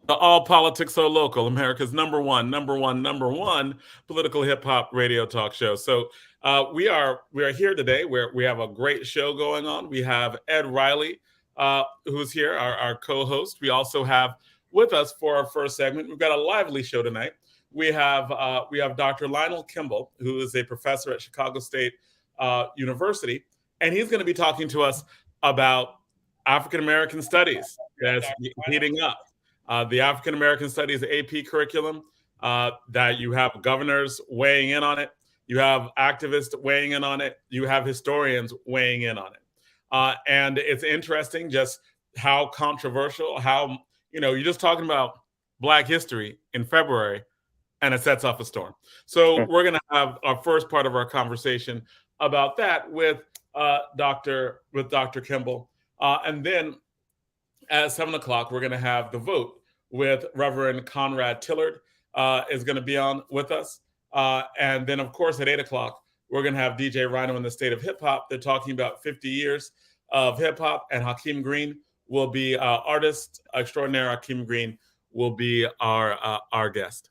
The All Politics So Local, America's number one political hip hop radio talk show. So we are here today where we have a great show going on. We have Ed Riley, who's here, our co-host. We also have with us for our first segment. We've got a lively show tonight. We have Dr. Lionel Kimble, who is a professor at Chicago State University, and he's going to be talking to us about African American studies that's heating up, the African American Studies AP curriculum, that you have governors weighing in on it, you have activists weighing in on it, you have historians weighing in on it. And it's interesting just how controversial, how, you're just talking about Black history in February and it sets off a storm. So we're going to have our first part of our conversation about that with Dr. Kimble. And then at 7 o'clock, we're going to have the vote with Reverend Conrad Tillard is going to be on with us. And then, of course, at 8 o'clock, we're going to have DJ Rhino in the State of Hip Hop. They're talking about 50 years of hip hop, and Hakim Green will be artist extraordinaire. Hakim Green will be our guest.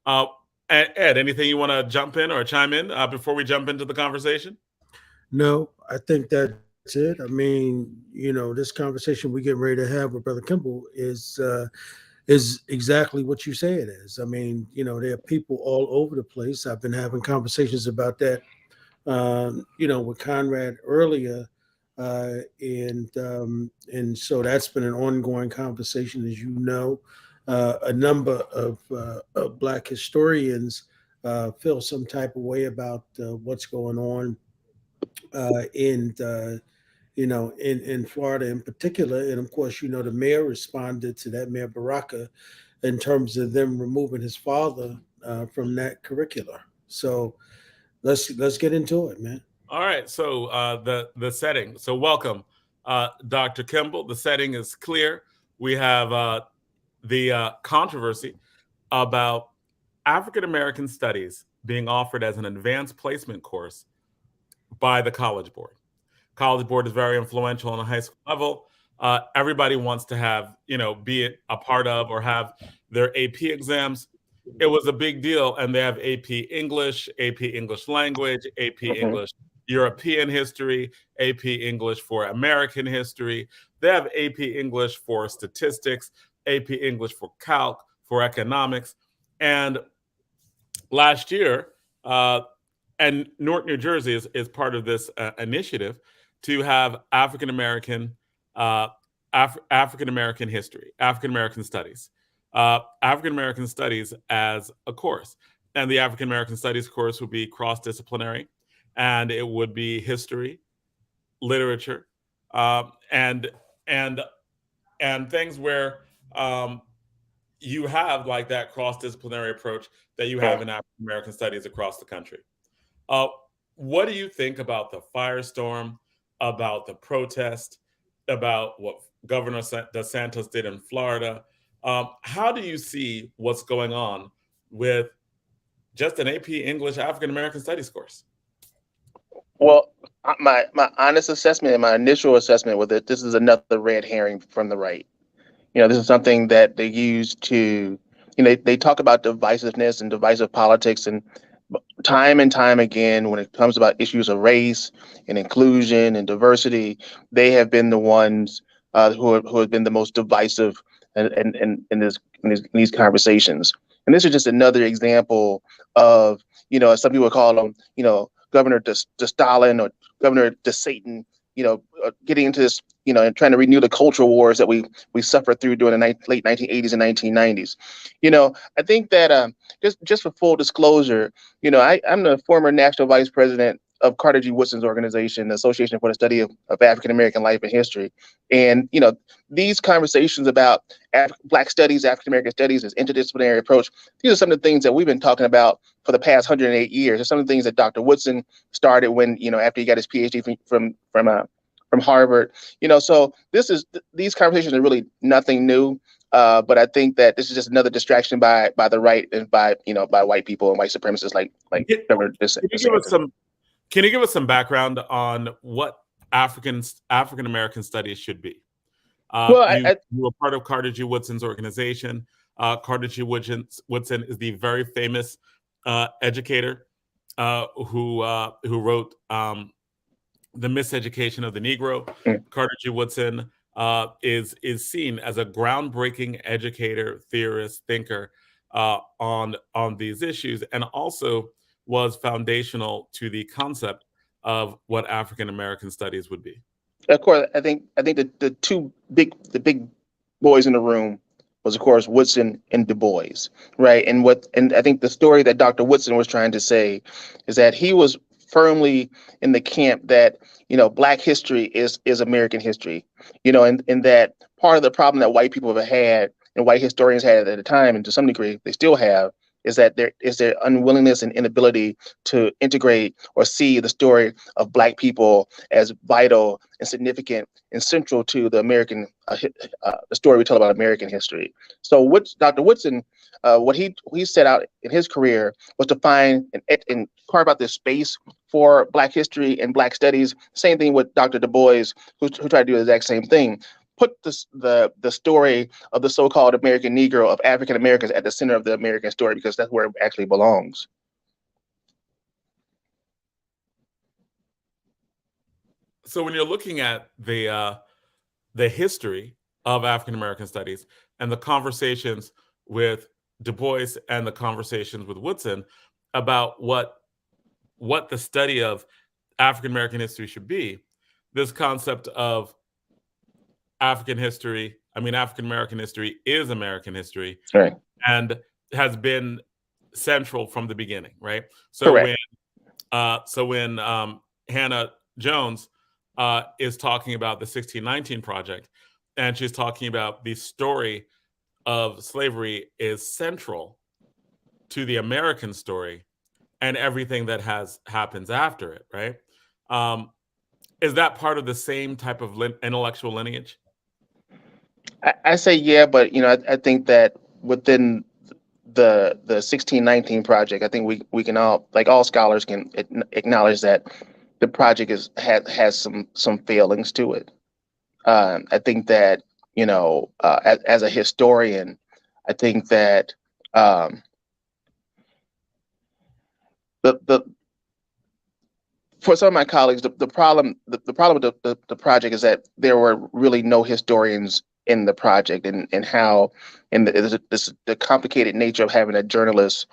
Ed, anything you want to jump in or chime in before we jump into the conversation? No, I think that's it. I mean, this conversation we get ready to have with Brother Kimble is exactly what you say it is. I mean, there are people all over the place. I've been having conversations about that, with Conrad earlier, and so that's been an ongoing conversation, as you know. A number of Black historians feel some type of way about what's going on in Florida in particular. And of course, the mayor responded to that, Mayor Baraka, in terms of them removing his father from that curricula. So let's get into it, man. All right. So the setting. So welcome, Dr. Kimble. The setting is clear. We have the controversy about African American studies being offered as an advanced placement course by the College Board. College Board is very influential on a high school level. Everybody wants to have, be a part of or have their AP exams. It was a big deal, and they have AP English, AP English language, AP English European history, AP English for American history. They have AP English for statistics, AP English for calc, for economics. And last year, and Newark, New Jersey is part of this initiative to have African American African American history, African American studies, African American studies as a course. And the African American studies course would be cross-disciplinary, and it would be history, literature, and things where you have like that cross-disciplinary approach that you have in African American studies across the country. What do you think about the firestorm, about the protest, about what Governor DeSantis did in Florida? How do you see what's going on with just an AP English African American Studies course? Well, my honest assessment and my initial assessment was that this is another red herring from the right. This is something that they use to, they talk about divisiveness and divisive politics, and time and time again, when it comes about issues of race and inclusion and diversity, they have been the ones who have been the most divisive in these conversations. And this is just another example of, some people call them, Governor de Stalin or Governor de Satan, getting into this, and trying to renew the cultural wars that we suffered through during the late 1980s and 1990s. I think that just for full disclosure, I'm the former national vice president of Carter G. Woodson's organization, the Association for the Study of African American Life and History. And, these conversations about Black studies, African American studies, this interdisciplinary approach, these are some of the things that we've been talking about for the past 108 years. There's some of the things that Dr. Woodson started when, after he got his PhD from Harvard. So these conversations are really nothing new. But I think that this is just another distraction by the right and by white people and white supremacists like Governor DeSantis. Can you give us some background on what African American studies should be? Well, You were part of Carter G. Woodson's organization. Carter G. Woodson is the very famous educator who wrote The Miseducation of the Negro. Carter G. Woodson is seen as a groundbreaking educator, theorist, thinker on these issues, and also was foundational to the concept of what African American studies would be. Of course, I think the big boys in the room was, of course, Woodson and Du Bois, right? And I think the story that Dr. Woodson was trying to say is that he was firmly in the camp that, Black history is American history, and that part of the problem that white people have had and white historians had at the time, and to some degree they still have, is that there is their unwillingness and inability to integrate or see the story of Black people as vital and significant and central to the American the story we tell about American history. So what Dr. Woodson, what he set out in his career was to find and carve out this space for Black history and Black studies. Same thing with Dr. Du Bois, who tried to do the exact same thing. Put the story of the so-called American Negro, of African Americans, at the center of the American story, because that's where it actually belongs. So when you're looking at the history of African American studies and the conversations with Du Bois and the conversations with Woodson about what the study of African American history should be, this concept of African American history is American history, right, and has been central from the beginning, right? So correct. when Hannah Jones is talking about the 1619 Project, and she's talking about the story of slavery is central to the American story and everything that happens after it, right? Is that part of the same type of intellectual lineage? I say yeah, but I think that within the 1619 Project, I think we can all, like all scholars, can acknowledge that the project has some failings to it. I think that as a historian, I think that the for some of my colleagues, the problem with the project is that there were really no historians in the project, and how, and the complicated nature of having a journalist,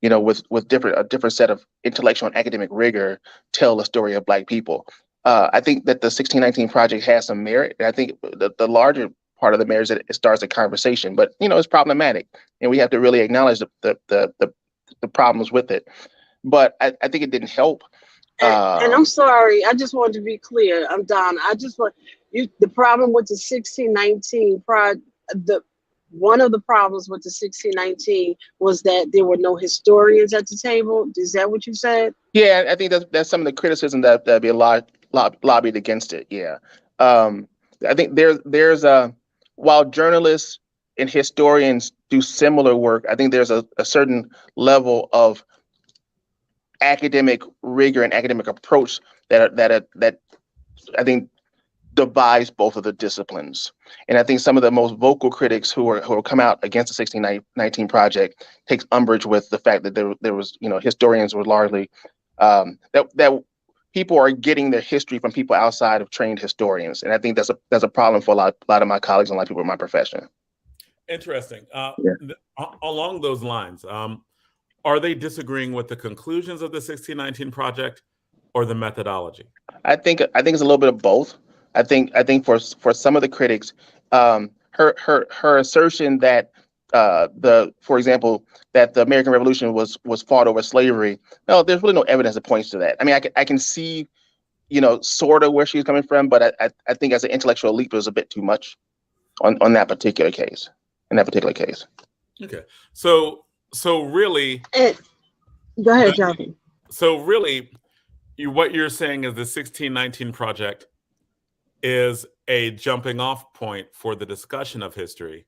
with a different set of intellectual and academic rigor, tell the story of Black people. I think that the 1619 Project has some merit, and I think the larger part of the merit is that it starts a conversation, but it's problematic, and we have to really acknowledge the problems with it. But I think it didn't help. And I'm sorry, I just wanted to be clear. I'm Donna. I just want you. The problem with the 1619 one of the problems with the 1619 was that there were no historians at the table. Is that what you said? Yeah, I think that's some of the criticism that be lobbied against it. Yeah, I think there's while journalists and historians do similar work, I think there's a certain level of academic rigor and academic approach that I think divides both of the disciplines. And I think some of the most vocal critics who come out against the 1619 Project takes umbrage with the fact that there was historians were largely that people are getting their history from people outside of trained historians, and I think that's a problem for a lot of my colleagues and a lot of people in my profession. Interesting. Along those lines, are they disagreeing with the conclusions of the 1619 Project or the methodology? I think it's a little bit of both. I think for some of the critics, her assertion that for example, that the American Revolution was fought over slavery. No, there's really no evidence that points to that. I mean, I can see, sort of where she's coming from, but I think as an intellectual leap, it was a bit too much on that particular case. In that particular case. Okay, so really, go ahead, Jonathan. So really, what you're saying is the 1619 Project is a jumping off point for the discussion of history,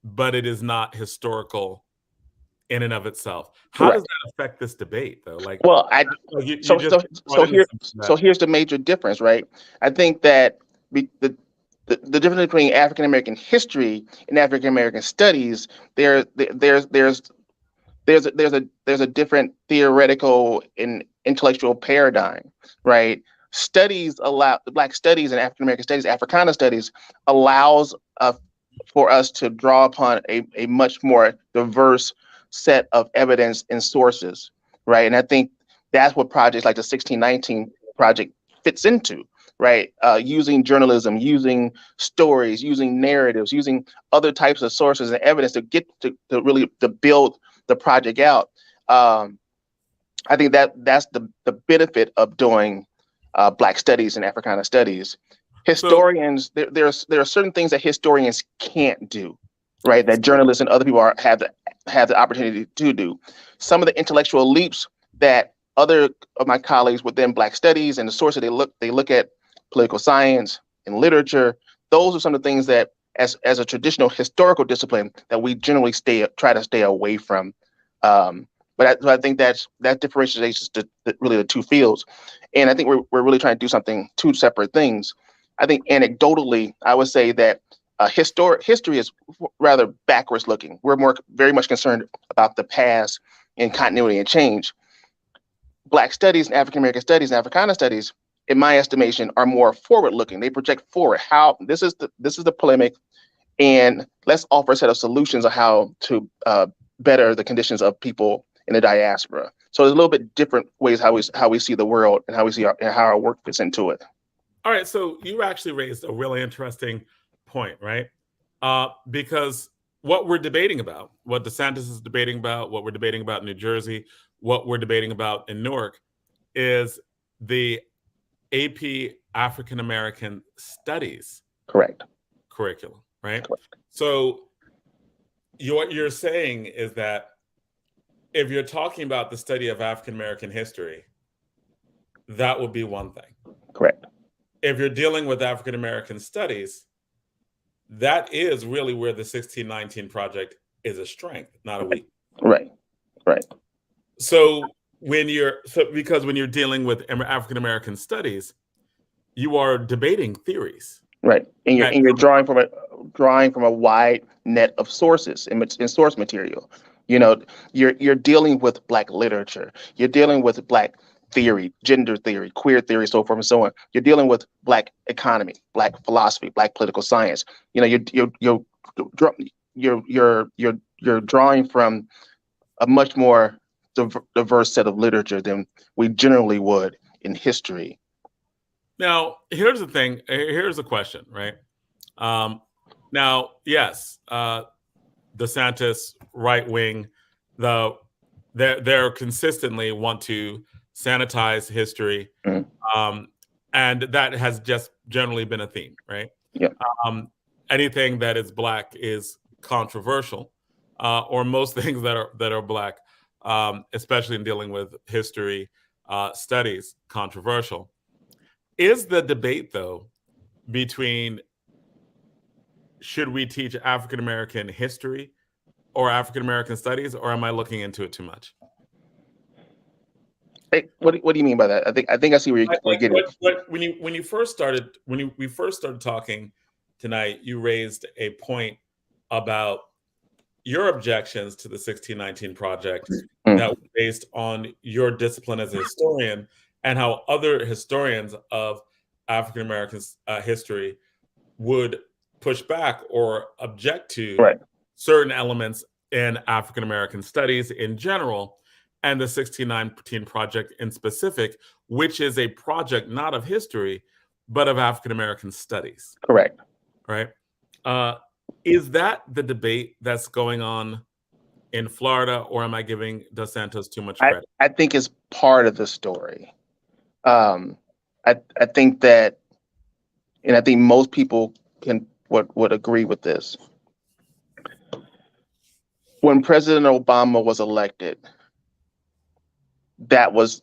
but it is not historical in and of itself. How does that affect this debate, though? Like, well, so here's the major difference, right? I think that the difference between African American history and African American studies, there's a different theoretical and intellectual paradigm, right? Black studies and African American studies, Africana studies allows for us to draw upon a much more diverse set of evidence and sources, right? And I think that's what projects like the 1619 project fits into, right? Using journalism, using stories, using narratives, using other types of sources and evidence to get to really to build the project out. I think that's the benefit of doing Black studies and Africana studies. Historians, there are certain things that historians can't do, right? That journalists and other people have the opportunity to do. Some of the intellectual leaps that other of my colleagues within Black studies and the sources they look at political science and literature. Those are some of the things that, as a traditional historical discipline, that we generally try to stay away from. But I think that differentiates really the two fields. And I think we're really trying to do two separate things. I think anecdotally, I would say that history is rather backwards looking. We're very much concerned about the past and continuity and change. Black studies and African American studies and Africana studies, in my estimation, are more forward looking. They project forward. How this is the polemic, and let's offer a set of solutions of how to better the conditions of people in the diaspora. So there's a little bit different ways how we see the world and how we see how our work fits into it. All right, so you actually raised a really interesting point, right? Because what we're debating about, what DeSantis is debating about, what we're debating about in New Jersey, what we're debating about in Newark, is the AP African American Studies curriculum, right? Correct. So what you're saying is that if you're talking about the study of African American history, that would be one thing. Correct. If you're dealing with African American studies, that is really where the 1619 project is a strength, not a weakness. Right. So because when you're dealing with African American studies, you are debating theories. Right, and you're drawing from a wide net of sources and source material. You know, you're dealing with Black literature. You're dealing with Black theory, gender theory, queer theory, so forth and so on. You're dealing with Black economy, Black philosophy, Black political science. You know, you're drawing from a much more diverse set of literature than we generally would in history. Now, here's the thing. Here's the question, right? Now, yes, DeSantis, right wing, they're consistently want to sanitize history, and that has just generally been a theme, right? Yeah. Anything that is Black is controversial, or most things that are Black, especially in dealing with history studies, controversial. Is the debate, though, between should we teach African American history or African American studies, or am I looking into it too much? Hey, what do you mean by that? I think I see where you're getting. When we first started talking tonight, you raised a point about your objections to the 1619 project that was based on your discipline as a historian, and how other historians of African American history would push back or object to certain elements in African American studies in general, and the 1619 project in specific, which is a project not of history, but of African American studies. Correct. Right? Is that the debate that's going on in Florida, or am I giving DeSantis too much credit? I think it's part of the story. I think that, and I think most people would agree with this. When President Obama was elected, that was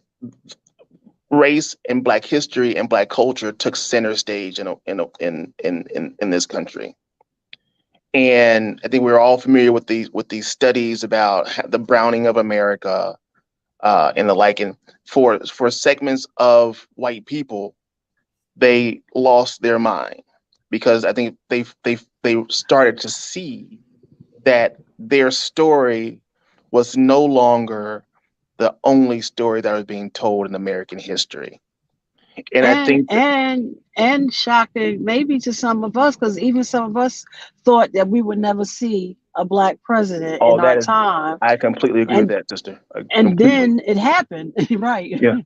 race and Black history and Black culture took center stage in this country. And I think we're all familiar with these studies about the browning of America and the like. And for segments of white people, they lost their mind. because I think they started to see that their story was no longer the only story that was being told in American history. And I think and shocking maybe to some of us, because even some of us thought that we would never see a black president in our time. I completely agree with that, sister. And then it happened, right? Yeah.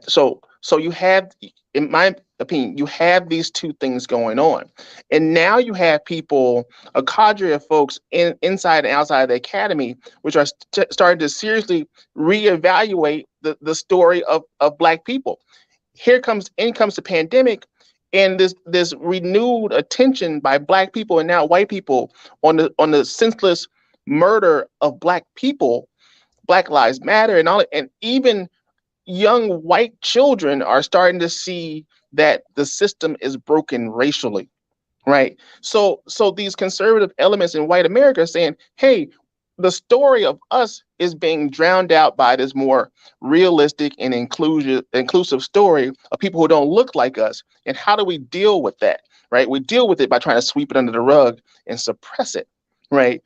So you have, in my opinion, you have these two things going on, and now you have people, a cadre of folks inside and outside the academy, which are starting to seriously reevaluate the story of Black people. In comes the pandemic, and this renewed attention by Black people and now white people on the senseless murder of Black people, Black Lives Matter, and all, and even young white children are starting to see that the system is broken racially, right? So these conservative elements in white America are saying, hey, the story of us is being drowned out by this more realistic and inclusive story of people who don't look like us. And how do we deal with that, right? We deal with it by trying to sweep it under the rug and suppress it, right?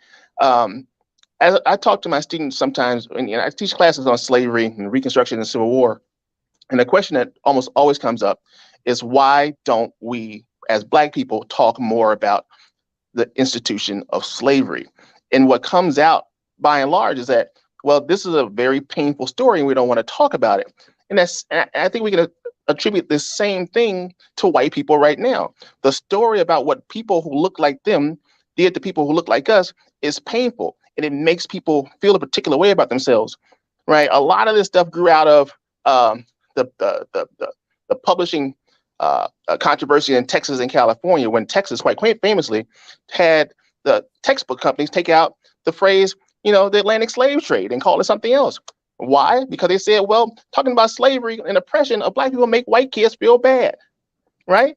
As I talk to my students sometimes, and I teach classes on slavery and Reconstruction and Civil War, and the question that almost always comes up is, why don't we, as Black people, talk more about the institution of slavery? And what comes out, by and large, is that, well, this is a very painful story, and we don't want to talk about it. And I think we can attribute this same thing to white people right now. The story about what people who look like them did to people who look like us is painful, and it makes people feel a particular way about themselves, right? A lot of this stuff grew out of the publishing controversy in Texas and California, when Texas quite famously had the textbook companies take out the phrase, the Atlantic slave trade, and call it something else. Why? Because they said, well, talking about slavery and oppression of Black people make white kids feel bad, right?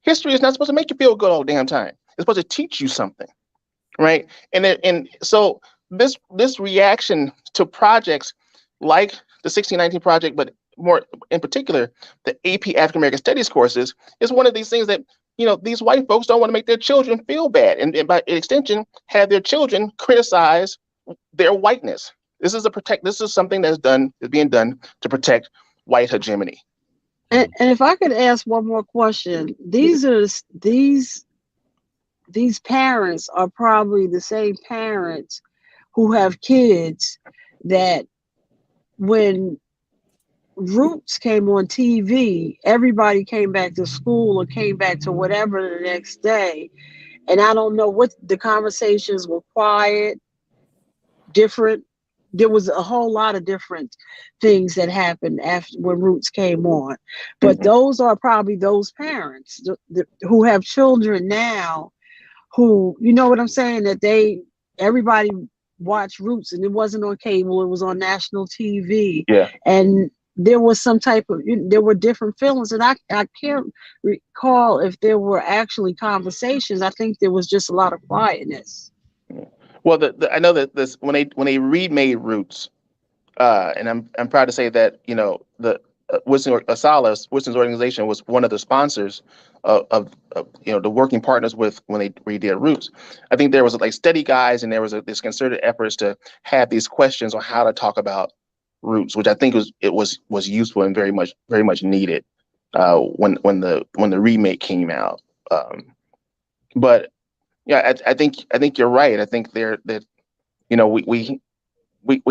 History is not supposed to make you feel good all the damn time. It's supposed to teach you something, right? And so this reaction to projects like the 1619 Project, but more in particular, the AP African American Studies courses, is one of these things that, these white folks don't want to make their children feel bad, and by extension, have their children criticize their whiteness. This is something is being done to protect white hegemony. And if I could ask one more question, these parents are probably the same parents who have kids that, when Roots came on TV, everybody came back to school or came back to whatever the next day. And I don't know what the conversations were, quiet, different. There was a whole lot of different things that happened after when Roots came on. But those are probably those parents who have children now who, you know what I'm saying, that everybody watched Roots, and it wasn't on cable, it was on national TV. Yeah. And there was some type of, there were different feelings, and I can't recall if there were actually conversations. I think there was just a lot of quietness. Well, I know that when they remade Roots, and I'm proud to say that the Winston's organization was one of the sponsors of the working partners with when they redid Roots. I think there was like study guides, and there was this concerted efforts to have these questions on how to talk about Roots, which I think was useful and very much needed when the remake came out. But yeah, I think you're right. I think we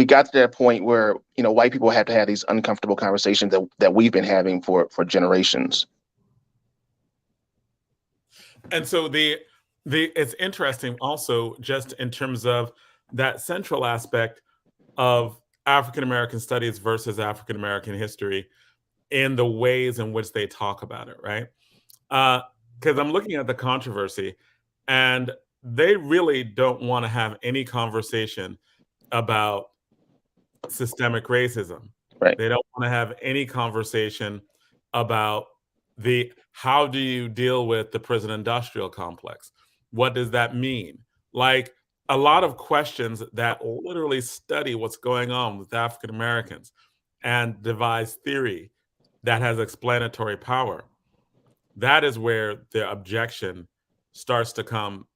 got to that point where white people have to have these uncomfortable conversations that we've been having for generations. And so it's interesting also, just in terms of that central aspect of African American studies versus African American history, in the ways in which they talk about it, right? Because I'm looking at the controversy, and they really don't want to have any conversation about systemic racism. Right. They don't want to have any conversation about how do you deal with the prison industrial complex? What does that mean? Like, a lot of questions that literally study what's going on with African Americans and devise theory that has explanatory power. that is where the objection starts to come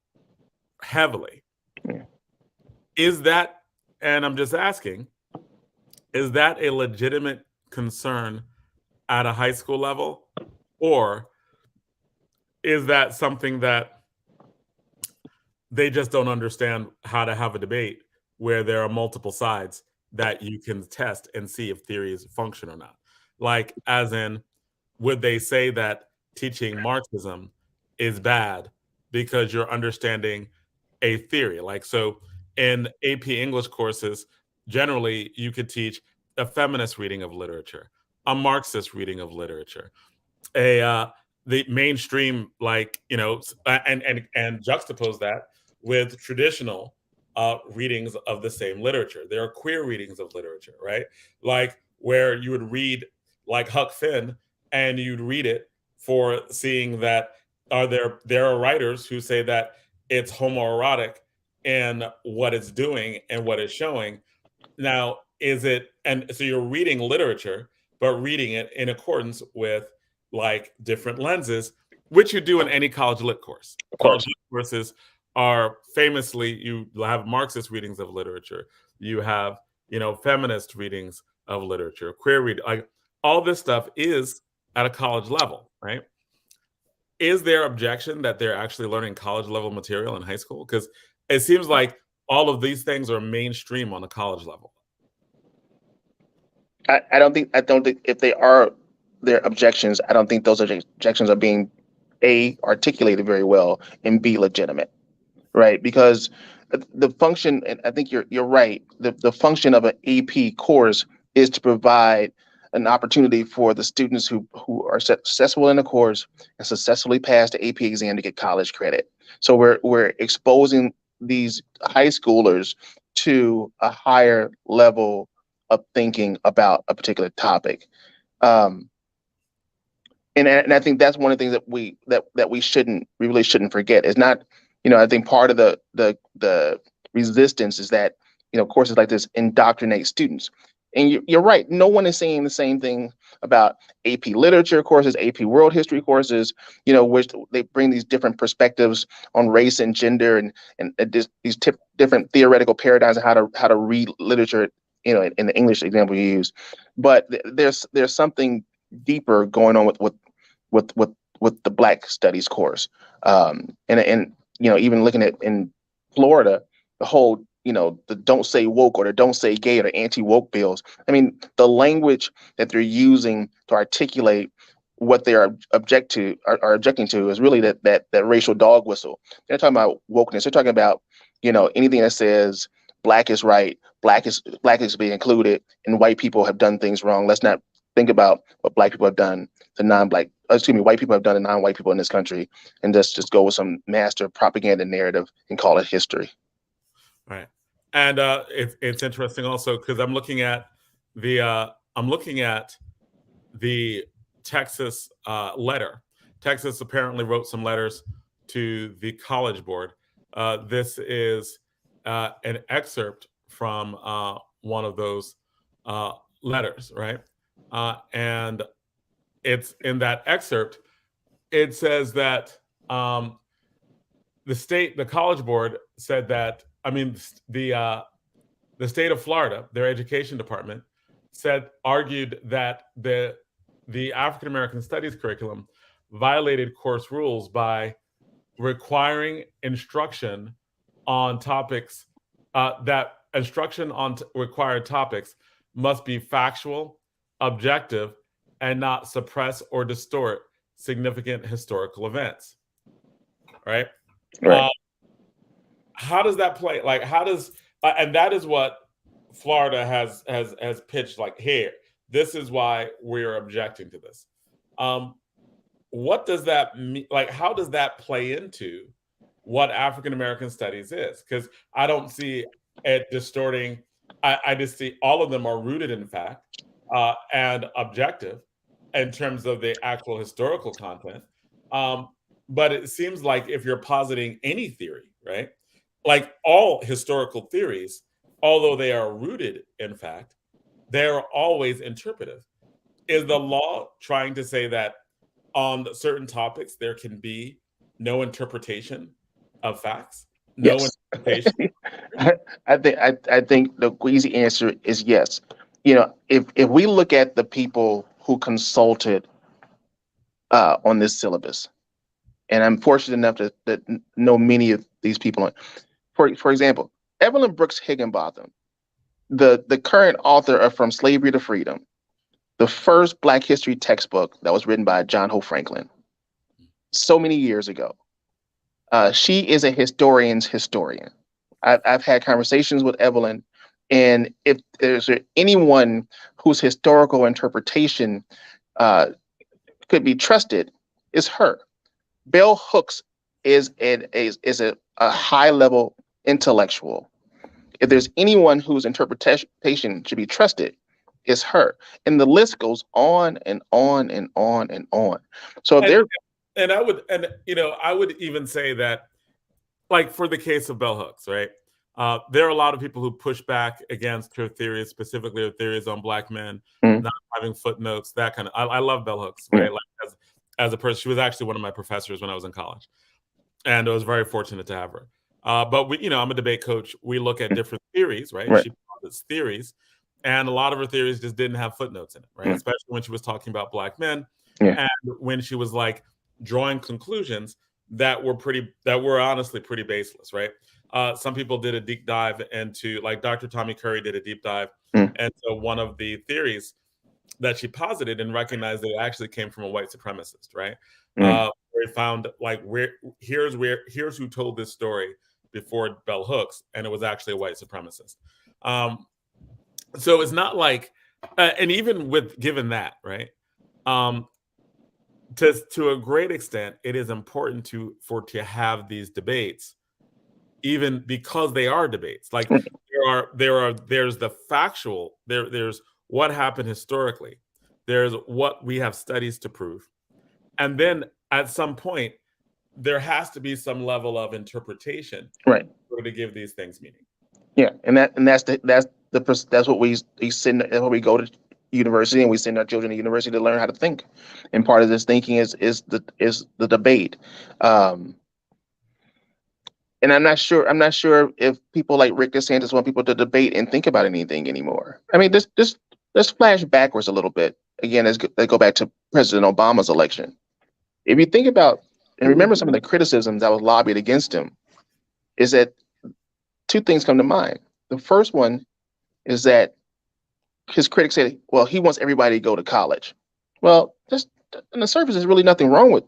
heavily. Yeah. Is that, and I'm just asking, is that a legitimate concern at a high school level? Or is that something that they just don't understand how to have a debate where there are multiple sides that you can test and see if theories function or not? Like, as in, would they say that teaching Marxism is bad because you're understanding a theory? Like, so in AP English courses, generally you could teach a feminist reading of literature, a Marxist reading of literature, the mainstream, like, and juxtapose that with traditional readings of the same literature. There are queer readings of literature, right? Like, where you would read like Huck Finn, and you'd read it for seeing that there are writers who say that it's homoerotic in what it's doing and what it's showing. Now, is it, and so you're reading literature, but reading it in accordance with like different lenses, which you do in any college lit course. Of course. College lit courses are famously, you have Marxist readings of literature, you have, feminist readings of literature, queer read, like all this stuff is at a college level, right? Is there objection that they're actually learning college level material in high school? Because it seems like all of these things are mainstream on the college level. I don't think if they are their objections, I don't think those objections are being articulated very well, and B, legitimate, right? Because the function, and I think you're right, the function of an AP course is to provide an opportunity for the students who are successful in the course and successfully pass the AP exam to get college credit. So we're exposing these high schoolers to a higher level of thinking about a particular topic. And I think that's one of the things that we really shouldn't forget. It's not, I think part of the resistance is that, courses like this indoctrinate students. And you're right. No one is saying the same thing about AP literature courses, AP world history courses, which they bring these different perspectives on race and gender and these different theoretical paradigms of how to read literature, in the English example you use. But there's something deeper going on with the Black Studies course. And even looking at in Florida, the whole, the don't say woke or the don't say gay or the anti-woke bills. I mean, the language that they're using to articulate what they are objecting to is really that racial dog whistle. They're talking about wokeness. They're talking about, anything that says Black is right, Black is to be included, and white people have done things wrong. Let's not think about what Black people have done to white people have done to non-white people in this country, and just go with some master propaganda narrative and call it history. Right. And it's interesting also because I'm looking at the Texas letter. Texas apparently wrote some letters to the College Board. This is an excerpt from one of those letters, right? And it's in that excerpt, it says that the College Board said that, the state of Florida, their education department, argued that the African American Studies curriculum violated course rules by requiring instruction on topics required topics must be factual, objective, and not suppress or distort significant historical events. Right? Right. How does that play? Like, and that is what Florida has pitched. Like, here, this is why we're objecting to this. What does that mean? Like, how does that play into what African American Studies is? Because I don't see it distorting. I just see all of them are rooted in fact and objective in terms of the actual historical content. But it seems like if you're positing any theory, right? Like all historical theories, although they are rooted in fact, they're always interpretive. Is the law trying to say that on certain topics, there can be no interpretation of facts. No Yes. interpretation. I think the easy answer is yes. You know, if we look at the people who consulted on this syllabus, and I'm fortunate enough to know many of these people. For example, Evelyn Brooks Higginbotham, the current author of From Slavery to Freedom, the first Black history textbook that was written by John Hope Franklin so many years ago. She is a historian's historian. I've had conversations with Evelyn, and if there's anyone whose historical interpretation could be trusted, is her. Bell Hooks is a high level intellectual. If there's anyone whose interpretation should be trusted, it's her. And the list goes on and on and on and on. So and I would even say that, like, for the case of Bell Hooks, right? There are a lot of people who push back against her theories, specifically her theories on Black men not having footnotes, that kind of. I love Bell Hooks, right? Like, as a person, she was actually one of my professors when I was in college, and I was very fortunate to have her. But I'm a debate coach. We look at different theories, right? She posits theories, and a lot of her theories just didn't have footnotes in it, right? Especially when she was talking about Black men, and when she was like drawing conclusions that were honestly pretty baseless, right? Some people did a deep dive into, like, Dr. Tommy Curry did a deep dive, and so one of the theories that she posited and recognized that it actually came from a white supremacist, right? Where he found, like, here's who told this story before Bell Hooks, and it was actually a white supremacist. So it's not like, and even given that, right? To a great extent, it is important to have these debates, even because they are debates. Like, there's the factual, there's what happened historically, there's what we have studies to prove, and then at some point there has to be some level of interpretation, right, to give these things meaning. Yeah, that's what we send. That's what we go to university, and we send our children to university to learn how to think. And part of this thinking is the debate. And I'm not sure if people like Rick DeSantis want people to debate and think about anything anymore. I mean, let's flash backwards a little bit. Again, let's go back to President Obama's election. If you think about and remember some of the criticisms that was lobbied against him, is that two things come to mind. The first one is that his critics said, well, he wants everybody to go to college. Well, just on the surface, there's really nothing wrong with,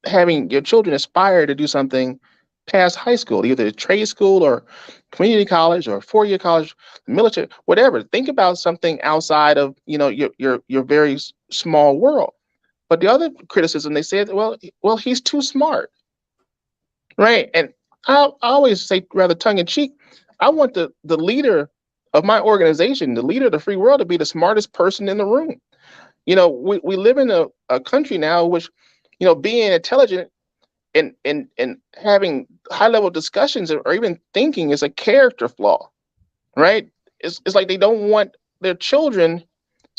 having your children aspire to do something past high school, either a trade school or community college or four-year college, military, whatever. Think about something outside of, your very small world. But the other criticism, they said, well, he's too smart, right? And I always say, rather tongue in cheek, I want the leader of my organization, the leader of the free world, to be the smartest person in the room. We live in a country now which, being intelligent and having high level discussions or even thinking is a character flaw, right? It's like they don't want their children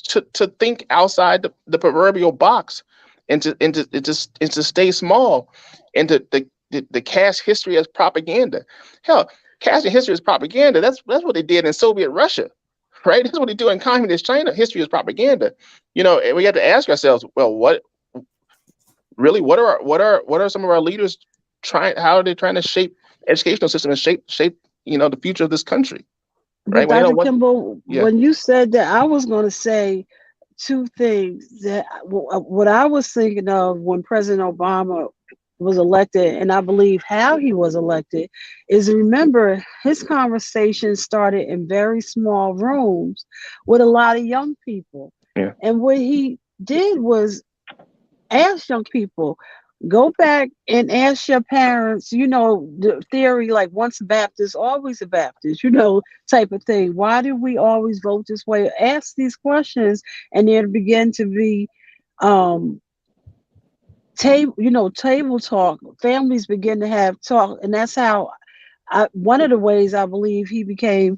to think outside the proverbial box and to stay small and to cast history as propaganda. Hell, casting history as propaganda, that's what they did in Soviet Russia, right? That's what they do in communist China. History is propaganda. And we have to ask ourselves, well, what are some of our leaders how are they trying to shape educational system and shape the future of this country? Right? But Dr. Kimble, when you said that, I was going to say two things. That what I was thinking of when President Obama was elected, and I believe how he was elected, is, remember, his conversation started in very small rooms with a lot of young people. Yeah. And what he did was ask young people, go back and ask your parents, the theory, like, once a Baptist, always a Baptist, type of thing. Why do we always vote this way? Ask these questions, and there begin to be table talk. Families begin to have talk, and that's how one of the ways I believe he became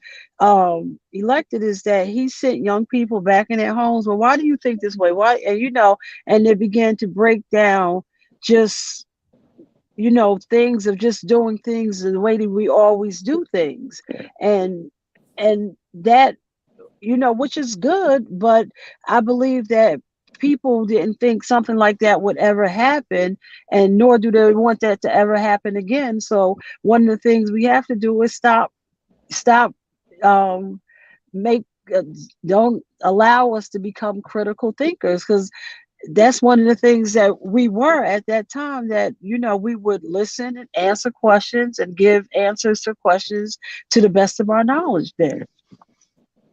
elected is that he sent young people back in their homes. Well, why do you think this way? Why? And and they began to break down just things of just doing things the way that we always do things, and that which is good, but I believe that people didn't think something like that would ever happen, and nor do they want that to ever happen again. So one of the things we have to do is stop, um, make, don't allow us to become critical thinkers, because that's one of the things that we were at that time, that we would listen and answer questions and give answers to questions to the best of our knowledge there.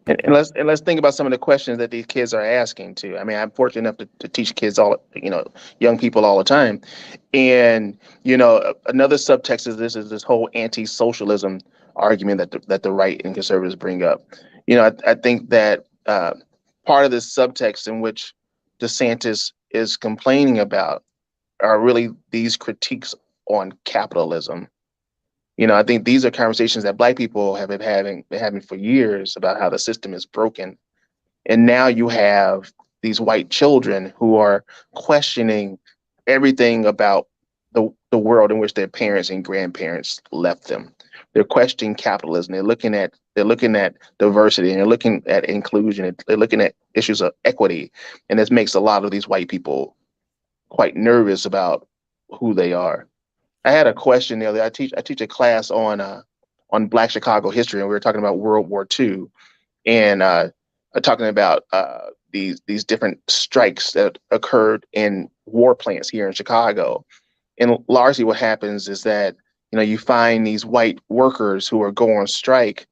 And let's think about some of the questions that these kids are asking too. I mean, I'm fortunate enough to teach kids young people all the time. And, another subtext is this whole anti-socialism argument that the right and conservatives bring up. I think that part of this subtext in which DeSantis is complaining about are really these critiques on capitalism. I think these are conversations that Black people have been having for years about how the system is broken. And now you have these white children who are questioning everything about the world in which their parents and grandparents left them. They're questioning capitalism. They're looking at diversity, and they're looking at inclusion. They're looking at issues of equity. And this makes a lot of these white people quite nervous about who they are. I had a question the other day. I teach a class on Black Chicago history, and we were talking about World War II, and talking about these different strikes that occurred in war plants here in Chicago. And largely what happens is that you find these white workers who are going on strike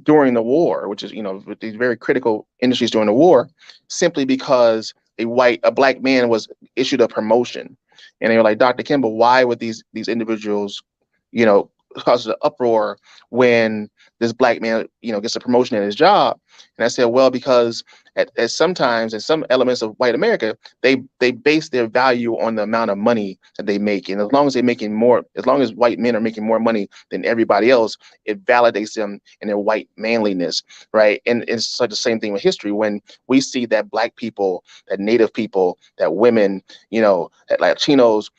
during the war, which is with these very critical industries during the war, simply because a Black man was issued a promotion. And they were like, Dr. Kimble, why would these individuals, cause an uproar when this Black man, gets a promotion in his job? And I said, well, because at sometimes in some elements of white America, they base their value on the amount of money that they make. And as long as white men are making more money than everybody else, it validates them in their white manliness, right? And it's like the same thing with history. When we see that Black people, that Native people, that women, that Latinos,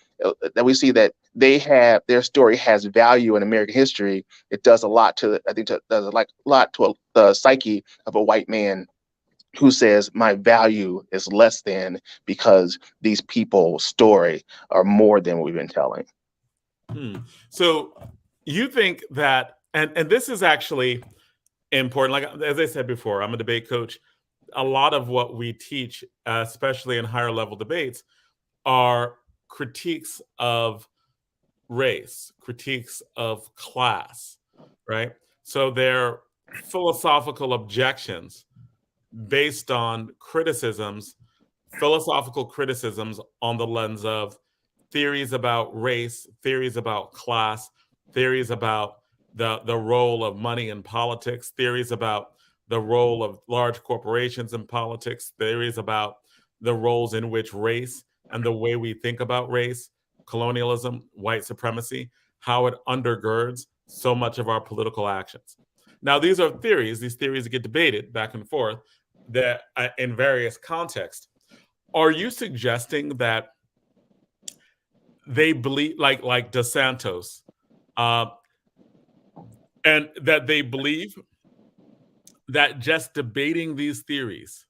that we see that their story has value in American history, it does a lot to the psyche of a white man who says my value is less than because these people's story are more than we've been telling. So you think that, and this is actually important. Like, as I said before, I'm a debate coach. A lot of what we teach, especially in higher level debates, are critiques of race, critiques of class, right? So they're philosophical objections based on philosophical criticisms on the lens of theories about race, theories about class, theories about the role of money in politics, theories about the role of large corporations in politics, theories about the roles in which race and the way we think about race, colonialism, white supremacy, how it undergirds so much of our political actions. Now, these are theories. These theories get debated back and forth that in various contexts. Are you suggesting that they believe, like DeSantis, and that they believe that just debating these theories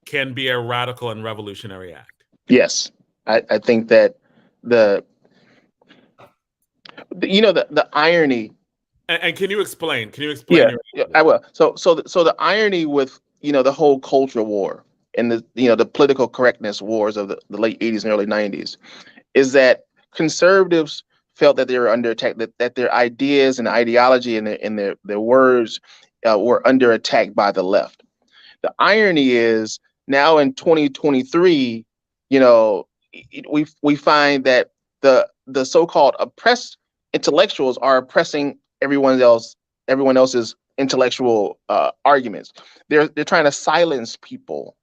can be a radical and revolutionary act? Yes, I think that the irony. And can you explain? Yeah, I will. So the irony with the whole culture war and the political correctness wars of the late 80s and early 90s is that conservatives felt that they were under attack, that their ideas and ideology and their words were under attack by the left. The irony is now in 2023, we find that the so-called oppressed intellectuals are oppressing everyone else's intellectual arguments. They're trying to silence people,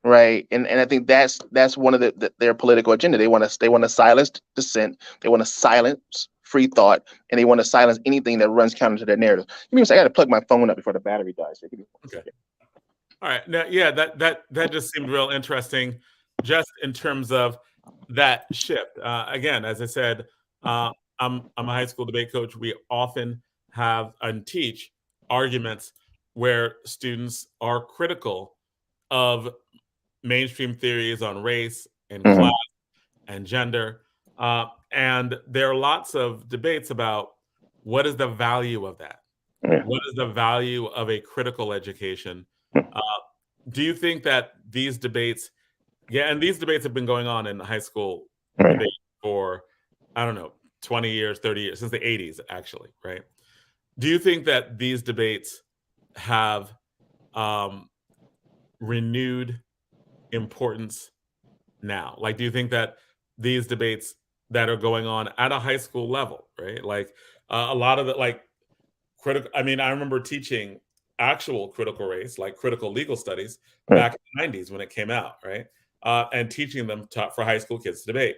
right? And I think that's one of their political agenda. They want to silence dissent. They want to silence free thought, and they want to silence anything that runs counter to their narrative. Give me a second. I got to plug my phone up before the battery dies. So give me 1 second. All right. Now, yeah, that just seemed real interesting, just in terms of that shift. Again, as I said, I'm a high school debate coach. We often have and teach arguments where students are critical of mainstream theories on race and class and gender. And there are lots of debates about what is the value of that? What is the value of a critical education? Do you think that these debates, and these debates have been going on in high school debate for, I don't know, 20 years, 30 years, since the 80s, actually, right? Do you think that these debates have renewed importance now? Like, do you think that these debates that are going on at a high school level, right? Like a lot of the critical. I mean, I remember teaching actual critical race, like critical legal studies, back in the 90s when it came out, right? And teaching them for high school kids to debate,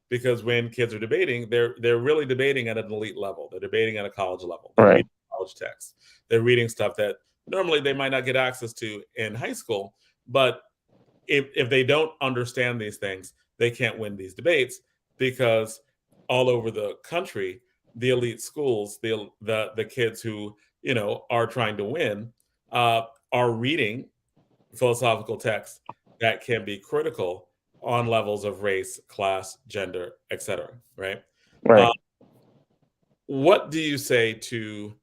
because when kids are debating, they're really debating at an elite level. They're debating at a college level. They're reading college texts. They're reading stuff that normally they might not get access to in high school. But if they don't understand these things, they can't win these debates, because all over the country, the elite schools, the kids who are trying to win are reading philosophical texts that can be critical on levels of race, class, gender, etc. Right? What do you say to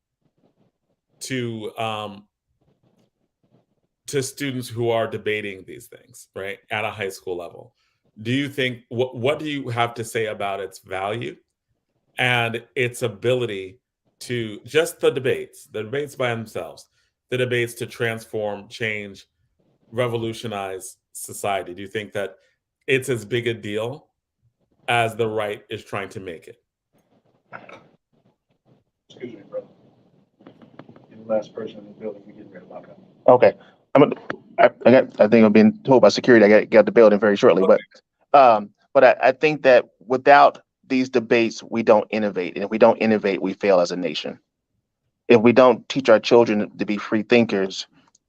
students who are debating these things, right, at a high school level? Do you think what do you have to say about its value and its ability to just the debates by themselves, the debates to transform, change, revolutionize society? Do you think that it's as big a deal as the right is trying to make it? Excuse me, brother. You're the last person in the building. We're getting ready to lock up. Okay. I think I'm being told by security I got the building very shortly. Okay. But I think that without these debates, we don't innovate. And if we don't innovate, we fail as a nation. If we don't teach our children to be free thinkers,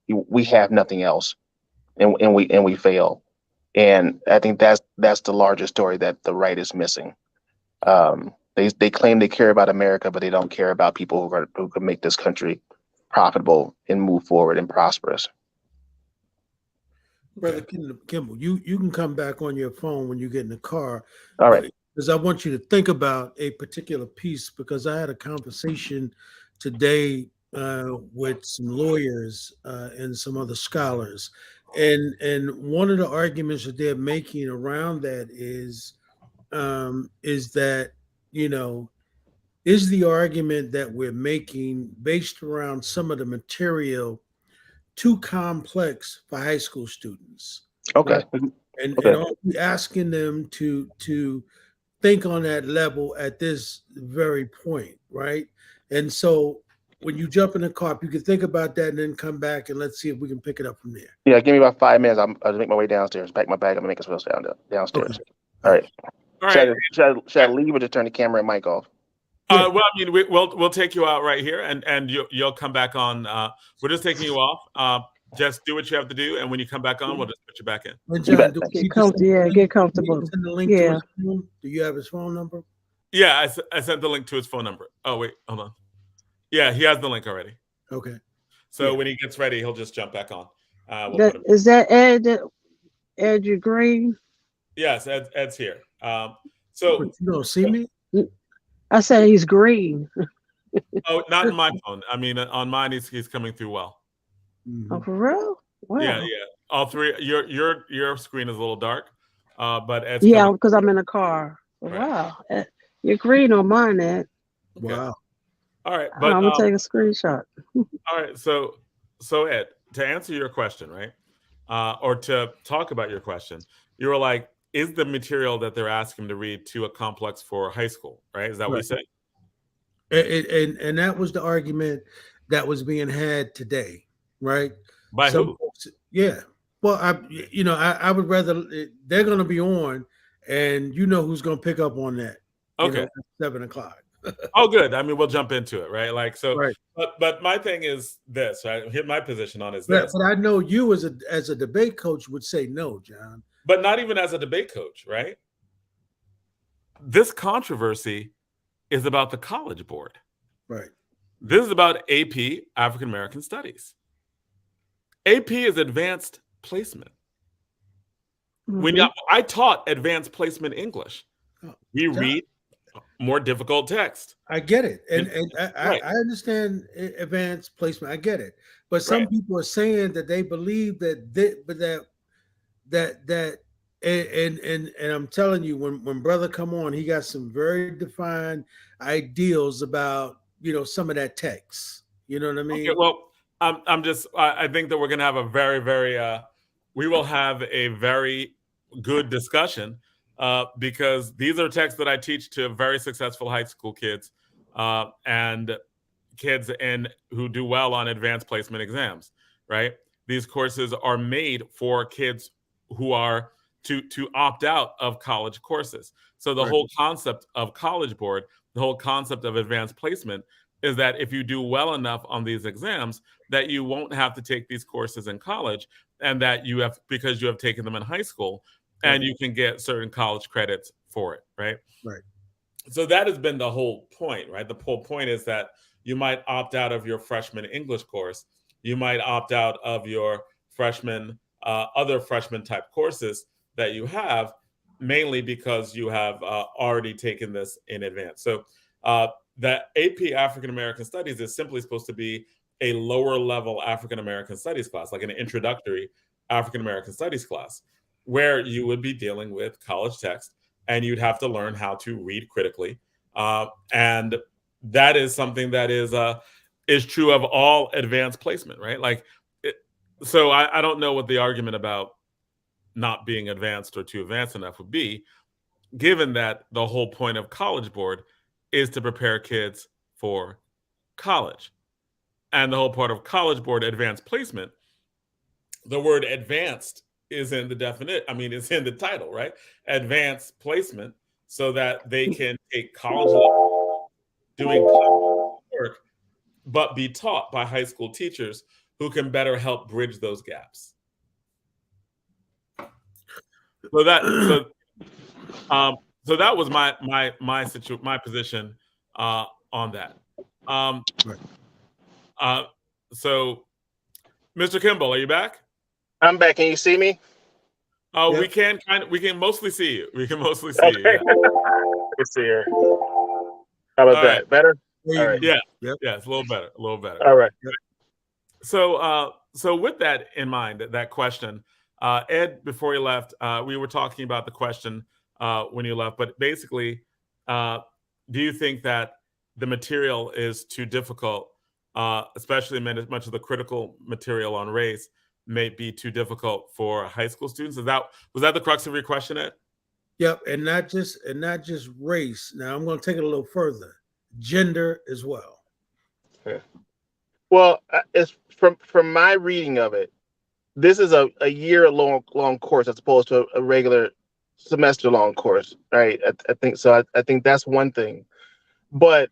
we have nothing else, and we fail. And I think that's the largest story that the right is missing. They claim they care about America, but they don't care about people who can make this country profitable and move forward and prosperous. Brother Kimble, you can come back on your phone when you get in the car. All right. Because I want you to think about a particular piece, because I had a conversation today with some lawyers and some other scholars. And one of the arguments that they're making around that is that, is the argument that we're making based around some of the material too complex for high school students? Okay. And are we asking them to think on that level at this very point, right? And so when you jump in the car, you can think about that and then come back and let's see if we can pick it up from there. Yeah, give me about 5 minutes. I'll make my way downstairs, pack my bag, I'm gonna make us downstairs. Okay. All right. Should I leave or just turn the camera and mic off? Well, I mean, we'll take you out right here, and you'll come back on. We're just taking you off. Just do what you have to do, and when you come back on, we'll just put you back in. Get comfortable. Yeah. Do you have his phone number? Yeah, I sent the link to his phone number. Oh wait, hold on. Yeah, he has the link already. Okay. So when he gets ready, he'll just jump back on. Is that Ed Green? Yes, Ed's here. So you don't see me? I said he's green. Oh, not in my phone. I mean, on mine, he's coming through well. Mm-hmm. Oh, for real? Wow. Yeah. All three. Your screen is a little dark, but Ed's because I'm in a car. Right. Wow, you're green on mine, Ed. Okay. Wow. All right, but I'm gonna take a screenshot. All right, so Ed, to answer your question, right, or to talk about your question, you were like, is the material that they're asking to read too complex for high school, right? Is that what you said? And that was the argument that was being had today, right? By who? Yeah. Well, I would rather they're going to be on, and who's going to pick up on that. Okay. At 7:00. Oh, good. I mean, we'll jump into it, right? Like, so, Right. but my thing is this, right? Here, my position on is But, this, but I know you as a debate coach would say no, John. but not even as a debate coach, right? This controversy is about the College Board. Right. This is about AP, African American Studies. AP is advanced placement. When I taught advanced placement English, we read more difficult text. I get it, and Right. I understand advanced placement. I get it, but some Right. people are saying that they believe that and I'm telling you, when brother come on, he got some very defined ideals about some of that text. You know what I mean? Okay, well, I think that we're going to have a very, very, we will have a very good discussion because these are texts that I teach to very successful high school kids and kids who do well on advanced placement exams, right? These courses are made for kids who are to opt out of college courses. So the whole concept of College Board, the whole concept of advanced placement is that if you do well enough on these exams, that you won't have to take these courses in college, and that you have, because you have taken them in high school, and you can get certain college credits for it, right? Right. So that has been the whole point, right? The whole point is that you might opt out of your freshman English course, you might opt out of your freshman, other freshman type courses that you have, mainly because you have already taken this in advance. So that AP African American Studies is simply supposed to be a lower level African American Studies class, like an introductory African American Studies class, where you would be dealing with college text and you'd have to learn how to read critically. And that is something that is true of all advanced placement, right? Like, so I don't know what the argument about not being advanced or too advanced enough would be, given that the whole point of College Board is to prepare kids for college. And the whole part of College Board advanced placement, the word advanced is in the definite, I mean, it's in the title, right? Advanced placement, so that they can take college level doing college work, but be taught by high school teachers who can better help bridge those gaps. So that was my position on that. So, Mr. Kimble, are you back? I'm back. Can you see me? Oh, Yep. we can mostly see you. We can mostly see you. Yeah. Let's see here. How about that? Better? All right. Yeah. Yep. Yeah, it's a little better. A little better. All right. So with that in mind, that question, Ed, before you left, we were talking about the question when you left, but basically, do you think that the material is too difficult, especially much of the critical material on race may be too difficult for high school students? Was that the crux of your question, Ed? Yep, and not just race. Now I'm going to take it a little further. Gender as well. Okay. Well, it's from my reading of it, this is a year-long course as opposed to a regular semester-long course, right? I think so. I think that's one thing, but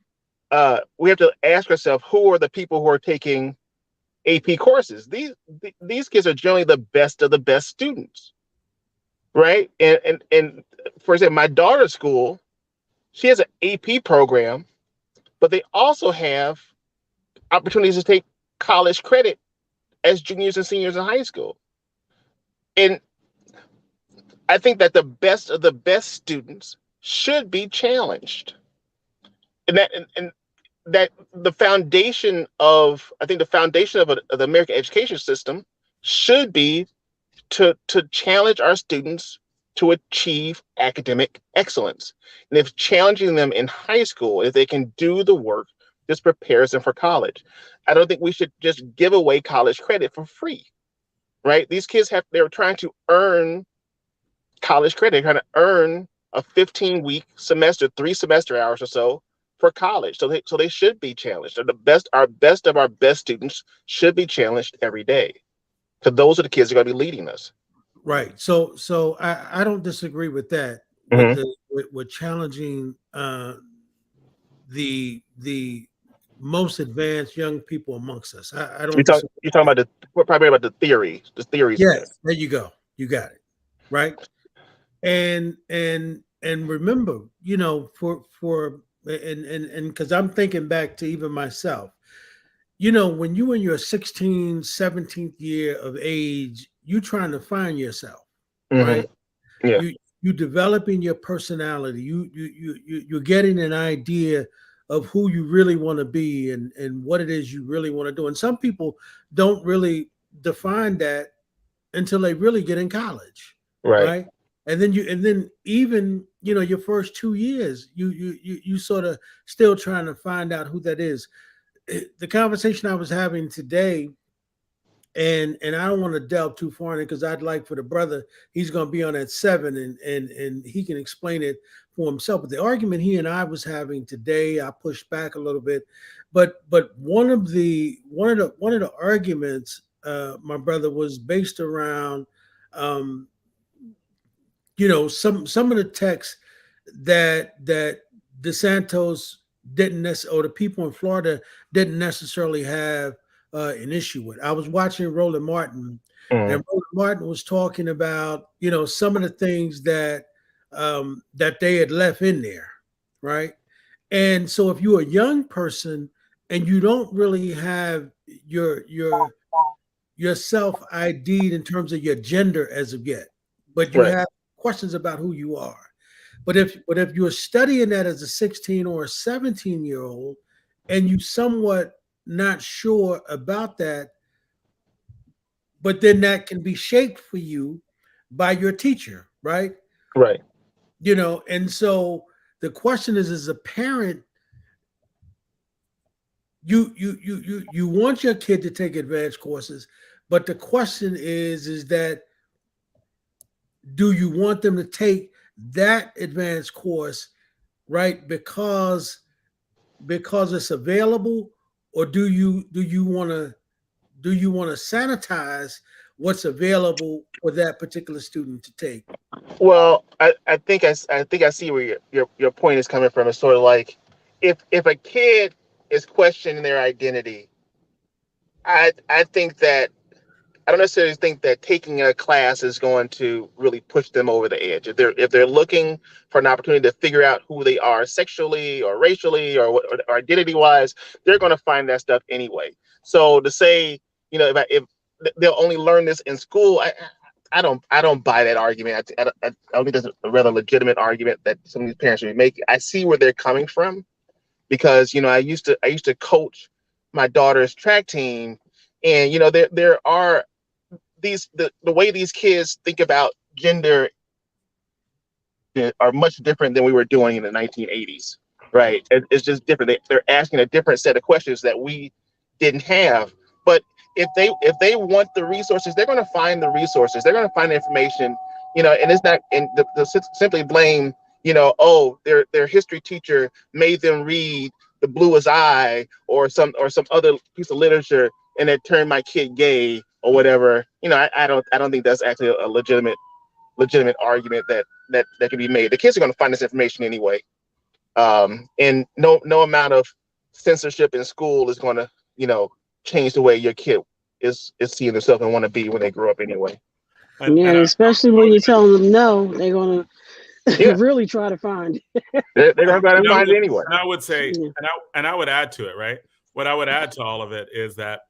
we have to ask ourselves, who are the people who are taking AP courses? These kids are generally the best of the best students, right? And for example, my daughter's school, she has an AP program, but they also have opportunities to take college credit as juniors and seniors in high school. And I think that the best of the best students should be challenged. And that the foundation of the American education system should be to challenge our students to achieve academic excellence. And if challenging them in high school, if they can do the work, this prepares them for college. I don't think we should just give away college credit for free, right? These kids they're trying to earn college credit, trying to earn a 15-week semester, 3 semester hours or so for college. So they should be challenged. Our best of our best students should be challenged every day, because those are the kids that are going to be leading us. Right. So I don't disagree with that. Mhm. With challenging the most advanced young people amongst us. I don't. You're talking about probably about the theories of Yes, this. there you go. You got it right. And remember, you know, for and because I'm thinking back to even myself, you know, when you in your 16th, 17th year of age, you trying to find yourself, right? Yeah. You developing your personality. You're getting an idea of who you really want to be and what it is you really want to do. And some people don't really define that until they really get in college, right? And then even, you know, your first 2 years, you sort of still trying to find out who that is. The conversation I was having today, and I don't want to delve too far in it because I'd like for the brother, he's going to be on at 7 and he can explain it for himself. But the argument he and I was having today, I pushed back a little bit, but one of the arguments, my brother, was based around, you know, some of the texts that DeSantis didn't necessarily, or the people in Florida didn't necessarily have an issue with. I was watching Roland Martin, and Roland Martin was talking about, you know, some of the things that that they had left in there, right? And so if you're a young person and you don't really have your self ID'd in terms of your gender as of yet, but you have questions about who you are. But if you're studying that as a 16 or a 17-year-old and you somewhat not sure about that, but then that can be shaped for you by your teacher, right? Right. You know, and so the question is, as a parent, you want your kid to take advanced courses, but the question is that, do you want them to take that advanced course, right? Because it's available, or do you want to sanitize what's available for that particular student to take? Well, I think I see where your point is coming from. It's sort of like if a kid is questioning their identity, I think that I don't necessarily think that taking a class is going to really push them over the edge. If they're looking for an opportunity to figure out who they are sexually or racially or identity wise, they're going to find that stuff anyway. So to say, you know, if they'll only learn this in school, I don't buy that argument. I don't think that's a rather legitimate argument that some of these parents should be making. I see where they're coming from because, you know, I used to coach my daughter's track team, and you know there are the way these kids think about gender are much different than we were doing in the 1980s, right? It's just different. They're asking a different set of questions that we didn't have. But if they want the resources, they're going to find the resources. They're going to find the information, you know. And it's not and the simply blame, you know, oh, their history teacher made them read The Bluest Eye or some other piece of literature, and it turned my kid gay or whatever. You know, I don't think that's actually a legitimate argument that can be made. The kids are going to find this information anyway, and no amount of censorship in school is going to, you know, change the way your kid is seeing themselves and want to be when they grow up anyway. Yeah, especially when you tell them no, they're gonna really try to find it. They're going to try to find it anyway. And I would say, and I would add to it, right? What I would add to all of it is that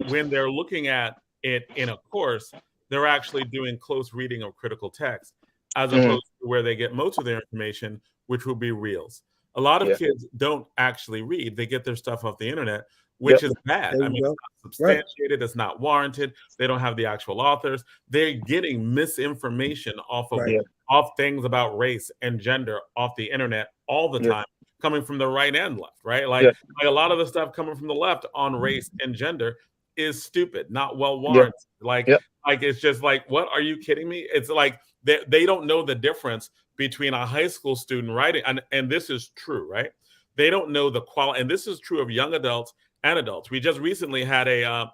when they're looking at it in a course, they're actually doing close reading of critical text, as opposed to where they get most of their information, which will be reels. A lot of kids don't actually read; they get their stuff off the internet, which is bad. I mean, it's not substantiated; it's not warranted. They don't have the actual authors. They're getting misinformation off things about race and gender off the internet all the time, coming from the right and left, right? Like a lot of the stuff coming from the left on race and gender is stupid, not well warranted. Like it's just like, what, are you kidding me? It's like they don't know the difference between a high school student writing, and this is true, right? They don't know the quality, and this is true of young adults and adults. We just recently had a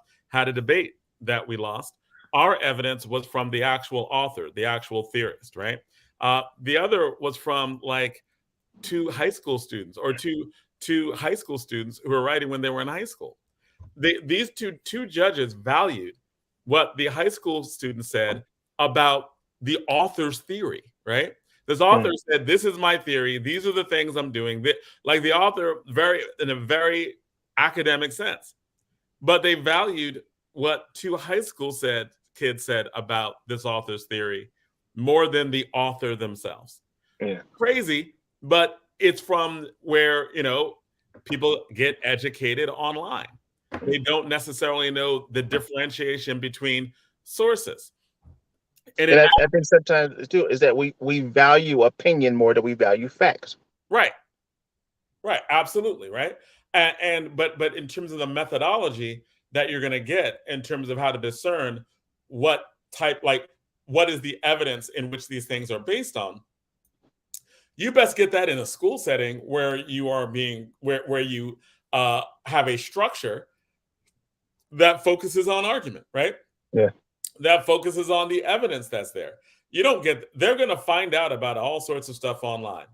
debate that we lost. Our evidence was from the actual author, the actual theorist, right? The other was from like two high school students or two to high school students who were writing when they were in high school. These two judges valued what the high school student said about the author's theory, right? This author said, "This is my theory. These are the things I'm doing." Like the author, in a very academic sense, but they valued what two high school kids said about this author's theory more than the author themselves. Yeah. Crazy, but it's from where people get educated online. They don't necessarily know the differentiation between sources. And I think sometimes too is that we value opinion more than we value facts. Right, absolutely, right. But in terms of the methodology that you're going to get in terms of how to discern what is the evidence in which these things are based on, you best get that in a school setting where you are where you have a structure that focuses on argument, right? Yeah. That focuses on the evidence that's there. They're going to find out about all sorts of stuff online.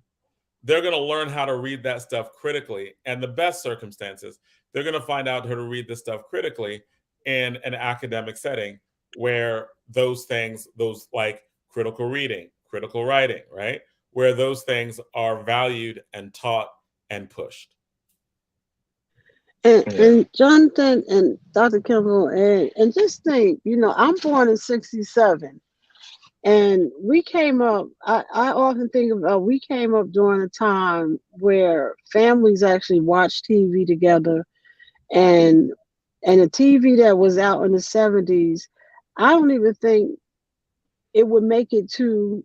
They're going to learn how to read that stuff critically. And the best circumstances, they're going to find out how to read this stuff critically in an academic setting where those things, those like critical reading, critical writing, right? Where those things are valued and taught and pushed. And Jonathan and Dr. Kimble, and just think, I'm born in 67. And we came up, I often think about, we came up during a time where families actually watched TV together. And the TV that was out in the 70s, I don't even think it would make it to,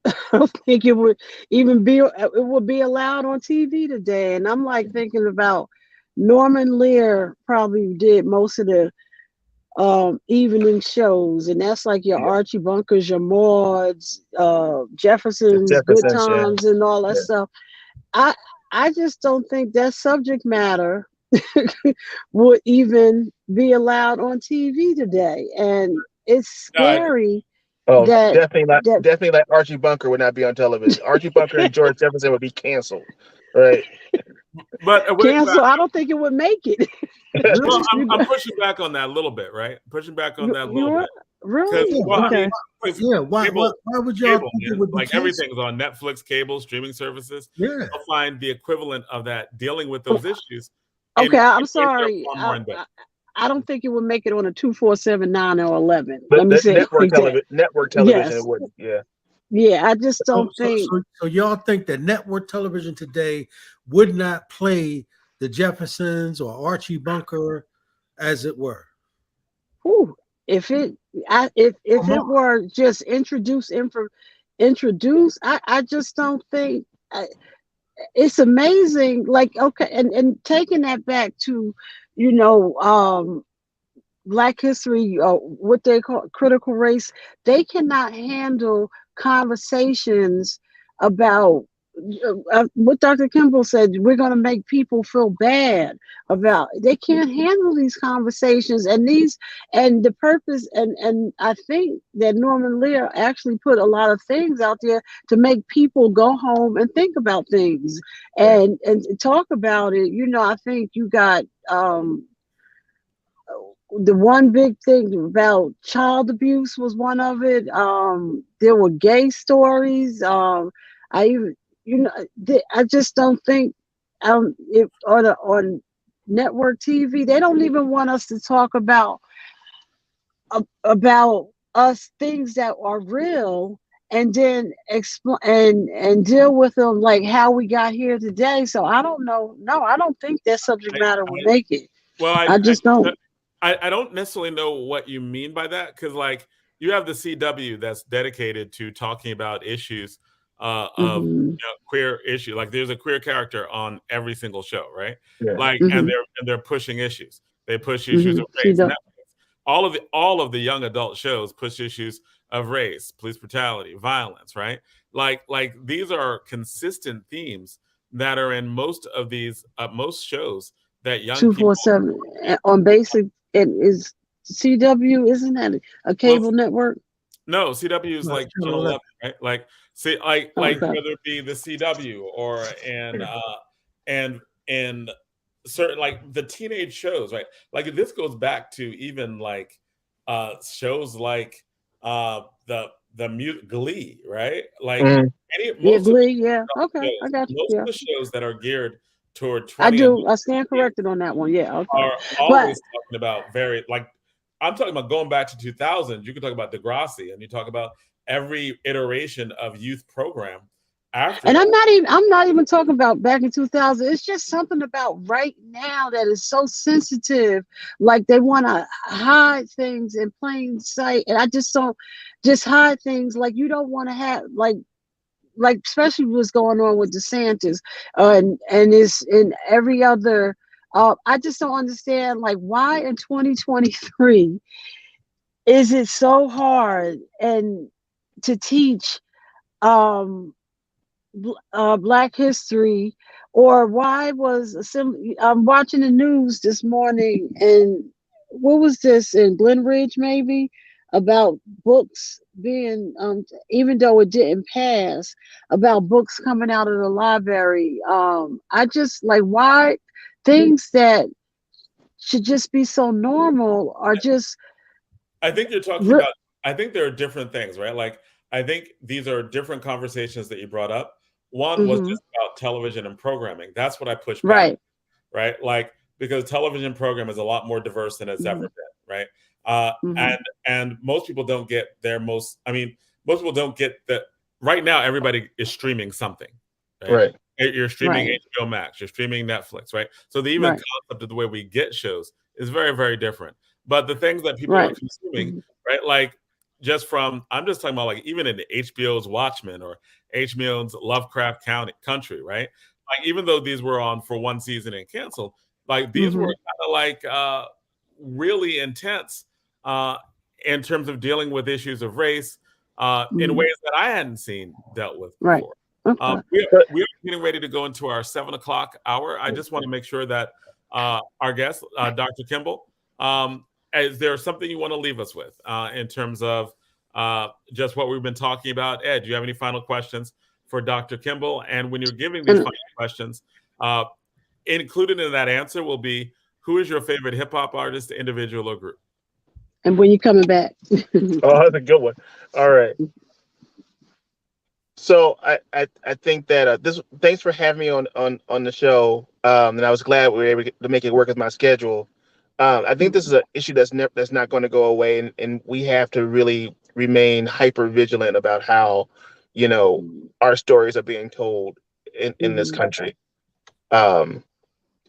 I don't think it would even be allowed on TV today. And I'm like thinking about Norman Lear probably did most of the evening shows, and that's like your Archie Bunkers, your Mauds, Jefferson's Good Times, and all that stuff. I just don't think that subject matter would even be allowed on TV today, and it's scary. Definitely like Archie Bunker would not be on television. Archie Bunker and George Jefferson would be canceled, right? But cancel. I don't think it would make it. Well, I'm pushing back on that a little bit, right? Pushing back on that a little bit. Really? Why would y'all think it would be like everything's on Netflix, cable, streaming services? Yeah. You'll find the equivalent of that dealing with those issues. Okay, I'm sorry. I don't think it would make it on a 2, 4, 7, 9, or 11. But Let me say network television it wouldn't. Yeah. Yeah, I just don't think. So y'all think that network television today would not play the Jeffersons or Archie Bunker, as it were? Ooh, if it were just introduced, I just don't think. It's amazing. Like, okay, and taking that back to, Black history, what they call critical race, they cannot handle conversations about what Dr. Kimble said. We're going to make people feel bad about. They can't handle these conversations and the purpose. And I think that Norman Lear actually put a lot of things out there to make people go home and think about things and talk about it. I think you got the one big thing about child abuse was one of it. There were gay stories. I just don't think if on network TV they don't even want us to talk about us things that are real and then explain and deal with them like how we got here today. So I don't know. No, I don't think that subject matter will make it. Well, I just don't. I don't necessarily know what you mean by that, because like you have the CW that's dedicated to talking about issues of queer issue. Like there's a queer character on every single show, right? Yeah. Like and they're pushing issues. They push issues of race. All of the young adult shows push issues of race, police brutality, violence, right? Like these are consistent themes that are in most of these most shows that young 247 on basic. It is CW, isn't that a cable network? No, CW is like Channel 11, right? Like whether it be the CW or and in certain, like the teenage shows, right? Like this goes back to even like shows like the Glee, right? Like Mhm. most of Glee, yeah. Okay, I shows, got you. most Yeah, of the shows that are geared toward I 20 and do. I stand corrected on that one. Yeah, okay. are But always talking about very, like, I'm talking about going back to 2000. You can talk about Degrassi, and you talk about every iteration of youth program after and that. I'm not even talking about back in 2000. It's just something about right now that is so sensitive. Like they want to hide things in plain sight, and I just don't just hide things. Like you don't want to have like especially what's going on with DeSantis, and it's in every other. I just don't understand like why in 2023 is it so hard and to teach Black history, or why was I'm watching the news this morning, and what was this in Glen Ridge maybe about books being even though it didn't pass, about books coming out of the library. I just like why things that should just be so normal are just I think you're talking about, I think there are different things, right? Like, I think these are different conversations that you brought up. One was Mhm. just about television and programming. That's what I push back, Right. right? Like, because television program is a lot more diverse than it's ever Mhm. been, right? Uh, Mhm. and most people don't get most people don't get that. Right now, everybody is streaming something, right? Right. You're streaming Right. HBO Max, you're streaming Netflix, right? So the even Right. concept of the way we get shows is very, very different. But the things that people are Right. consuming, Mhm. right? Like I'm just talking about like even in HBO's Watchmen or HBO's Lovecraft Country, right? Like even though these were on for one season and canceled, like these were Mhm. kind of like really intense uh, in terms of dealing with issues of race in Mhm. ways that I hadn't seen dealt with Right. before. Okay. We are getting ready to go into our 7 o'clock hour. I just want to make sure that our guest, Dr. Kimble, is there something you want to leave us with in terms of just what we've been talking about? Ed, do you have any final questions for Dr. Kimble? And when you're giving these And final questions, uh, included in that answer will be, who is your favorite hip hop artist, individual, or group? and when you coming back? Oh, that's a good one. All right. So I think that this. Thanks for having me on the show. And I was glad we were able to make it work with my schedule. I think this is an issue that's not going to go away, and we have to really remain hyper vigilant about how, our stories are being told in this Mhm. country. Um,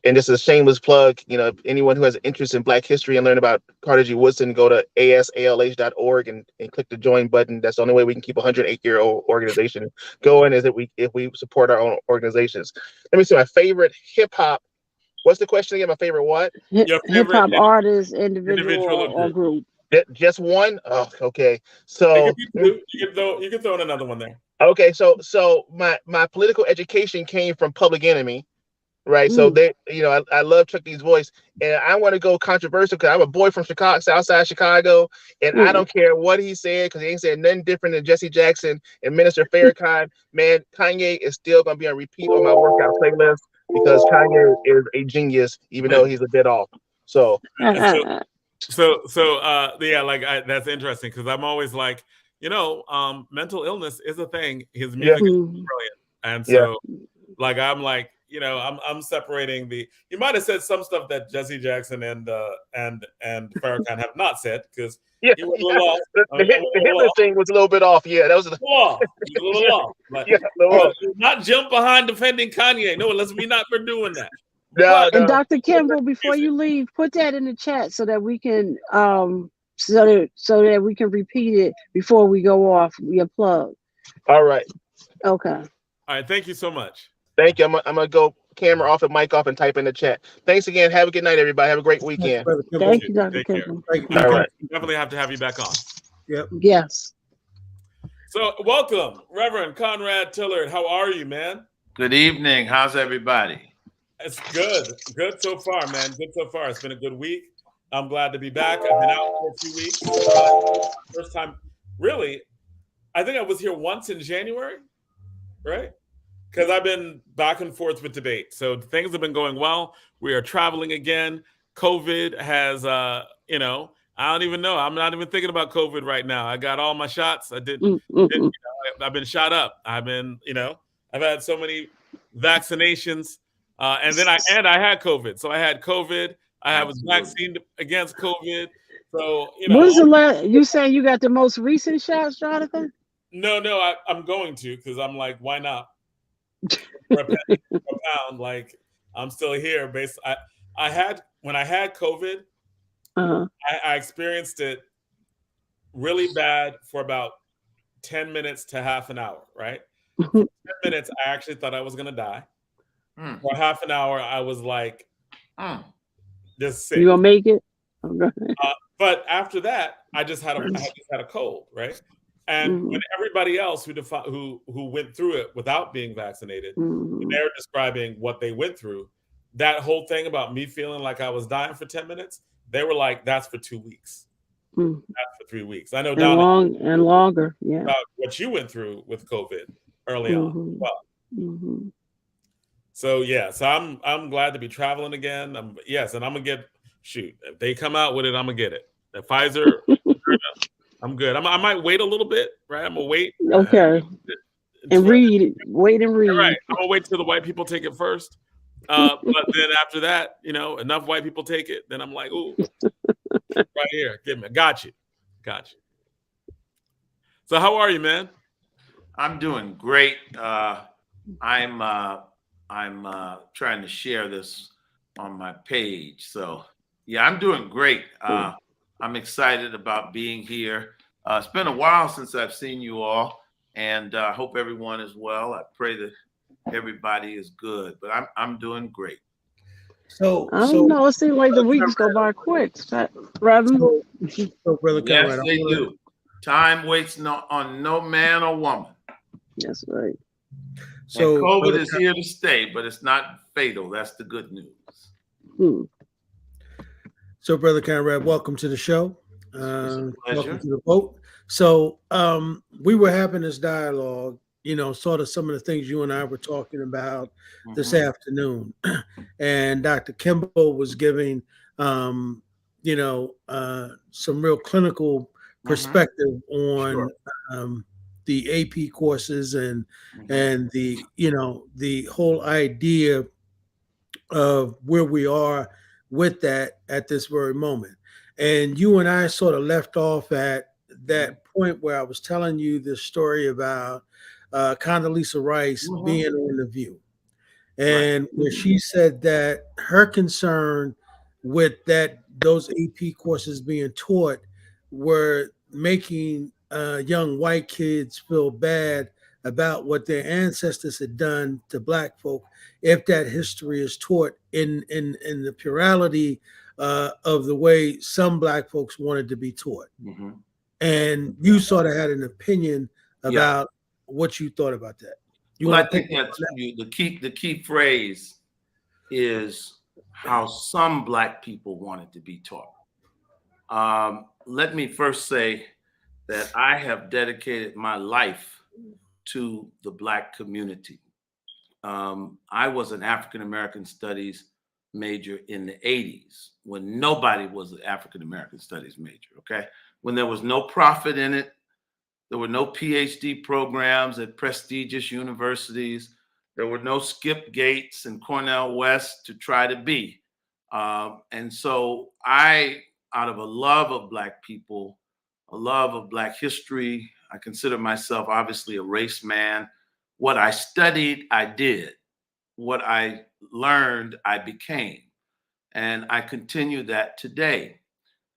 and this is a shameless plug. Anyone who has an interest in Black history and learn about Carter G. Woodson, go to asalh.org and click the join button. That's the only way we can keep a 108-year-old organization going, is if we support our own organizations. Let me see my favorite hip hop. What's the question again? My favorite what? Your Hip favorite hop artist, individual individual or or group? group. Just one? Oh, okay. It could So be two. You can throw in another one there. okay, so my political education came from Public Enemy. Right. So Mm. I love Chuck D's voice, and I want to go controversial because I'm a boy from Chicago, Southside Chicago, and I Mm. don't care what he said because he ain't said nothing different than Jesse Jackson and Minister Farrakhan. Man, Kanye is still gonna be on repeat on my workout playlist because Kanye is a genius, even though he's a bit off. So Yeah, like that's interesting because I'm always like, mental illness is a thing. His yeah, music is Mm. brilliant, and yeah, so like I'm like, I'm separating the. He might have said some stuff that Jesse Jackson and Farrakhan have not said because yeah, he was a yeah. little off, The Hitler thing was a little bit off. Yeah, that was He was a little yeah, off, but yeah, a little off. not jump behind defending Kanye. No, let's be not for doing that. No, But And no. Dr. Kimble, before music. you leave, put that in the chat so that we can so that we can repeat it before we go off. Your plug. All right. Okay. All right, thank you so much. Thank you. I'm gonna go camera off and mic off and type in the chat. Thanks again. Have a good night, everybody. Have a great Thanks, weekend. Brother Kimble. Thank you, Dr. Take care. Kimble. Thank you, All All Brother right, right. Kimble. definitely have to have you back on. Yep. Yes. So, welcome, Reverend Conrad Tillard. How are you, man? Good evening. How's everybody? It's good. Good so far, man. Good so far. It's been a good week. I'm glad to be back. I've been out for a few weeks. First time, really. I think I was here once in January, right? because I've been back and forth with the date. So things have been going well. We are traveling again. COVID has, you know, I don't even know. I'm not even thinking about COVID right now. I got all my shots. I've been shot up. I've been, you know, I've had so many vaccinations, and then I had COVID. So I had COVID. I was vaccinated against COVID. So you know, What is the last? You saying you got the most recent shots, Jonathan? no, I'm going to, because I'm like, why not? For a penny, for a pound, like I'm still here. I had when I had COVID, I experienced it really bad for about 10 minutes to half an hour, right? For 10 minutes, I actually thought I was gonna die. For half an hour, I was like, just sick. You gonna make it? But after that, I just had a cold, right? And when everybody else who went through it without being vaccinated, when they're describing what they went through, that whole thing about me feeling like I was dying for 10 minutes, they were like, "That's for 2 weeks. That's for 3 weeks." I know and longer, yeah. About what you went through with COVID early on. Well, so yeah, so I'm glad to be traveling again. And I'm gonna get if they come out with it, I'm gonna get it. The Pfizer, I'm good. I might wait a little bit, right? I'm gonna wait. Okay. And wait and read. Right. I'm gonna wait till the white people take it first. But then after that, you know, enough white people take it, then I'm like, ooh, right here, give me, got you. So how are you, man? I'm doing great. I'm trying to share this on my page. So yeah, I'm doing great. I'm excited about being here. It's been a while since I've seen you all, and I hope everyone is well. I pray that everybody is good, but I'm doing great. So I don't know. It seems like the weeks go by quick, Reverend. So Brother Yes, Conrad, they do. Time waits on no man or woman. That's right. So and COVID is here to stay, but it's not fatal. That's the good news. So, Brother Conrad, welcome to the show. Pleasure. Welcome to the boat. So, we were having this dialogue, you know, sort of some of the things you and I were talking about this afternoon. And Dr. Kimble was giving, you know, some real clinical perspective on the AP courses and the, you know, the whole idea of where we are with that at this very moment. And you and I sort of left off at that point where I was telling you this story about Condoleezza Rice being on The View. And where she said that her concern with those AP courses being taught were making young white kids feel bad about what their ancestors had done to Black folk if that history is taught in the plurality of the way some Black folks wanted to be taught. And you sort of had an opinion about what you thought about that. I think that's the key phrase is how some Black people wanted to be taught. Let me first say that I have dedicated my life to the Black community. I was an African American studies major in the 80s when nobody was an African American studies major, okay? When there was no profit in it, there were no PhD programs at prestigious universities. There were no Skip Gates and Cornell West to try to be. And so I, out of a love of Black people, a love of Black history, I consider myself obviously a race man. What I studied, I did. What I learned, I became. And I continue that today.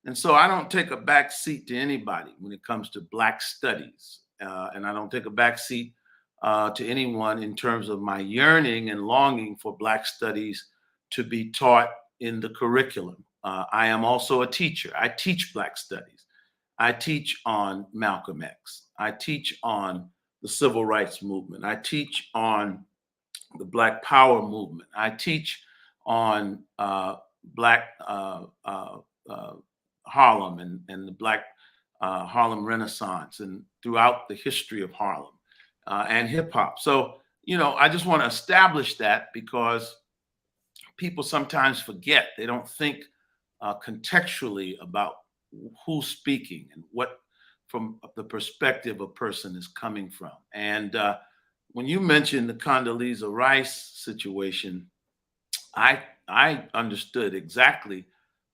And so I don't take a back seat to anybody when it comes to Black studies. And I don't take a back seat to anyone in terms of my yearning and longing for Black studies to be taught in the curriculum. I am also a teacher. I teach Black studies. I teach on Malcolm X. I teach on the Civil Rights Movement. I teach on the Black Power Movement. I teach on Black Harlem and the Black Harlem Renaissance and throughout the history of Harlem and hip hop. So I just want to establish that because people sometimes forget. They don't think contextually about who's speaking and what from the perspective a person is coming from. And when you mentioned the Condoleezza Rice situation, I understood exactly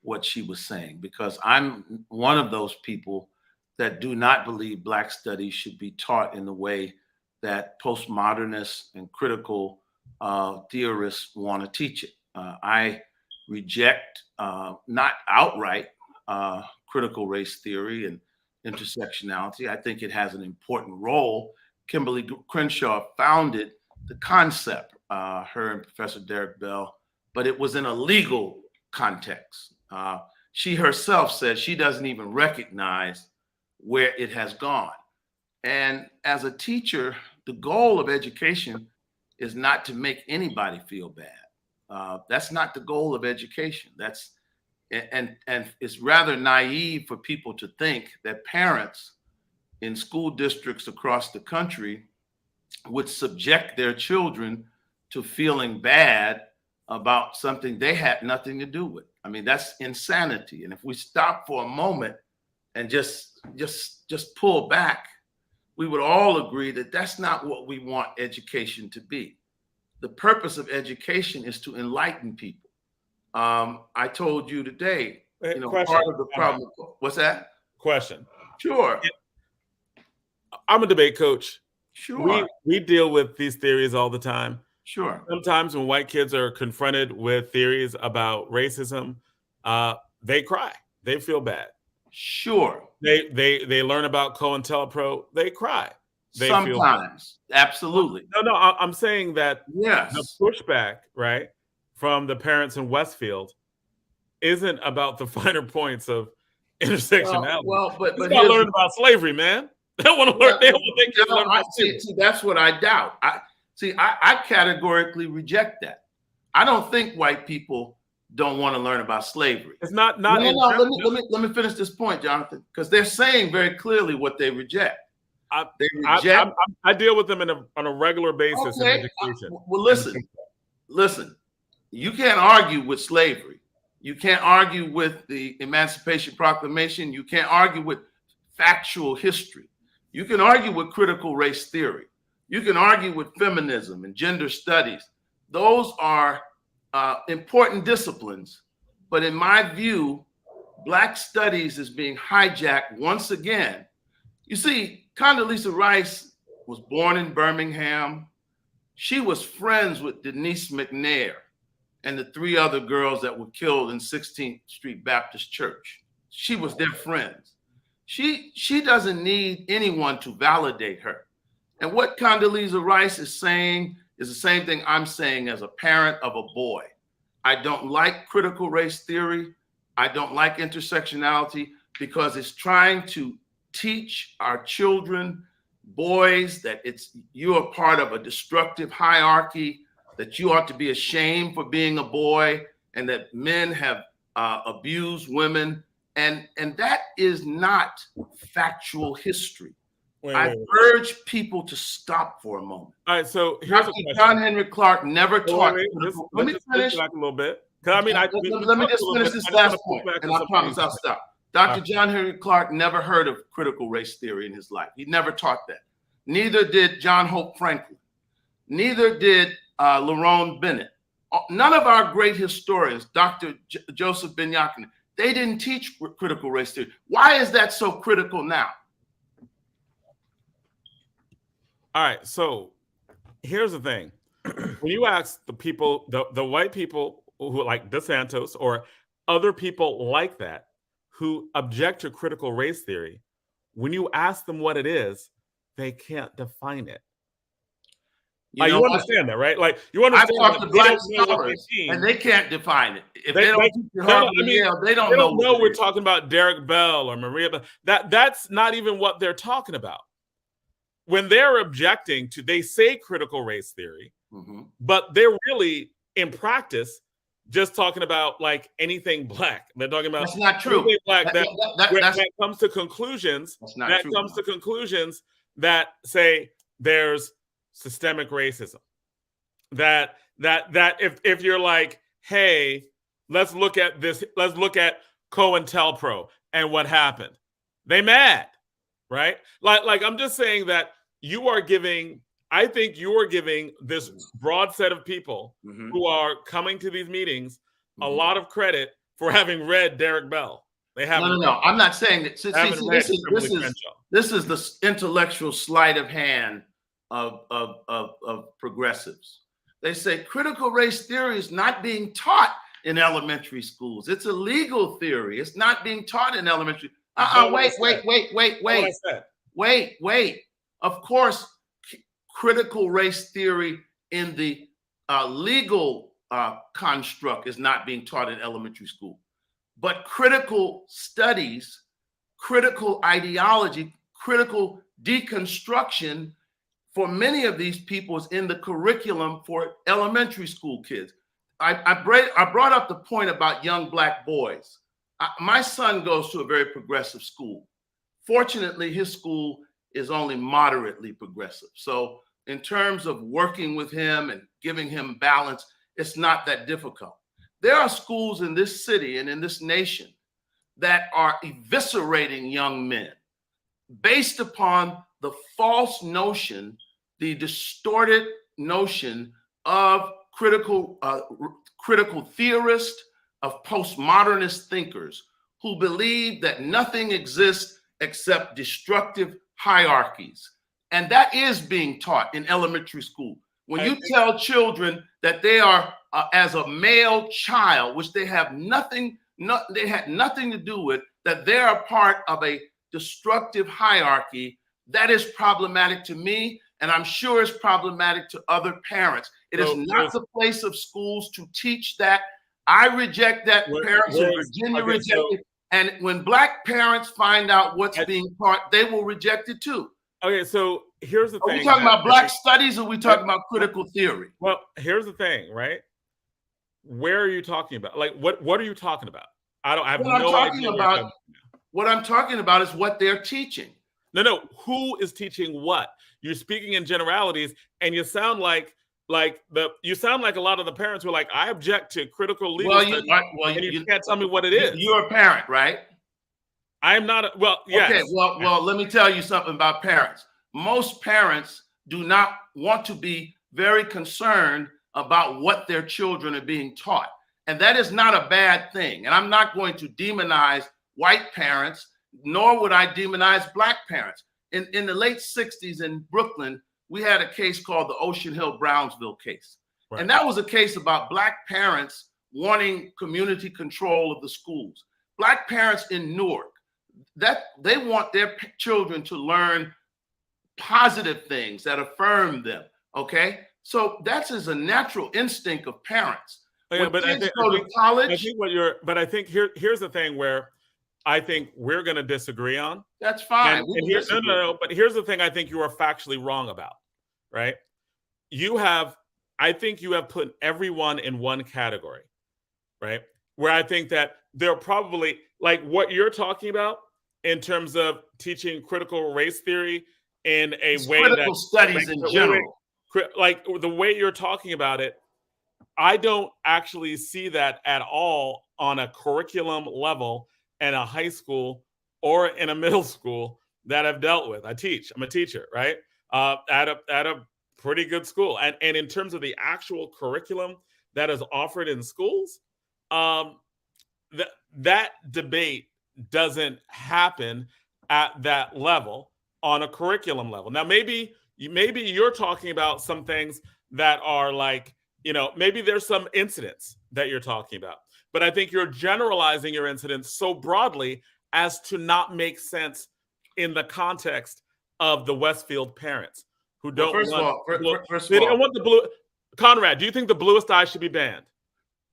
what she was saying, because I'm one of those people that do not believe Black studies should be taught in the way that postmodernists and critical theorists want to teach it. I reject, not outright, critical race theory and intersectionality. I think it has an important role. Kimberly Crenshaw founded the concept, her and Professor Derek Bell, but it was in a legal context. She herself said she doesn't even recognize where it has gone. And as a teacher, the goal of education is not to make anybody feel bad. That's not the goal of education. And it's rather naive for people to think that parents in school districts across the country would subject their children to feeling bad about something they had nothing to do with. I mean, that's insanity. And if we stop for a moment and just pull back, we would all agree that that's not what we want education to be. The purpose of education is to enlighten people. I told you today, Question. part of the problem. What's that? Question. Sure. I'm a debate coach. Sure. We deal with these theories all the time. Sure. Sometimes when white kids are confronted with theories about racism, they cry. They feel bad. Sure. They learn about COINTELPRO. They cry. They Sometimes. Absolutely. No, I'm saying that Yes. the pushback, right, from the parents in Westfield isn't about the finer points of intersectionality. But they got to learn about slavery, man. They want to learn. They want to learn about slavery. See, that's what I doubt. I categorically reject that. I don't think white people don't want to learn about slavery. It's not. No. Let me finish this point, Jonathan, because they're saying very clearly what they reject. I deal with them on a regular basis in education. Well, listen. You can't argue with slavery. You can't argue with the Emancipation Proclamation. You can't argue with factual history. You can argue with critical race theory. You can argue with feminism and gender studies. Those are important disciplines. But in my view, Black studies is being hijacked once again. You see, Condoleezza Rice was born in Birmingham. She was friends with Denise McNair and the 3 other girls that were killed in 16th Street Baptist Church. She was their friends. She doesn't need anyone to validate her. And what Condoleezza Rice is saying is the same thing I'm saying as a parent of a boy. I don't like critical race theory. I don't like intersectionality because it's trying to teach our children, boys, that you are part of a destructive hierarchy, that you ought to be ashamed for being a boy, and that men have abused women. And that is not factual history. I urge people to stop for a moment. All right, so here's a question. John Henry Clark never taught. Let me finish back a little bit. Let me just finish this last point, and I promise I'll stop. Dr. John Henry Clark never heard of critical race theory in his life. He never taught that. Neither did John Hope Franklin. Neither did Lerone Bennett. None of our great historians, Dr. Joseph Ben-Jochannan, they didn't teach critical race theory. Why is that so critical now? All right, so here's the thing. When you ask the people, the white people who like DeSantos or other people like that who object to critical race theory, when you ask them what it is, they can't define it. You understand that, right? Like you understand. I've talked to Black scholars, and they can't define it. If they don't teach you Harvard or Yale, they don't know. We're talking about Derek Bell or Maria Bell. That's not even what they're talking about. When they're objecting to, they say critical race theory, but they're really in practice just talking about like anything Black. They're talking about that's not true. Black that comes to conclusions. That comes to conclusions that say there's systemic racism. That if you're like, hey, let's look at this, let's look at COINTELPRO and what happened. They mad, right? Like I'm just saying that I think you are giving this broad set of people who are coming to these meetings a lot of credit for having read Derek Bell. They haven't. No. I'm not saying that. This is the intellectual sleight of hand of progressives. They say critical race theory is not being taught in elementary schools. It's a legal theory. It's not being taught in elementary. Wait. Of course, critical race theory in the legal construct is not being taught in elementary school. But critical studies, critical ideology, critical deconstruction for many of these people is in the curriculum for elementary school kids. I brought up the point about young Black boys. My son goes to a very progressive school. Fortunately, his school is only moderately progressive. So in terms of working with him and giving him balance, it's not that difficult. There are schools in this city and in this nation that are eviscerating young men based upon the false notion, the distorted notion of critical theorists, of postmodernist thinkers who believe that nothing exists except destructive hierarchies. And that is being taught in elementary school. When you tell children that they are, as a male child, which they have they had nothing to do with, that they're a part of a destructive hierarchy, that is problematic to me, and I'm sure it's problematic to other parents. It is not the place of schools to teach that. I reject that. Parents in Virginia reject it. And when Black parents find out what's being taught, they will reject it too. Okay, so here's the thing. Are we talking about Black studies, or are we talking about critical theory? Well, here's the thing, right? Where are you talking about? Like, what are you talking about? I have no idea. What I'm talking about is what they're teaching. No. Who is teaching what? You're speaking in generalities, and you sound like a lot of the parents who are like, I object to critical legal studies, and you can't tell me what it is. You're a parent, right? I am not. Yes. Okay. Well, let me tell you something about parents. Most parents do not want to be very concerned about what their children are being taught, and that is not a bad thing. And I'm not going to demonize white parents, nor would I demonize Black parents. In the late 60s in Brooklyn, we had a case called the Ocean Hill-Brownsville case. Right. And that was a case about Black parents wanting community control of the schools. Black parents in Newark, that they want their children to learn positive things that affirm them, okay? So that's as a natural instinct of parents. Yeah, but I think, go to college. I think here's the thing where I think we're going to disagree on. That's fine. But here's the thing I think you are factually wrong about, right? I think you have put everyone in one category, right? Where I think that they're probably, like what you're talking about in terms of teaching critical race theory in a way that critical studies in general. Like the way you're talking about it, I don't actually see that at all on a curriculum level in a high school or in a middle school that I've dealt with. I'm a teacher, right? At a pretty good school. And in terms of the actual curriculum that is offered in schools, that debate doesn't happen at that level on a curriculum level. Now, maybe you're talking about some things that are like, maybe there's some incidents that you're talking about. But I think you're generalizing your incidents so broadly as to not make sense in the context of the Westfield parents who don't first of all, they don't want the blue. Conrad, do you think the bluest eye should be banned?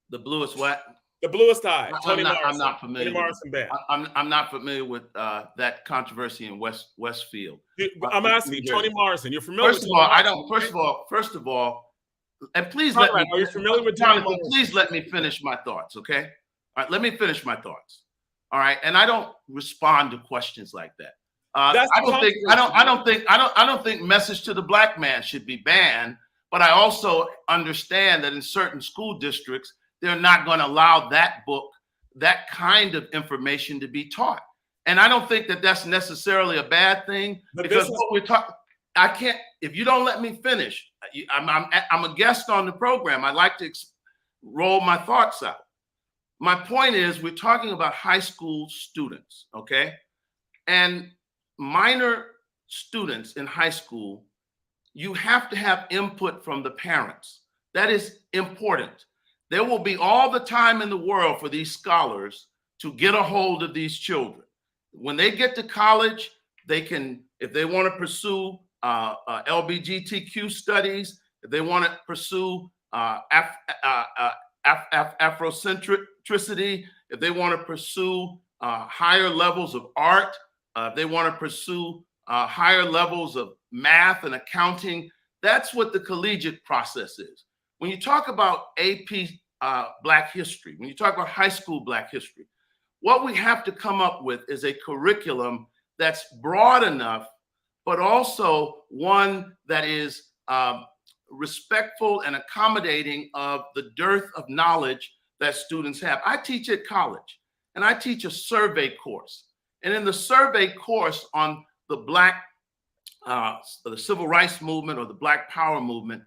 The bluest what? The bluest eye. I'm not familiar. Toni Morrison banned. I'm not familiar with that controversy in Westfield. I'm asking Toni Morrison. You're familiar? First of all, and please Conrad, let me. Are you familiar with Jonathan? Please let me finish my thoughts, okay? All right, let me finish my thoughts. All right, and I don't respond to questions like that. I don't think Message to the Black Man should be banned, but I also understand that in certain school districts, they're not going to allow that book, that kind of information to be taught. And I don't think that that's necessarily a bad thing, because what we're talking, I can't, if you don't let me finish, I'm a guest on the program. I'd like to roll my thoughts out. My point is, we're talking about high school students, okay? And minor students in high school, you have to have input from the parents. That is important. There will be all the time in the world for these scholars to get a hold of these children. When they get to college, they can, if they want to pursue LGBTQ studies, if they want to pursue Afrocentricity, if they want to pursue higher levels of art, if they want to pursue higher levels of math and accounting, that's what the collegiate process is. When you talk about AP Black history, when you talk about high school Black history, what we have to come up with is a curriculum that's broad enough, but also one that is respectful and accommodating of the dearth of knowledge that students have. I teach at college, and I teach a survey course. And in the survey course on the Black, the Civil Rights Movement or the Black Power movement,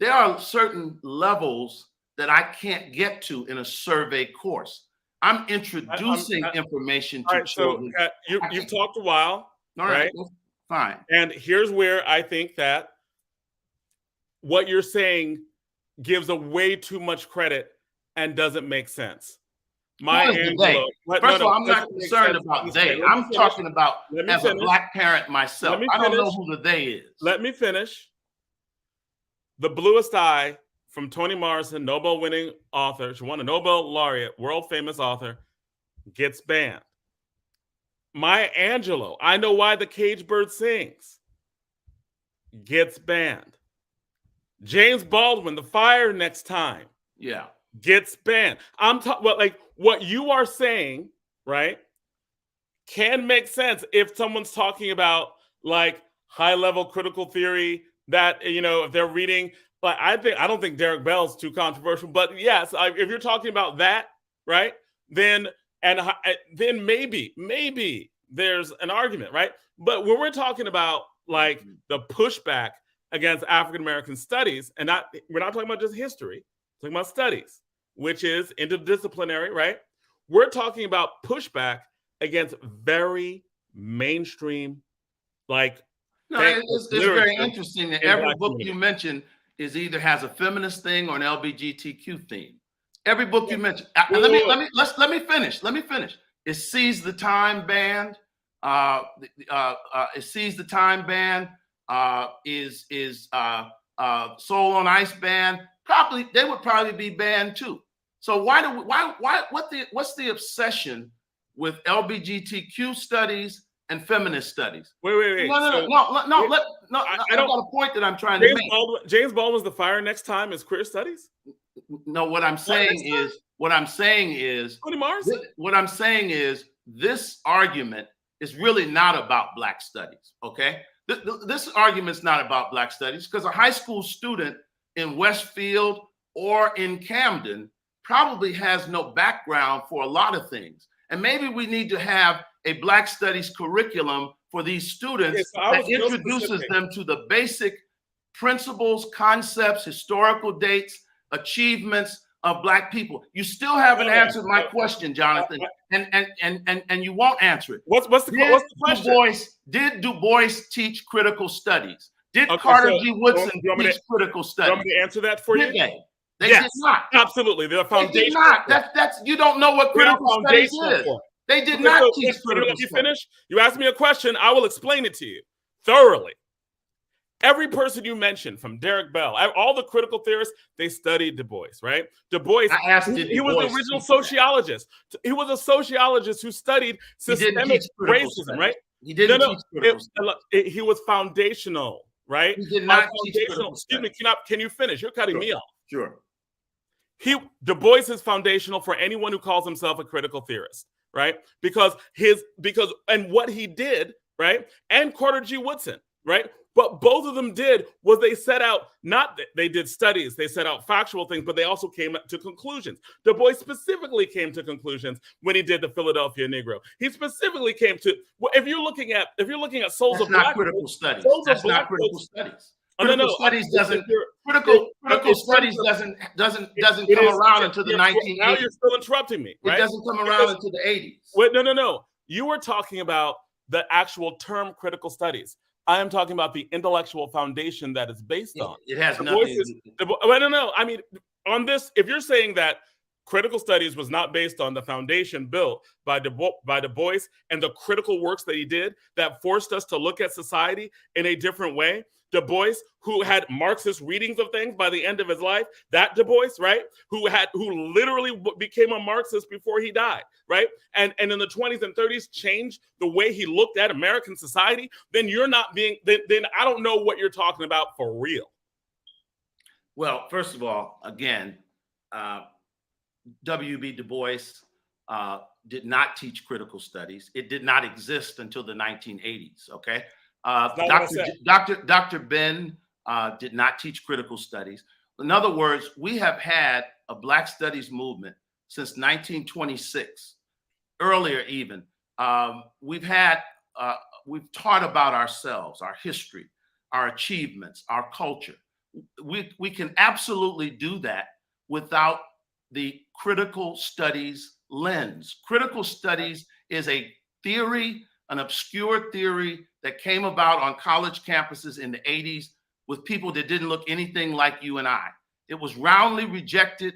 there are certain levels that I can't get to in a survey course. I'm introducing information to children. So, you've talked a while, right? Fine. And here's where I think that what you're saying gives a way too much credit and doesn't make sense. First of all, I'm not concerned about they. I'm talking about as a Black parent myself. I don't know who the they is. Let me finish. The Bluest Eye from Toni Morrison, Nobel-winning author. She won a Nobel laureate, world-famous author, gets banned. Maya Angelou, I Know Why the Caged Bird Sings, gets banned. James Baldwin, The Fire Next Time, gets banned. I'm talking about, like, what you are saying, right, can make sense if someone's talking about, like, high-level critical theory that, you know, if they're reading. But I don't think Derek Bell's too controversial. But yes, if you're talking about that, right, then maybe there's an argument, right? But when we're talking about, like, the pushback against African American studies, and we're not talking about just history, we're talking about studies, which is interdisciplinary, right? We're talking about pushback against very mainstream, like. No, it's very interesting that every book you mention is either has a feminist thing or an LGBTQ theme. Every book you mention. Let me finish. Is Seize the Time banned? Is Seize the Time banned? Is Soul on Ice banned? Probably they would probably be banned too. So what's the obsession with LGBTQ studies and feminist studies? Wait. No. I got a point that I'm trying to make. James Baldwin's The Fire Next Time is queer studies? No, what I'm saying is this argument is really not about Black studies, okay? This argument's not about Black studies because a high school student in Westfield or in Camden probably has no background for a lot of things. And maybe we need to have a Black studies curriculum for these students that introduces them to the basic principles, concepts, historical dates, achievements of Black people. You still haven't answered my question, Jonathan, and you won't answer it. What's the question? Did Du Bois teach critical studies? Did Carter G. Woodson teach critical studies? You want me to answer that for you? They did not. Absolutely. They're foundation. They did not. That's you don't know what critical studies is. They did not teach critical studies. Finish? You asked me a question. I will explain it to you thoroughly. Every person you mentioned, from Derek Bell, all the critical theorists, they studied Du Bois, right? Du Bois, he was the original sociologist. He was a sociologist who studied systemic racism, right? He didn't teach critical studies. He was foundational, right? He did not teach critical Excuse me, can you finish? You're cutting me off. Sure. Du Bois is foundational for anyone who calls himself a critical theorist, right? Because what he did right? And Carter G. Woodson, right? But both of them did was they set out, not that they did studies, they set out factual things, but they also came to conclusions. Du Bois specifically came to conclusions when he did the Philadelphia Negro. He specifically came to, if you're looking at Souls of Black critical studies. Souls That's of Black not critical folks, studies. Oh, Critical studies doesn't come around until the 1980s. Now you're still interrupting me, right? It doesn't come around until the 80s. Wait, no. You were talking about the actual term critical studies. I am talking about the intellectual foundation that it's based on. It has nothing. No. I mean, on this, if you're saying that critical studies was not based on the foundation built by Du Bois and the critical works that he did that forced us to look at society in a different way. Du Bois, who had Marxist readings of things by the end of his life, that Du Bois, right? Who literally became a Marxist before he died, right? And in the 20s and 30s changed the way he looked at American society, then you're not being, then I don't know what you're talking about for real. Well, first of all, again, W.B. Du Bois did not teach critical studies. It did not exist until the 1980s, okay? Dr. Ben did not teach critical studies. In other words, we have had a Black studies movement since 1926, earlier even. We've taught about ourselves, our history, our achievements, our culture. We can absolutely do that without the critical studies lens. Critical studies is a theory, an obscure theory that came about on college campuses in the 80s with people that didn't look anything like you and I. It was roundly rejected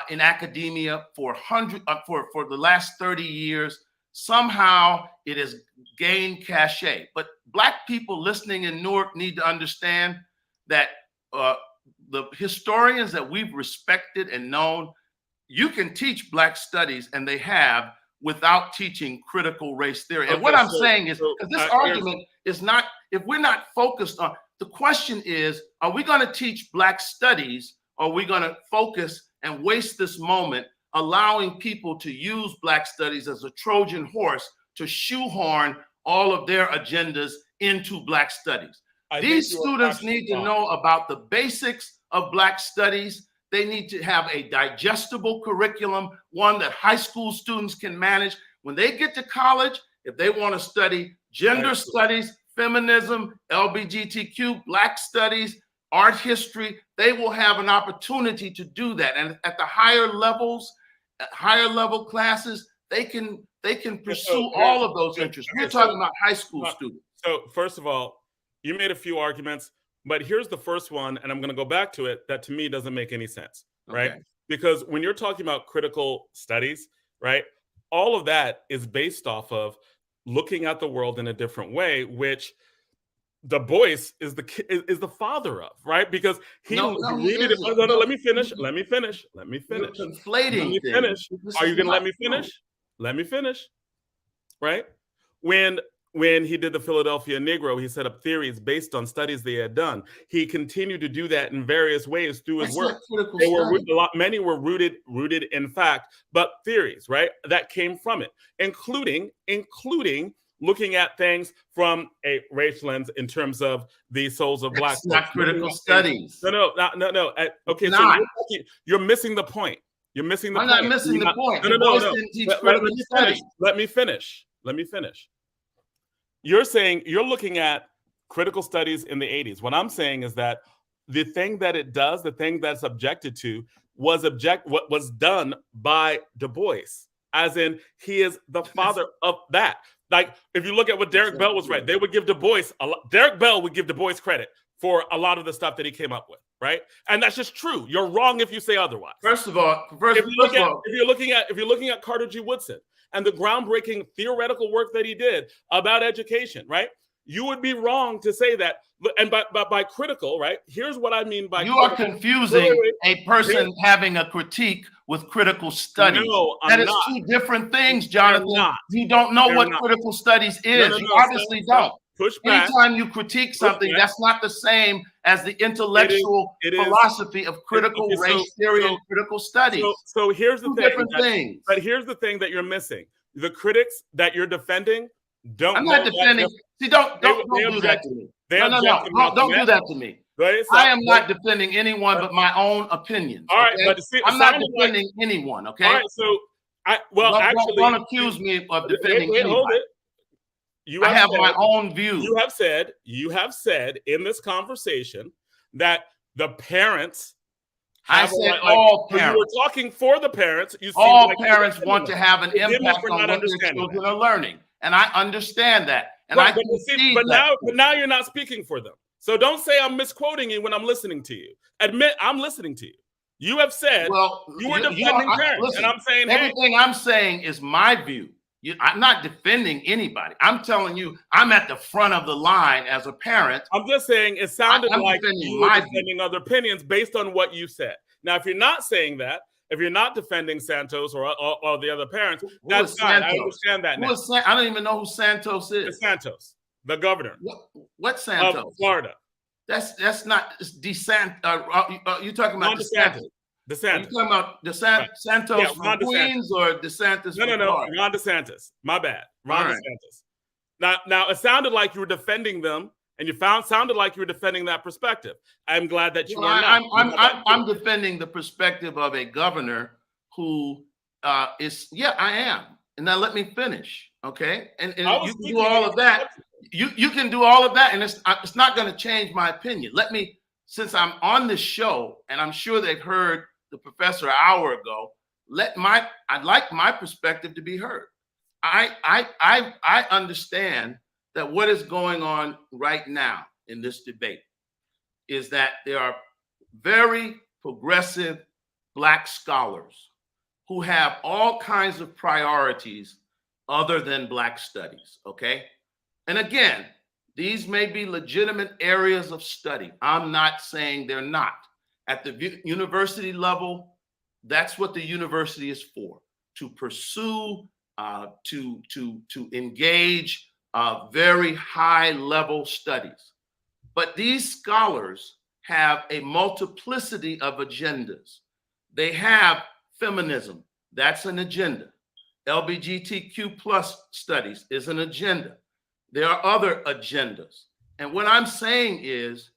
in academia for the last 30 years. Somehow it has gained cachet. But Black people listening in Newark need to understand that the historians that we've respected and known, you can teach Black studies, and they have, without teaching critical race theory. And what I'm saying is, because this argument is not, if we're not focused on, the question is, are we going to teach Black studies, or are we going to focus and waste this moment allowing people to use Black studies as a Trojan horse to shoehorn all of their agendas into Black studies? These students need to know about the basics of Black studies. They need to have a digestible curriculum, one that high school students can manage. When they get to college, if they want to study gender studies, feminism, LGBTQ, Black studies, art history, they will have an opportunity to do that. And at the higher levels, higher level classes, they can pursue all of those interests. We're talking about high school students. So first of all, you made a few arguments, but here's the first one, and I'm going to go back to it, that to me doesn't make any sense, right? Okay. Because when you're talking about critical studies, right, all of that is based off of looking at the world in a different way, which Du Bois is the father of, right? Because he needed it. No, let me finish. Let me finish. You're conflating. Let me finish. Are you going to let me finish? Let me finish. Right? When he did the Philadelphia Negro, he set up theories based on studies they had done. He continued to do that in various ways through his work. Many were rooted in fact, but theories, right, that came from it, including looking at things from a race lens in terms of the souls of Black. That's not critical studies. No. Okay, so you're missing the point. You're missing the point. I'm not missing the point. No. Let me finish. You're saying you're looking at critical studies in the 80s. What I'm saying is that the thing that it does, the thing that's objected to, what was done by Du Bois, as in he is the father of that. Like, if you look at what Derek Bell was right, they would give Du Bois Derek Bell would give Du Bois credit for a lot of the stuff that he came up with, right? And that's just true. You're wrong if you say otherwise. If you're looking at Carter G. Woodson and the groundbreaking theoretical work that he did about education, right? You would be wrong to say that. And by critical, right? Here's what I mean by you are confusing a person having a critique with critical studies. No, that is two different things, Jonathan. You don't know what critical studies is. You obviously don't. Push back. Anytime you critique something, that's not the same as the intellectual philosophy of critical race theory and critical studies. So here's the thing. Different things. But here's the thing that you're missing. The critics that you're defending I'm not defending. See, don't do that to me. No. Don't do that to me. I am not defending anyone but my own opinions. All right, okay? but I'm not defending anyone. Okay. All right, so don't accuse me of defending anyone. Hold it. I have my own view. You have said in this conversation that the parents. I said all parents. You were talking for the parents. All parents want to have an impact on what their children are learning, and I understand that. And but now you're not speaking for them. So don't say I'm misquoting you when I'm listening to you. Admit I'm listening to you. You have said you were defending parents, listen, and I'm saying everything I'm saying is my view. I'm not defending anybody. I'm telling you, I'm at the front of the line as a parent. I'm just saying it sounded like you were defending other opinions based on what you said. Now, if you're not saying that, if you're not defending Santos or the other parents, that's fine. I understand that now. I don't even know who Santos is. It's Santos, the governor. What Santos? Of Florida. That's not DeSantis. You're talking about DeSantis. DeSantis. You're talking about Santos from Queens or DeSantis from Florida? Ron DeSantis. My bad. Ron DeSantis. Now, it sounded like you were defending them, and sounded like you were defending that perspective. I'm glad that you are not. I'm defending the perspective of a governor who is. Yeah, I am. And now let me finish, okay? And you can do all of that. You can do all of that, and it's not going to change my opinion. Since I'm on this show, and I'm sure they've heard the professor an hour ago, I'd like my perspective to be heard. I understand that what is going on right now in this debate is that there are very progressive Black scholars who have all kinds of priorities other than Black studies, okay? And again, these may be legitimate areas of study. I'm not saying they're not. At the university level, that's what the university is for, to pursue, to engage very high level studies. But these scholars have a multiplicity of agendas. They have feminism, that's an agenda. LGBTQ plus studies is an agenda. There are other agendas. And what I'm saying is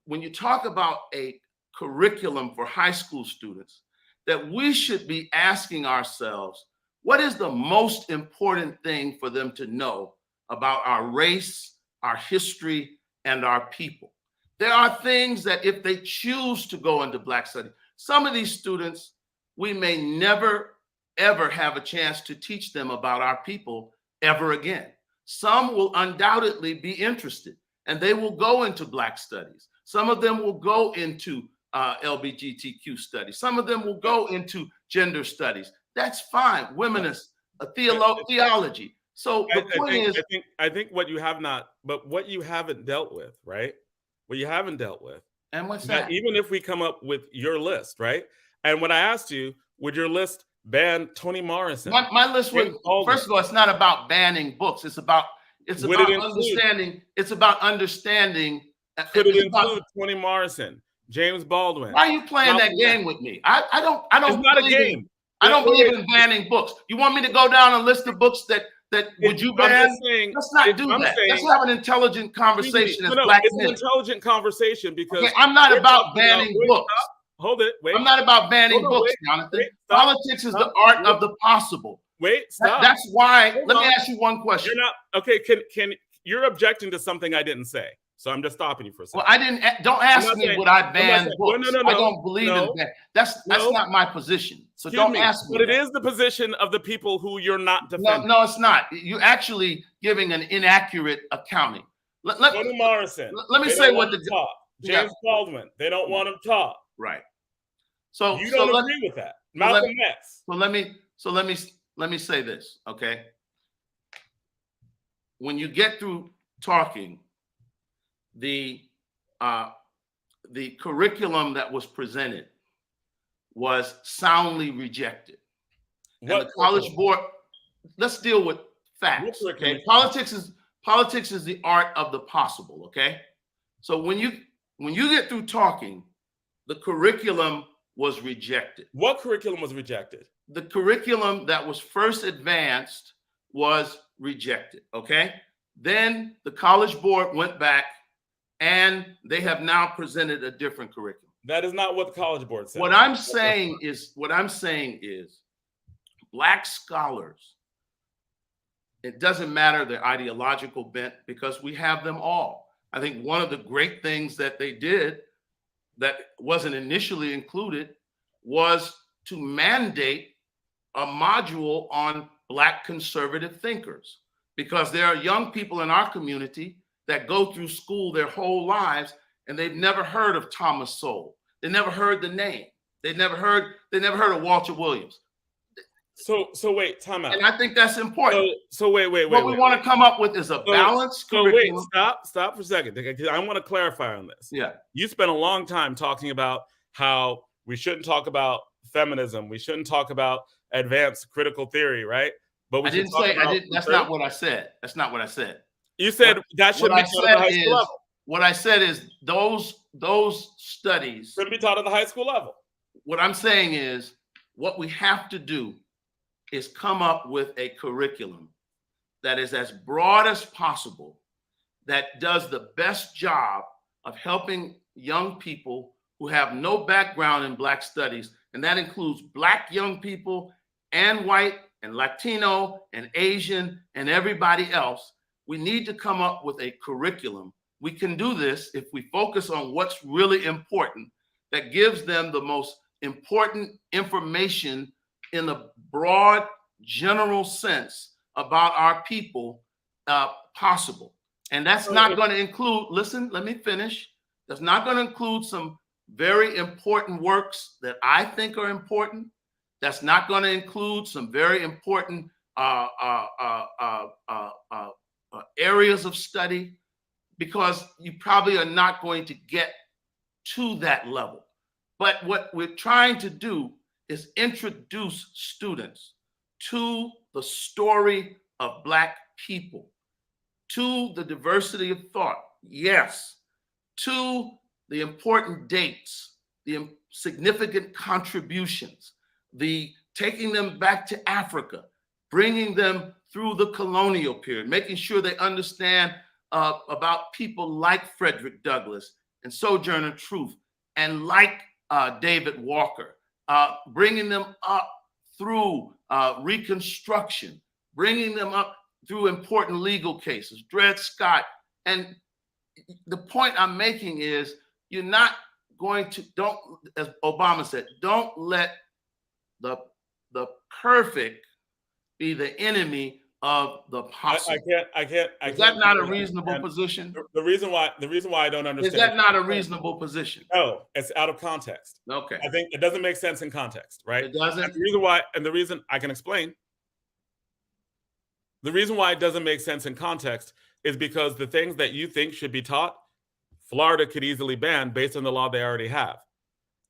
when you talk about a curriculum for high school students, that we should be asking ourselves, what is the most important thing for them to know about our race, our history, and our people? There are things that if they choose to go into Black studies, some of these students, we may never, ever have a chance to teach them about our people ever again. Some will undoubtedly be interested, and they will go into Black studies. Some of them will go into LGBTQ studies. Some of them will go into gender studies. That's fine. Womanist theology. So the point is, I think what you haven't dealt with, right? What you haven't dealt with. And what's that? Even if we come up with your list, right? And when I asked you, would your list ban Toni Morrison? My list would. First of all, it's not about banning books. It's about understanding. It's about understanding. Could it include Toni Morrison, James Baldwin? Why are you playing that game with me? I don't. It's not a game. I don't believe in banning books. You want me to go down a list of books that would you ban? Let's not do that. Let's have an intelligent conversation as Black men. It's an intelligent conversation because I'm not about banning books. Hold it. Wait. I'm not about banning books, Jonathan. Politics is the art of the possible. Wait. Stop. That's why. Let me ask you one question. You're not okay. Can you're objecting to something I didn't say? So I'm just stopping you for a second. Well, don't ask me would I ban books. No. I don't believe in that. That's not my position. So don't ask me. But it is the position of the people who you're not defending. No, it's not. You're actually giving an inaccurate accounting. Toni Morrison. Let me say what James Baldwin. They don't want him taught. Right. So you don't agree with that. Malcolm X. Let me say this, okay? When you get through talking, the curriculum that was presented was soundly rejected. And the College Board, let's deal with facts. Okay? Politics is the art of the possible, okay? So when you get through talking, the curriculum was rejected. What curriculum was rejected? The curriculum that was first advanced was rejected, okay? Then the College Board went back and they have now presented a different curriculum. That is not what the College Board said. What I'm saying is Black scholars, it doesn't matter their ideological bent because we have them all. I think one of the great things that they did that wasn't initially included was to mandate a module on Black conservative thinkers, because there are young people in our community that go through school their whole lives and they've never heard of Thomas Sowell. They never heard the name. They never heard of Walter Williams. So wait, time out. And I think that's important. So wait. What we want to come up with is a balanced curriculum. Wait, stop for a second. I want to clarify on this. Yeah. You spent a long time talking about how we shouldn't talk about feminism. We shouldn't talk about advanced critical theory, right? But we that's not what I said. That's not what I said. You said that should be taught at the high school level. What I said is those studies shouldn't be taught at the high school level. What I'm saying is what we have to do is come up with a curriculum that is as broad as possible, that does the best job of helping young people who have no background in Black studies, and that includes Black young people and white and Latino and Asian and everybody else. We need to come up with a curriculum. We can do this if we focus on what's really important, that gives them the most important information in a broad, general sense about our people possible. And that's not going to include, listen, let me finish. That's not going to include some very important works that I think are important. That's not going to include some very important areas of study, because you probably are not going to get to that level. But what we're trying to do is introduce students to the story of Black people, to the diversity of thought, yes, to the important dates, the significant contributions, the taking them back to Africa, bringing them through the colonial period, making sure they understand about people like Frederick Douglass and Sojourner Truth and like David Walker, bringing them up through Reconstruction, bringing them up through important legal cases, Dred Scott. And the point I'm making is you're not going to, as Obama said, don't let the perfect be the enemy of the possible. I can't. Is that not a reasonable position? The reason why I don't understand. Is that not a reasonable position? No, it's out of context. Okay. I think it doesn't make sense in context, right? It doesn't. And the reason I can explain. The reason why it doesn't make sense in context is because the things that you think should be taught, Florida could easily ban based on the law they already have.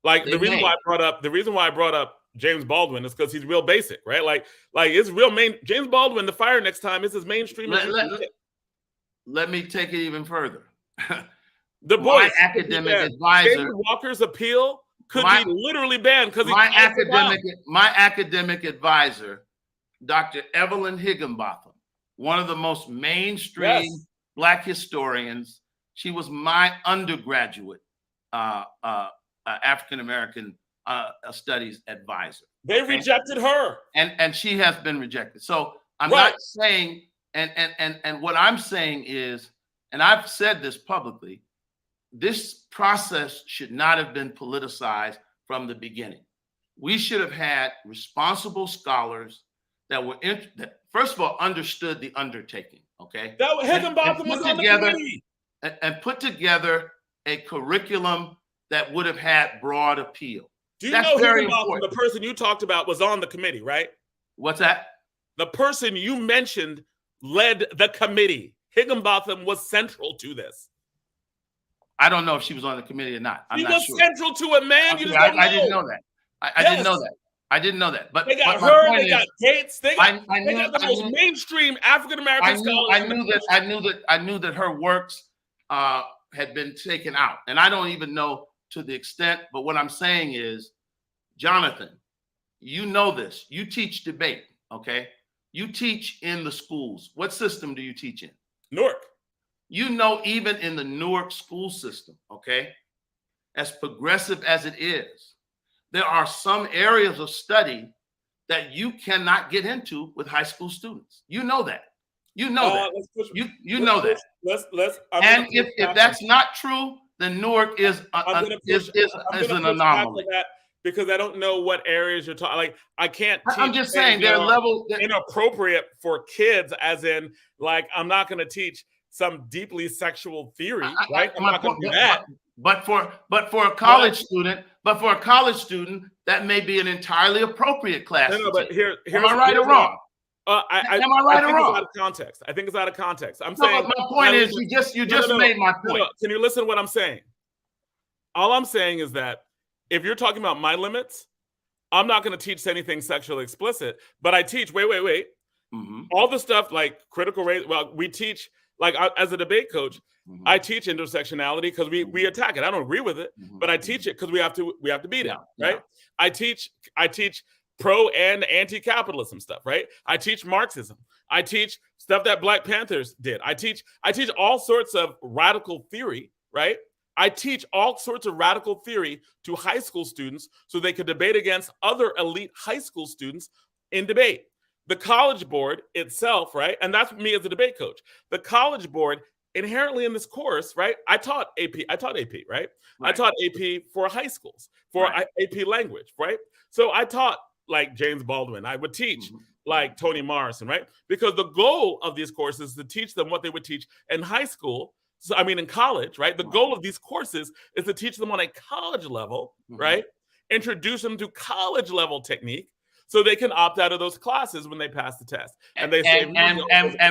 Like the reason why I brought up James Baldwin is because he's real basic, right? Like it's real main. James Baldwin, the fire next time, is as mainstream. Let me take it even further. The boy academic advisor, David Walker's appeal could be literally banned because my academic advisor, Dr. Evelyn Higginbotham, one of the most mainstream Black historians. She was my undergraduate African American studies advisor. They rejected her, and she has been rejected. So I'm not saying, and what I'm saying is, and I've said this publicly, this process should not have been politicized from the beginning. We should have had responsible scholars that were that first of all understood the undertaking. Okay, that Higginbotham was on the committee. And put together a curriculum that would have had broad appeal. Do you know Higginbotham, the person you talked about, was on the committee, right? What's that? The person you mentioned led the committee. Higginbotham was central to this. I don't know if she was on the committee or not. She was central to it, man. Okay, I didn't know that. I didn't know that. I didn't know that. But they got her. They got Gates. They got the most mainstream African American scholars. I knew that her works had been taken out, and I don't even know to the extent. But what I'm saying is, Jonathan, you know this. You teach debate, okay? You teach in the schools. What system do you teach in? Newark. You know, even in the Newark school system, okay, as progressive as it is, there are some areas of study that you cannot get into with high school students. You know that. You know that. You know that. And if that's not true, then Newark is an anomaly. Because I don't know what areas you're talking. Like, I can't teach. I'm just saying there are levels inappropriate for kids, as in, like, I'm not going to teach some deeply sexual theory, right? I'm not going to do that. But for a college student, that may be an entirely appropriate class. No, but here's am I right or wrong? Am I right or wrong? It's out of context. I think it's out of context. I'm saying. But my point is, you just made my point. Can you listen to what I'm saying? All I'm saying is that if you're talking about my limits, I'm not going to teach anything sexually explicit, but I teach, wait, mm-hmm. all the stuff like critical race. Well, we teach, like, as a debate coach, mm-hmm. I teach intersectionality because we attack it. I don't agree with it, mm-hmm. but I teach it because we have to beat it, right? Yeah. I teach pro and anti-capitalism stuff, right? I teach Marxism. I teach stuff that Black Panthers did. I teach all sorts of radical theory, right? I teach all sorts of radical theory to high school students so they could debate against other elite high school students in debate. The College Board itself, right? And that's me as a debate coach. The College Board inherently in this course, right? I taught AP, right? I taught AP for high schools, for AP language, right? So I taught like James Baldwin. I would teach mm-hmm. like Toni Morrison, right? Because the goal of these courses is to teach them what they would teach in high school. So, I mean, in college, right? The goal of these courses is to teach them on a college level, mm-hmm. right? Introduce them to college level technique so they can opt out of those classes when they pass the test. And they say,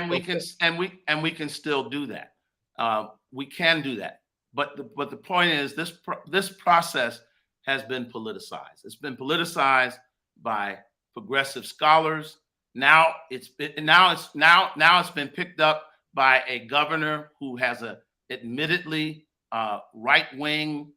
we can still do that. We can do that. But the point is, this process has been politicized. It's been politicized by progressive scholars. Now it's been picked up by a governor who has a admittedly right-wing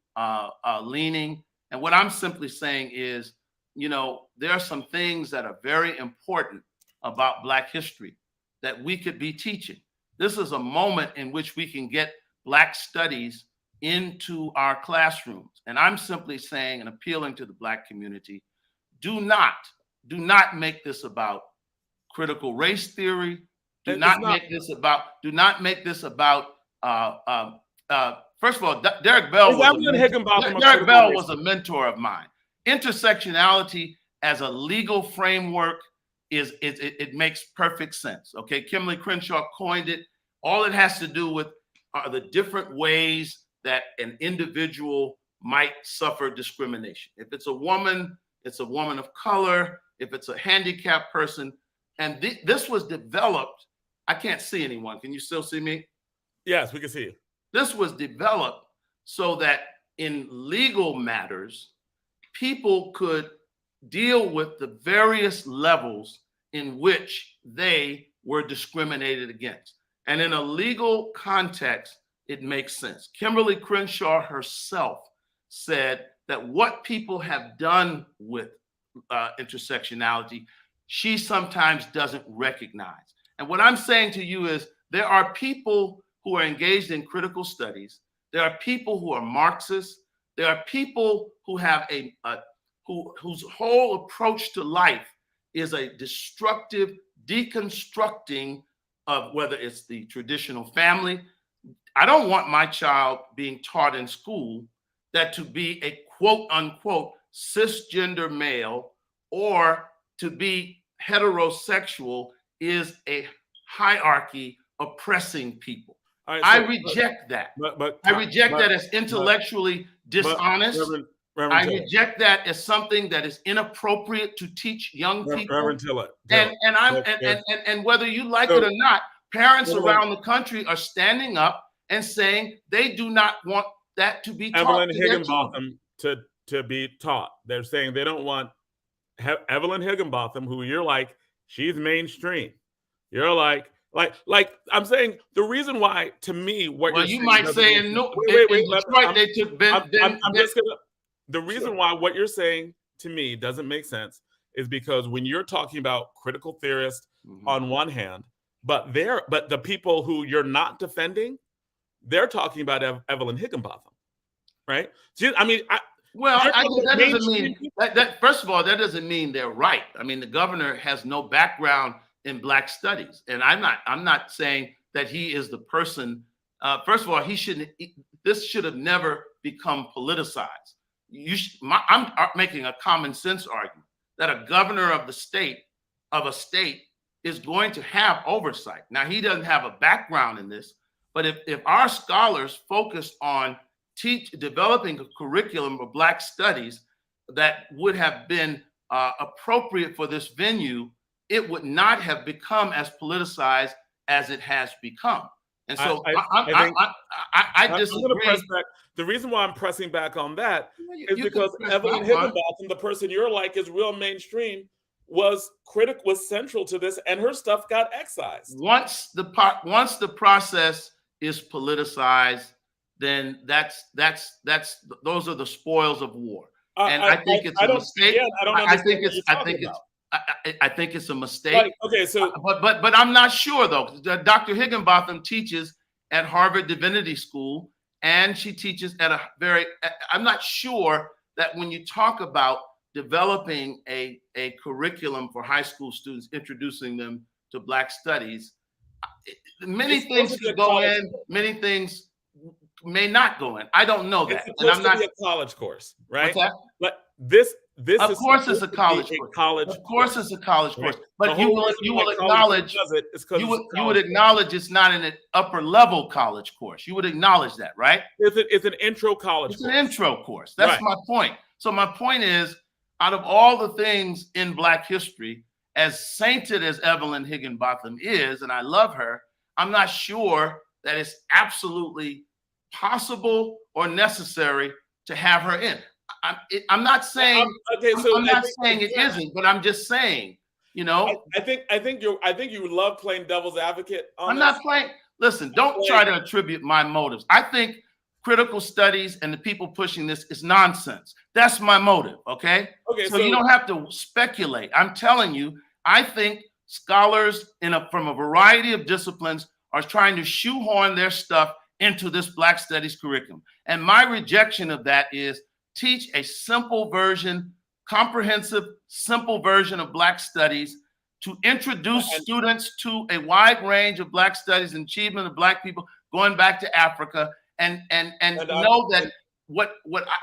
leaning. And what I'm simply saying is, you know, there are some things that are very important about Black history that we could be teaching. This is a moment in which we can get Black studies into our classrooms. And I'm simply saying and appealing to the Black community, do not make this about critical race theory. Do not make this about. First of all, Derek Bell was a mentor of mine. Intersectionality as a legal framework it makes perfect sense. Okay, Kimberly Crenshaw coined it. All it has to do with are the different ways that an individual might suffer discrimination. If it's a woman of color. If it's a handicapped person, and this was developed. I can't see anyone. Can you still see me? Yes, we can see you. This was developed so that in legal matters, people could deal with the various levels in which they were discriminated against. And in a legal context, it makes sense. Kimberly Crenshaw herself said that what people have done with intersectionality, she sometimes doesn't recognize. And what I'm saying to you is there are people who are engaged in critical studies. There are people who are Marxists. There are people who have whose whole approach to life is a destructive deconstructing of whether it's the traditional family. I don't want my child being taught in school that to be a quote unquote cisgender male or to be heterosexual is a hierarchy oppressing people. Right, so, I reject that. I reject that as intellectually dishonest. Reverend I reject that as something that is inappropriate to teach young people. Reverend Tillard. And whether you like it or not, parents around the country are standing up and saying they do not want that to be taught. Evelyn Higginbotham to be taught. They're saying they don't want Evelyn Higginbotham, who you're like, she's mainstream. You're like I'm saying the reason why, to me, what you might say in Detroit they took the reason why what you're saying to me doesn't make sense is because when you're talking about critical theorists on one hand, but the people who you're not defending, they're talking about Evelyn Higginbotham, right? I mean, that doesn't mean that. First of all, that doesn't mean they're right. I mean, the governor has no background in Black studies, and I'm not saying that he is the person. First of all, this should have never become politicized. I'm making a common sense argument that a governor of a state is going to have oversight. Now, he doesn't have a background in this, but if our scholars focused on developing a curriculum of Black studies that would have been appropriate for this venue, it would not have become as politicized as it has become. And so I disagree. The reason why I'm pressing back on that is because Evelyn Higginbotham, the person you're like is real mainstream, was central to this, and her stuff got excised. Once the process is politicized, then those are the spoils of war. And I think it's a mistake. I think it's a mistake. Right. Okay, so but I'm not sure though. Dr. Higginbotham teaches at Harvard Divinity School, and she teaches at I'm not sure that when you talk about developing a curriculum for high school students, introducing them to Black studies, many things could go in, many things may not go in. I don't know that. It's supposed to be a college course, right? But this of course it's a college course. Of course it's a college course. But you will acknowledge it's not an upper level college course. You would acknowledge that, right? It's an intro college course. It's an intro course. That's my point. So my point is, out of all the things in Black history, as sainted as Evelyn Higginbotham is, and I love her, I'm not sure that it's absolutely possible or necessary to have her in. I'm not saying it isn't, but I'm just saying, I think you love playing devil's advocate. I'm not playing. Listen, don't try to attribute my motives. I think critical studies and the people pushing this is nonsense. That's my motive. Okay. So you don't have to speculate. I'm telling you, I think scholars from a variety of disciplines are trying to shoehorn their stuff into this Black studies curriculum. And my rejection of that is teach a simple version, comprehensive, simple version of Black studies to introduce students to a wide range of Black studies and achievement of Black people going back to Africa, and know that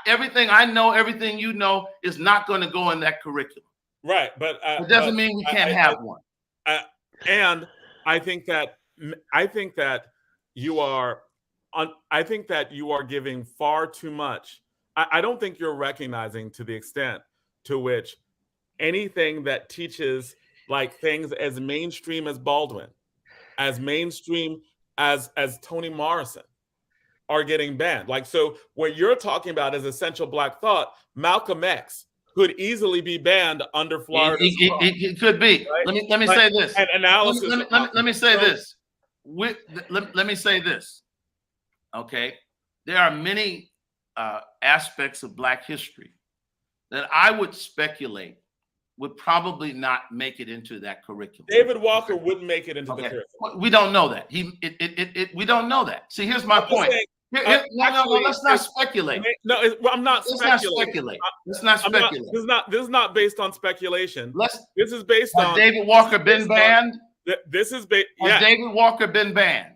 everything I know, everything you know is not going to go in that curriculum. Right, but it doesn't mean we can't have one. And I think that you are giving far too much. I don't think you're recognizing to the extent to which anything that teaches like things as mainstream as Baldwin, as mainstream as Toni Morrison are getting banned. Like, so what you're talking about is essential Black thought. Malcolm X could easily be banned under Florida. It could be. Right? Let me say this. And analysis. Let me say this. Let me say this. Okay, there are many aspects of Black history that I would speculate would probably not make it into that curriculum. David Walker wouldn't make it into the curriculum. We don't know that. We don't know that. See, here's my point. Let's not speculate. I'm not speculating. Let's not speculate. This is not based on speculation. This is based on. Has David Walker been banned? This is based. Has David Walker been banned?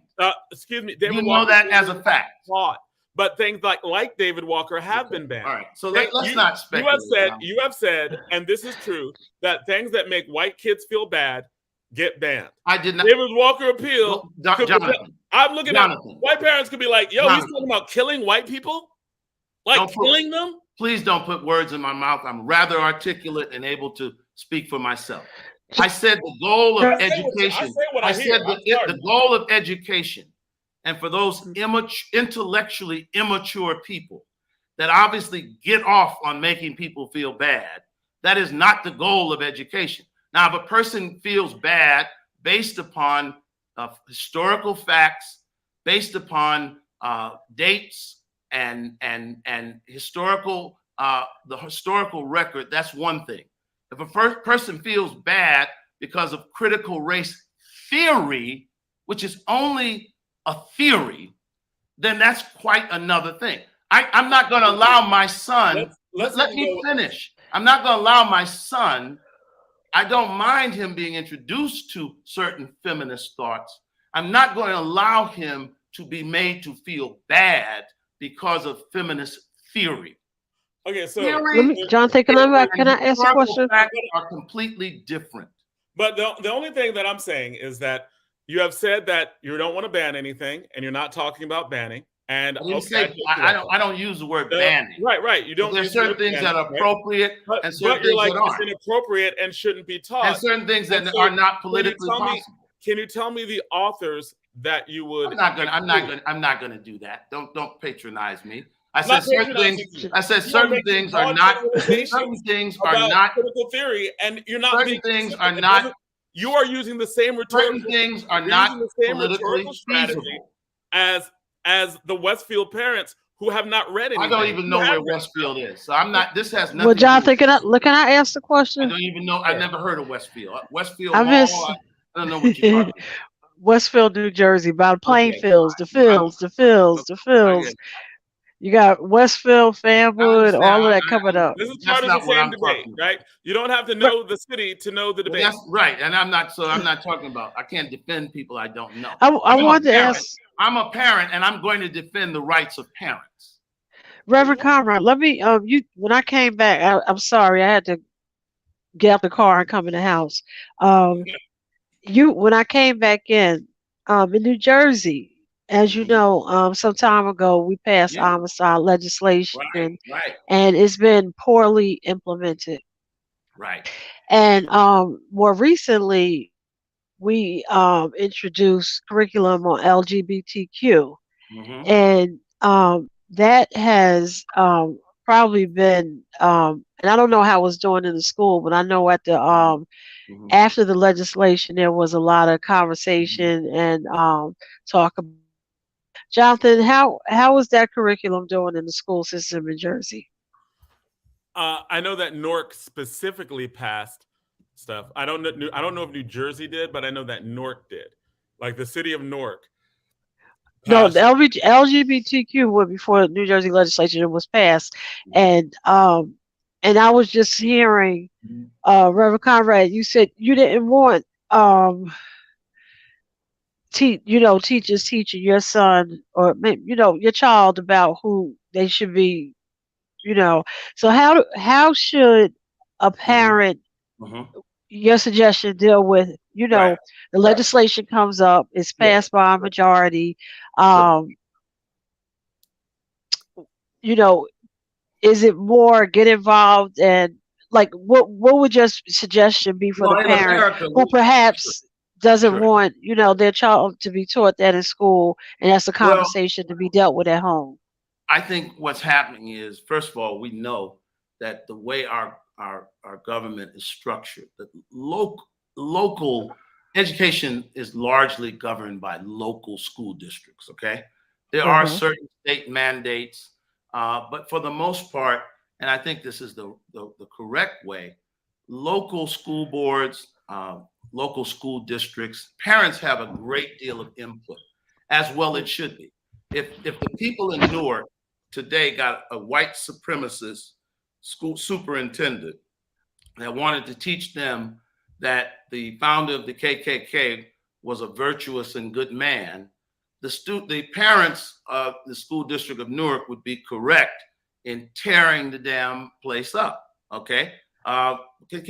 Excuse me. David Walker, that as a fact. But things like David Walker have been banned. All right. So let's not speculate. You have said, and this is true, that things that make white kids feel bad get banned. I did not. David Walker appealed. Jonathan. I'm looking at white parents could be like, yo, he's talking about killing white people? Killing them? Please don't put words in my mouth. I'm rather articulate and able to speak for myself. I said the goal of education. The goal of education, and for those intellectually immature people that obviously get off on making people feel bad, that is not the goal of education. Now, if a person feels bad based upon historical facts, based upon dates and historical the historical record, that's one thing. If a person feels bad because of critical race theory, which is only a theory, then that's quite another thing. I'm not going to allow my son, let me finish. I'm not going to allow my son, I don't mind him being introduced to certain feminist thoughts. I'm not going to allow him to be made to feel bad because of feminist theory. Okay, so Jonathan, can I ask a question? Facts are completely different. But the only thing that I'm saying is that you have said that you don't want to ban anything, and you're not talking about banning. And I don't use the word banning. Right. You don't. There's certain things that are appropriate, and certain things that aren't. It's inappropriate and shouldn't be taught, and certain things that are not politically possible. Can you tell me the authors that you would? I'm not gonna do that. Don't patronize me. I said certain things are not critical theory, and you're not. Certain things are not. You are using the same rhetorical. Certain things are not politically feasible. As the Westfield parents who have not read anything. I don't even know where Westfield is, so I'm not. This has nothing. Well, Jonathan, can I ask the question? I don't even know. I never heard of Westfield. Westfield Mall. I don't know what you're talking about. Westfield, New Jersey, by Plainfields, the Fields. You got Westfield, Fanwood, all of that coming up. This is part of the same debate, right? You don't have to know the city to know the debate. That's right, and I'm not talking about. I can't defend people I don't know. I wanted to ask. I'm a parent, and I'm going to defend the rights of parents. Reverend Conrad, let me. When I came back, I'm sorry, I had to get out the car and come in the house. When I came back in New Jersey, as you know, some time ago we passed homicide legislation, and it's been poorly implemented. Right. And more recently, we introduced curriculum on LGBTQ, and that has probably been, and I don't know how it's doing in the school, but I know at the after the legislation, there was a lot of conversation and talk about. Jonathan, how is that curriculum doing in the school system in Jersey? I know that Newark specifically passed stuff. I don't know if New Jersey did, but I know that Newark did. Like the city of Newark. No, the LGBTQ went before New Jersey legislation was passed, and I was just hearing, Reverend Conrad, you said you didn't want teachers teaching your son or your child about who they should be, So how should a parent, your suggestion, deal with the legislation comes up, it's passed by a majority, is it more get involved, and like what would your suggestion be for the parent who perhaps doesn't want their child to be taught that in school, and that's a conversation to be dealt with at home? I think what's happening is, first of all, we know that the way our government is structured, that local education is largely governed by local school districts. Okay, there are certain state mandates, but for the most part, and I think this is the correct way, local school boards, local school districts, parents have a great deal of input, as well it should be. If the people in Newark today got a white supremacist school superintendent that wanted to teach them that the founder of the KKK was a virtuous and good man, the parents of the school district of Newark would be correct in tearing the damn place up. Okay. Can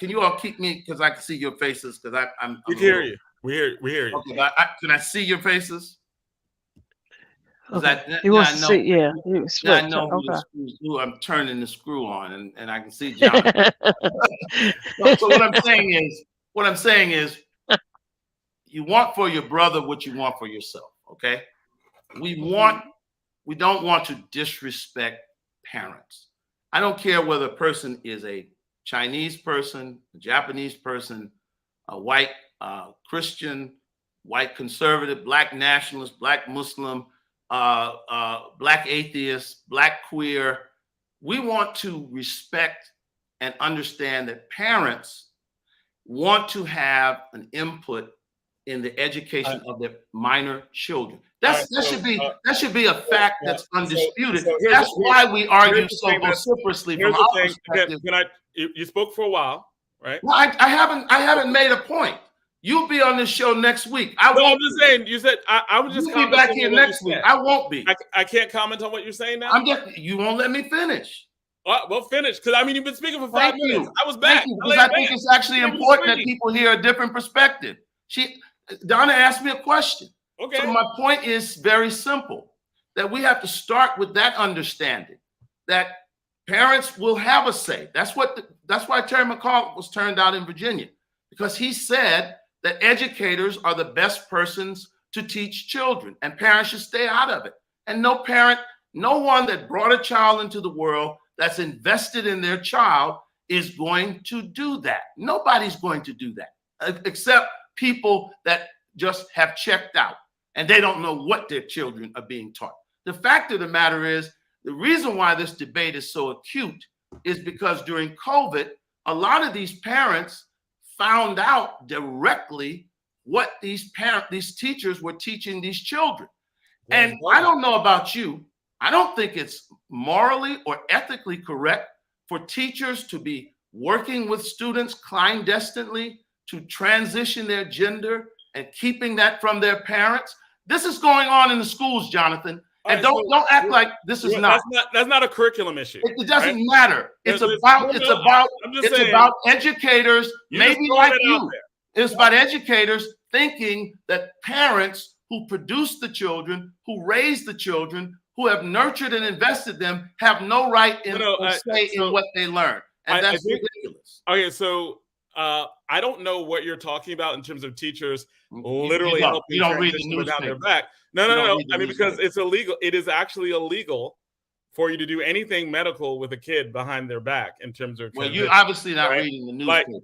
you all keep me, because I can see your faces, because I'm we hear you. We hear you. Okay, but can I see your faces? Okay. I know who I'm turning the screw on, and I can see John. So what I'm saying is, you want for your brother what you want for yourself. Okay, we don't want to disrespect parents. I don't care whether a person is a Chinese person, a Japanese person, a white Christian, white conservative, black nationalist, black Muslim, black atheist, black queer. We want to respect and understand that parents want to have an input in the education of their minor children. That should be a fact that's undisputed. That's why we argue so vociferously from our perspective. You spoke for a while, right? Well, I haven't made a point. You'll be on this show next week. I'm just saying. You said I was just. You'll be back here next week. I won't be. I can't comment on what you're saying now. You won't let me finish. Well, finish, because I mean you've been speaking for 5 minutes. I was back. Because I think it's actually important that people hear a different perspective. Donna asked me a question. Okay. So my point is very simple: that we have to start with that understanding that parents will have a say. That's why Terry McCall was turned out in Virginia, because he said that educators are the best persons to teach children, and parents should stay out of it. And no one that brought a child into the world that's invested in their child is going to do that. Nobody's going to do that, except people that just have checked out and they don't know what their children are being taught. The fact of the matter is, the reason why this debate is so acute is because during COVID, a lot of these parents found out directly what these teachers were teaching these children. And I don't know about you, I don't think it's morally or ethically correct for teachers to be working with students clandestinely to transition their gender and keeping that from their parents. This is going on in the schools, Jonathan. And don't act like this is not. That's not a curriculum issue. It doesn't matter. It's about educators, maybe like you. It's about educators thinking that parents who produce the children, who raise the children, who have nurtured and invested them, have no right in what they learn. And that's ridiculous. Okay, so I don't know what you're talking about in terms of teachers literally helping you don't read the newspaper. Down their back. No. I mean, because it's illegal. It is actually illegal for you to do anything medical with a kid behind their back in terms of. Well, you're obviously not reading the newspaper.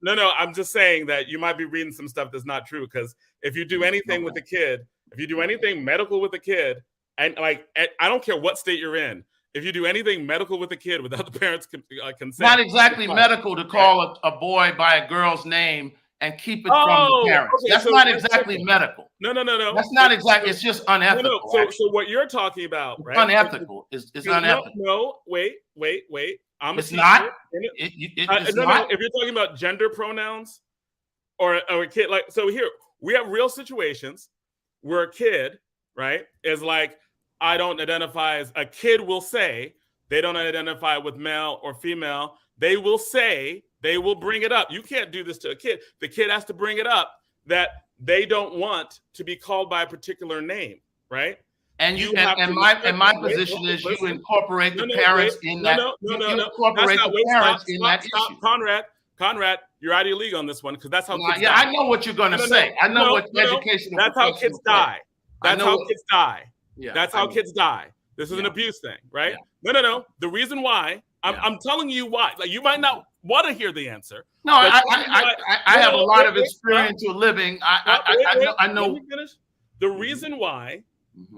No. I'm just saying that you might be reading some stuff that's not true, because if you do anything with a kid, if you do anything medical with a kid, and I don't care what state you're in, if you do anything medical with a kid without the parents' consent, not exactly medical to call a boy by a girl's name and keep it from the parents. Okay, that's not exactly medical. No. That's not exactly. It's just unethical. So what you're talking about, right? Unethical. It's unethical. No. Wait. It's not. It's not. If you're talking about gender pronouns or a kid, like, so here we have real situations where a kid, right, is like, I don't identify as, a kid will say they don't identify with male or female. They will say, they will bring it up. You can't do this to a kid. The kid has to bring it up that they don't want to be called by a particular name, right? And my position is you incorporate the parents in that. Incorporate the parents in that issue. Conrad, you're out of your league on this one, because that's how kids die. I know what you're going to say. I know what education. That's how kids die. That's how kids die. Yeah, that's how kids die. This is an abuse thing, right? Yeah. No. The reason why, I'm telling you why. Like, you might not want to hear the answer. No, I have a lot of experience with living. I know. Let me finish. The reason why,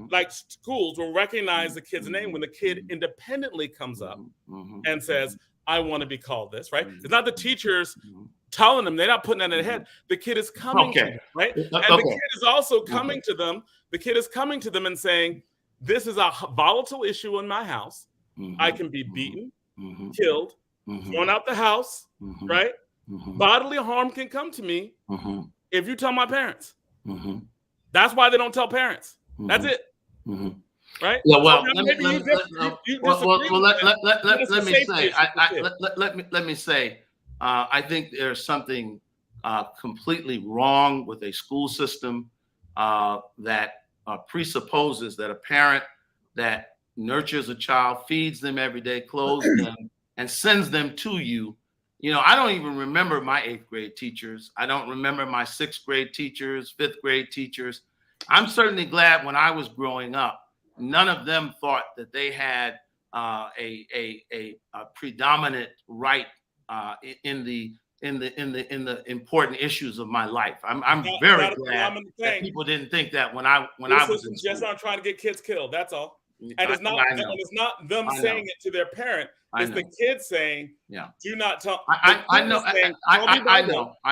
like, schools will recognize the kid's name when the kid independently comes up and says, I want to be called this, right? It's not the teachers telling them, they're not putting that in their head. The kid is coming to them, right? And the kid is also coming to them. The kid is coming to them and saying, this is a volatile issue in my house. I can be beaten, killed, thrown out the house, right? Bodily harm can come to me if you tell my parents. That's why they don't tell parents. That's it. Right? Yeah, well, let me say, I think there's something completely wrong with a school system that presupposes that a parent that nurtures a child, feeds them every day, clothes them, and sends them to you. You know, I don't even remember my 8th grade teachers. I don't remember my 6th grade teachers, 5th grade teachers. I'm certainly glad when I was growing up, none of them thought that they had a predominant right in the important issues of my life. I'm very glad that people didn't think that when I was in school. Just not trying to get kids killed. That's all. And it's not them saying it to their parent. It's the kid saying, do not tell. I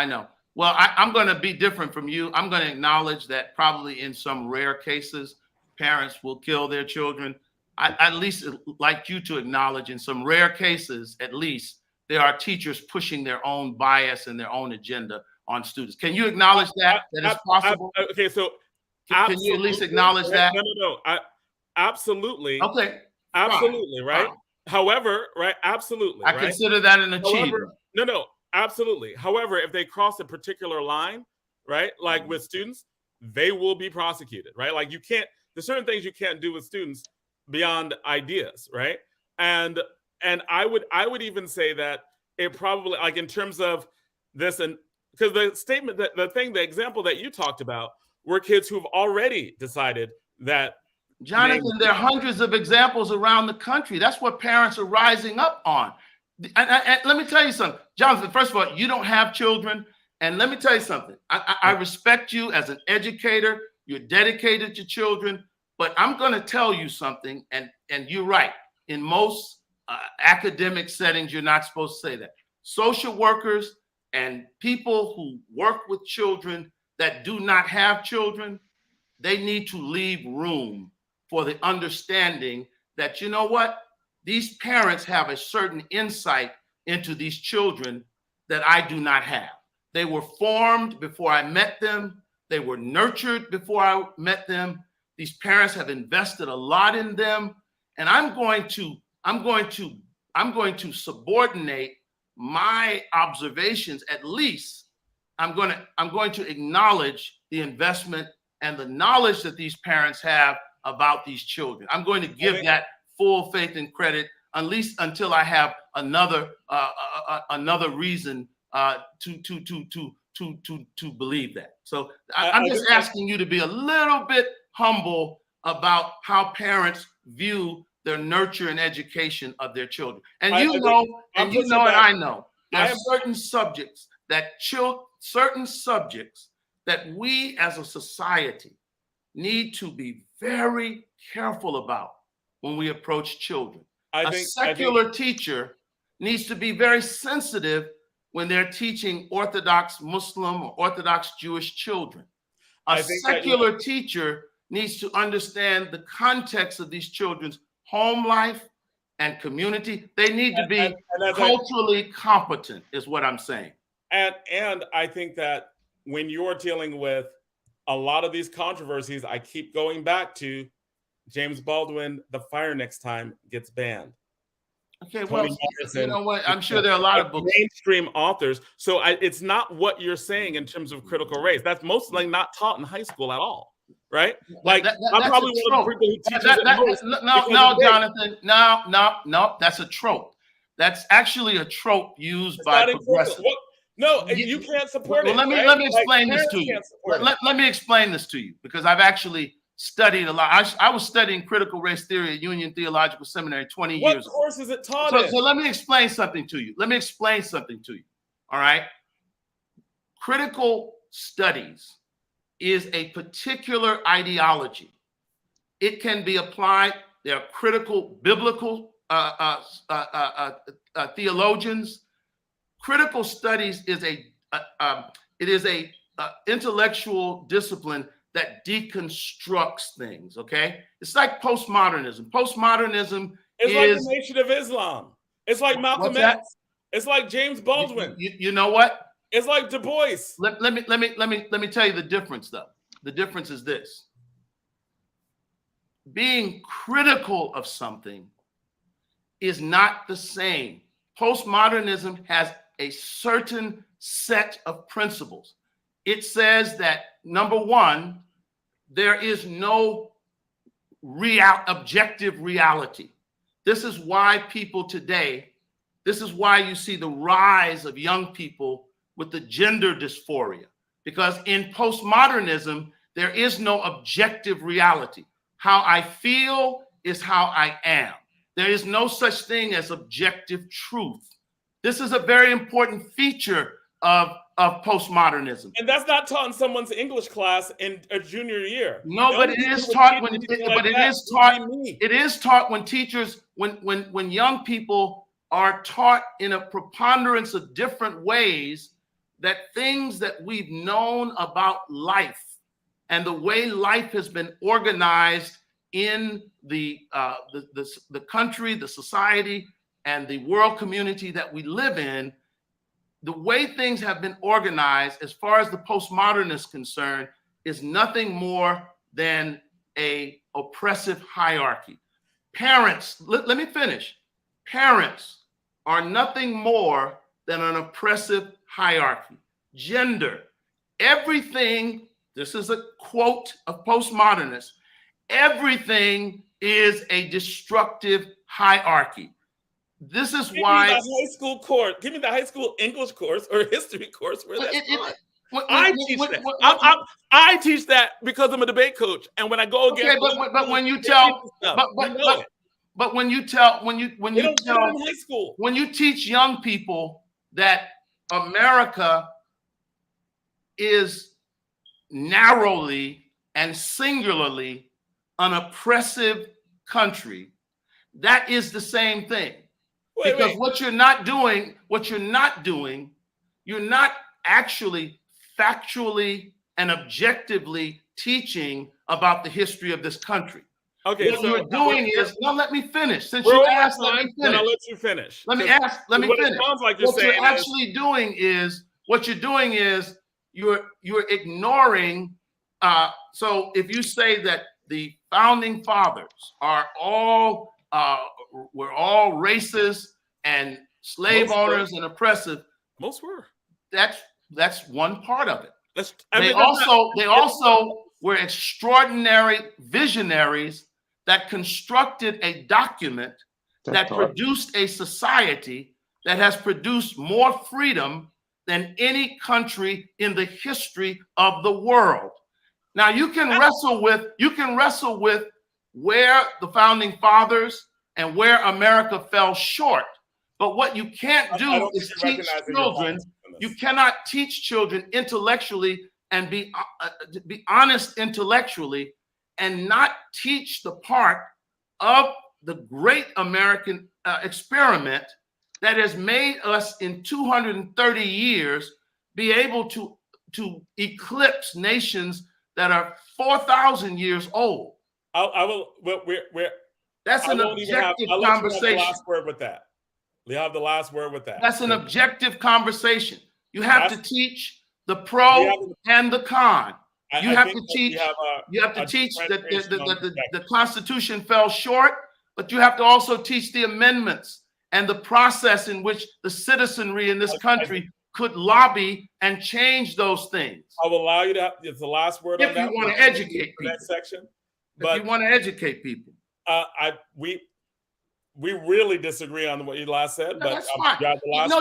know. Well, I'm going to be different from you. I'm going to acknowledge that probably in some rare cases, parents will kill their children. I at least like you to acknowledge in some rare cases, at least, there are teachers pushing their own bias and their own agenda on students. Can you acknowledge that it's possible? Okay, so can you at least acknowledge that? No. Absolutely. Okay. Absolutely, right? Fine. However, right? Absolutely. I consider that an achievement. No, absolutely. However, if they cross a particular line, right? Like with students, they will be prosecuted, right? Like there's certain things you can't do with students beyond ideas, right? And I would even say that it probably, like in terms of this, and because the example that you talked about were kids who've already decided that. Jonathan, there are hundreds of examples around the country. That's what parents are rising up on. And let me tell you something, Jonathan, first of all, you don't have children. And let me tell you something. I respect you as an educator. You're dedicated to children. But I'm going to tell you something. And you're right. In most academic settings, you're not supposed to say that. Social workers and people who work with children that do not have children, they need to leave room for the understanding that, you know what, these parents have a certain insight into these children that I do not have. They were formed before I met them. They were nurtured before I met them. These parents have invested a lot in them. And I'm going to subordinate my observations. At least I'm going to acknowledge the investment and the knowledge that these parents have about these children. I'm going to give that full faith and credit, at least until I have another reason to believe that. So I'm just asking you to be a little bit humble about how parents view their nurture and education of their children. And I know there are certain subjects that we as a society need to be very careful about when we approach children. A secular teacher needs to be very sensitive when they're teaching Orthodox Muslim or Orthodox Jewish children. A secular teacher needs to understand the context of these children's home life and community. They need to be culturally competent, is what I'm saying. And I think that when you're dealing with a lot of these controversies, I keep going back to James Baldwin, The Fire Next Time gets banned. Okay, well, you know what? I'm sure there are a lot of books. Mainstream authors. So it's not what you're saying in terms of critical race. That's mostly not taught in high school at all, right? Like I'm probably one of the people who teaches it most. No, Jonathan. No. That's a trope. That's actually a trope used by progressives. No, you can't support it. Let me explain this to you. Let me explain this to you because I've actually studied a lot. I was studying critical race theory at Union Theological Seminary 20 years ago. What course is it taught in? So let me explain something to you. All right. Critical studies is a particular ideology. It can be applied. There are critical biblical theologians. Critical studies is a intellectual discipline that deconstructs things. Okay, it's like postmodernism. Postmodernism is like the Nation of Islam. It's like Malcolm X. It's like James Baldwin. You know what? It's like Du Bois. Let me tell you the difference, though. The difference is this: being critical of something is not the same. Postmodernism has a certain set of principles. It says that, number one, there is no objective reality. This is why you see the rise of young people with the gender dysphoria. Because in postmodernism, there is no objective reality. How I feel is how I am. There is no such thing as objective truth. This is a very important feature of of postmodernism. And that's not taught in someone's English class in a junior year. No, but it is taught when it is taught when teachers, when young people are taught in a preponderance of different ways that things that we've known about life and the way life has been organized in the country, the society, and the world community that we live in, the way things have been organized as far as the postmodern is concerned is nothing more than a oppressive hierarchy. Parents, let me finish. Parents are nothing more than an oppressive hierarchy. Gender, everything, this is a quote of postmodernists, everything is a destructive hierarchy. This is why give me the high school English course or history course where that's taught. I teach that because I'm a debate coach, and when I go against, but when you tell, when you teach young people that America is narrowly and singularly an oppressive country, that is the same thing. Because what you're not doing, you're not actually factually and objectively teaching about the history of this country. Okay, what you're doing is, no, let me finish. Since you asked, let me finish. I'll let you finish. Let me finish. It sounds like what you're actually doing is you're ignoring. So if you say that the founding fathers are all we're all racist and slave owners and oppressive. Most were. That's one part of it. They also were extraordinary visionaries that constructed a document that produced a society that has produced more freedom than any country in the history of the world. Now you can wrestle with where the founding fathers and where America fell short. But what you can't do is teach children. You cannot teach children intellectually and be honest intellectually and not teach the part of the great American experiment that has made us in 230 years be able to eclipse nations that are 4,000 years old. That's an objective conversation. Last word with that. We have the last word with that. That's an objective conversation. You have to teach the pro and the con. You have to teach that the Constitution fell short, but you have to also teach the amendments and the process in which the citizenry in this country could lobby and change those things. I will allow you to have it's the last word on that. If you want to educate people. That section. But if you want to educate people. We really disagree on what you last said, but that's fine.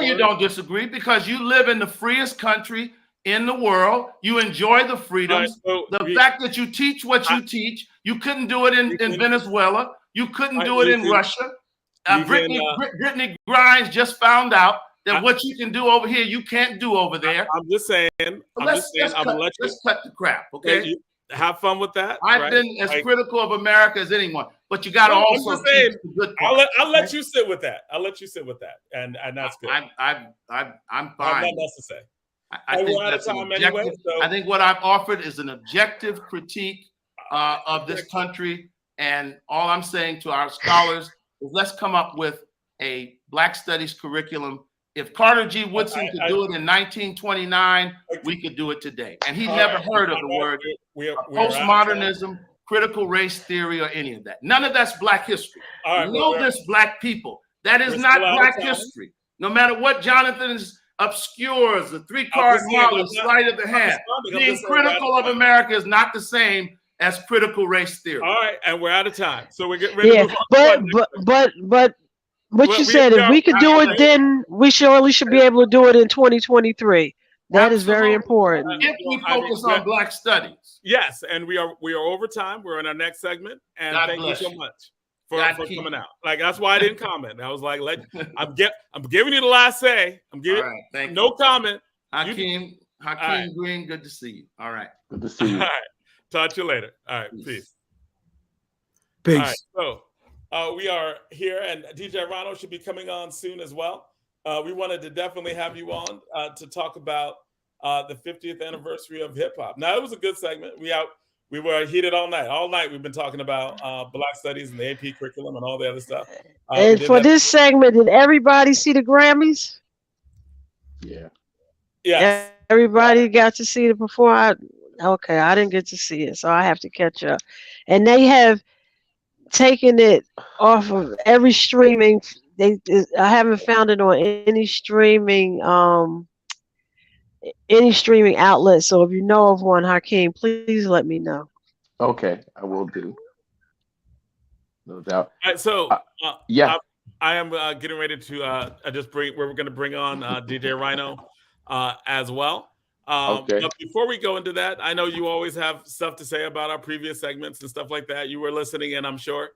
You don't disagree because you live in the freest country in the world. You enjoy the freedoms. The fact that you teach what you teach, you couldn't do it in Venezuela. You couldn't do it in Russia. Brittany Grimes just found out that what you can do over here, you can't do over there. I'm just saying. Let's cut the crap, okay? Have fun with that. I've been as critical of America as anyone, but you got to also teach the good part. I'll let you sit with that. I'll let you sit with that, and that's good. I'm fine. I have nothing else to say. I think that's an objective. Anyway, I think what I've offered is an objective critique of this country, and all I'm saying to our scholars is let's come up with a Black Studies curriculum. If Carter G. Woodson could do it in 1929, we could do it today. And he never heard of the word postmodernism, critical race theory, or any of that. None of that's Black history. Know this, Black people. That is not Black history. No matter what Jonathan obscures, the three-card model, sleight of the hand. Being critical of America is not the same as critical race theory. All right, and we're out of time. So we're getting ready to but what you said, if we could do it then, we surely should be able to do it in 2023. That is very important. If we focus on Black studies. Yes, and we are over time. We're in our next segment, and thank you so much for coming out. Like that's why I didn't comment. I was like, I'm giving you the last say. I'm giving no comment. Hakim right. Green, good to see you. All right. Good to see you. All right. Talk to you later. All right. Peace. Peace. All right. So we are here, and DJ Rhino should be coming on soon as well. We wanted to definitely have you on to talk about the 50th anniversary of hip hop. Now, it was a good segment. We were heated all night. All night we've been talking about Black Studies and the AP curriculum and all the other stuff. And for this segment, did everybody see the Grammys? Yeah. Yes. Everybody got to see the performance. Okay, I didn't get to see it, so I have to catch up. And they have taken it off of every streaming. I haven't found it on any streaming outlet. So if you know of one, Hakeem, please let me know. Okay, I will do. No doubt. All right, so yeah, I am getting ready to we're going to bring on DJ Rhino as well. Okay. But before we go into that, I know you always have stuff to say about our previous segments and stuff like that. You were listening in, I'm sure.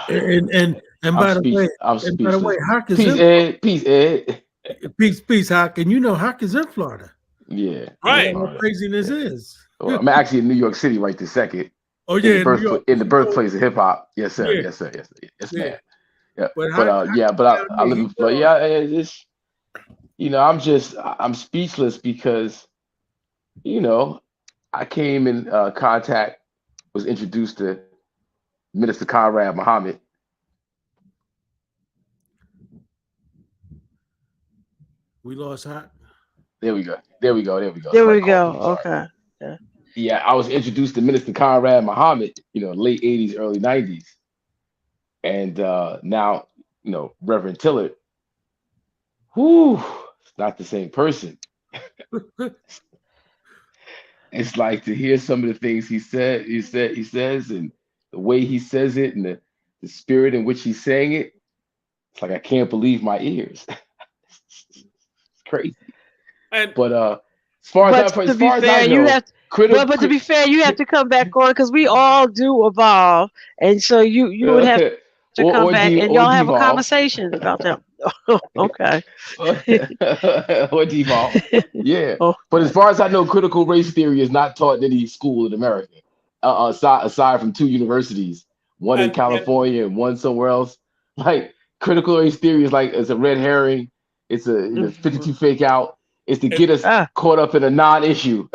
And by the way, Hawk is peace, Ed. Peace, Hawk. And you know Hawk is in Florida. Yeah. Right. What craziness is. Well, I'm actually in New York City right this second. Oh yeah, in the birthplace of hip hop. Yes, sir. Yeah. Yes, sir. Yes, Yeah. man. Yeah. But I live in Florida. Yeah, it's I'm speechless because I came in contact, was introduced to Minister Conrad Muhammad. We lost Hawk. There we go. Okay. Yeah, I was introduced to Minister Conrad Muhammad, late 80s, early 90s. And now, Reverend Tillard. Whew, it's not the same person. It's like to hear some of the things he says, and the way he says it, and the spirit in which he's saying it. It's like I can't believe my ears. It's crazy. But as far as I know, but to be fair, you have to come back on because we all do evolve, and so you would have to come back and y'all have a conversation about that. Okay. Or devolve. Yeah. But as far as I know, critical race theory is not taught in any school in America, aside from 2 universities, one in California and one somewhere else. Like critical race theory is like it's a red herring. It's a 52 fake out. It's to get us caught up in a non-issue.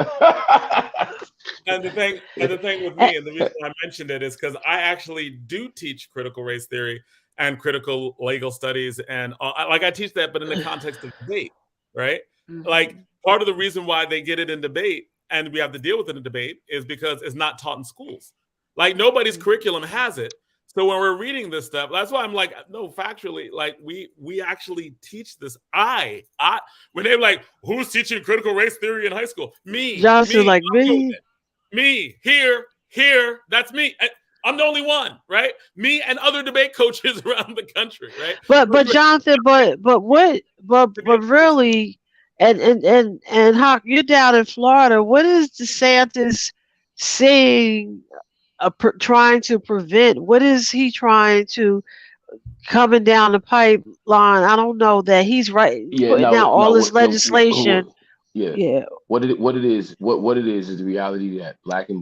And the thing with me, and the reason I mentioned it is because I actually do teach critical race theory and critical legal studies, and I teach that, but in the context of debate, right? Mm-hmm. Like part of the reason why they get it in debate, and we have to deal with it in debate, is because it's not taught in schools. Like nobody's curriculum has it. So when we're reading this stuff, that's why I'm like, no, factually, like we actually teach this. When they're like, who's teaching critical race theory in high school? Me. Johnson, like me. Me here. That's me. I'm the only one, right? Me and other debate coaches around the country, right? But Jonathan, but really, and Hawk, you're down in Florida. What is DeSantis saying? Trying to prevent? What is he trying to coming down the pipeline? I don't know that he's right. Putting out all this legislation. What it is is the reality that black and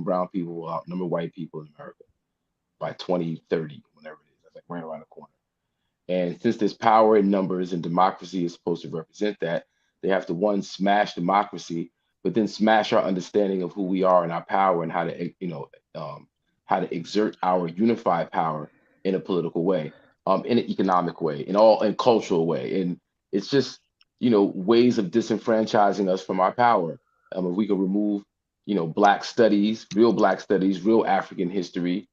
brown people will outnumber white people in America by 2030, whenever it is. That's like right around the corner. And since there's power in numbers and democracy is supposed to represent that, they have to, one, smash democracy, but then smash our understanding of who we are and our power and how to exert our unified power in a political way, in an economic way, in cultural way. And it's just, ways of disenfranchising us from our power. If we could remove, Black studies, real African history,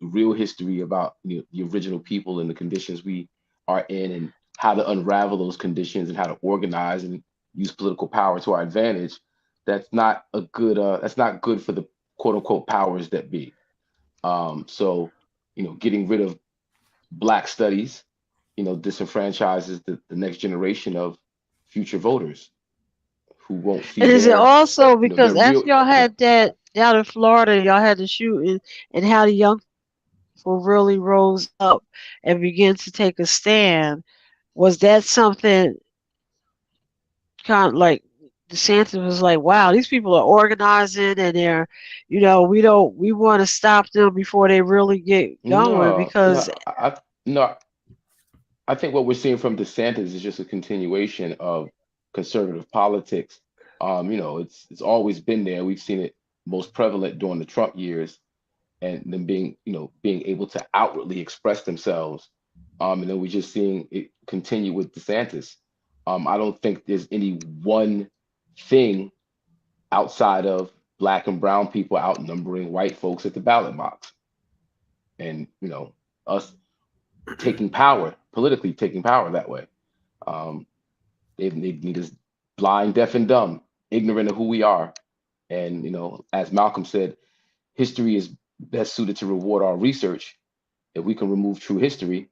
real history about the original people and the conditions we are in, and how to unravel those conditions and how to organize and use political power to our advantage. That's not good for the quote unquote powers that be. So, getting rid of Black studies, disenfranchises the next generation of future voters who won't see. And is it also because after y'all had that down in Florida, y'all had the shooting, and how the young people really rose up and began to take a stand? Was that something kind of like DeSantis was like, wow, these people are organizing and they're, we want to stop them before they really get going No, because no, no. I think what we're seeing from DeSantis is just a continuation of conservative politics. It's always been there. We've seen it most prevalent during the Trump years, and them being able to outwardly express themselves. And then we're just seeing it continue with DeSantis. I don't think there's any one thing outside of black and brown people outnumbering white folks at the ballot box, and us taking power politically, taking power that way. Um, they need us blind, deaf, and dumb, ignorant of who we are. And as Malcolm said, history is best suited to reward our research. If we can remove true history,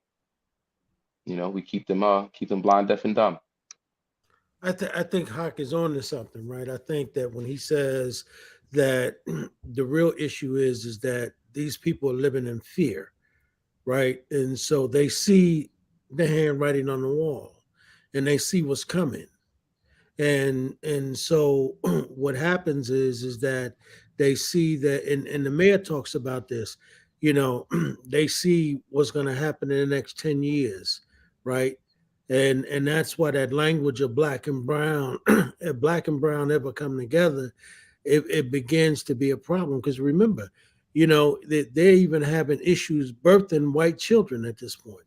we keep them blind, deaf, and dumb. I think Hawk is on to something, right? I think that when he says that the real issue is that these people are living in fear, right? And so they see the handwriting on the wall and they see what's coming. And so what happens is that they see that, and the mayor talks about this, they see what's going to happen in the next 10 years, right? And that's why that language of black and brown, if black and brown ever come together, it begins to be a problem. Because remember, they're even having issues birthing white children at this point.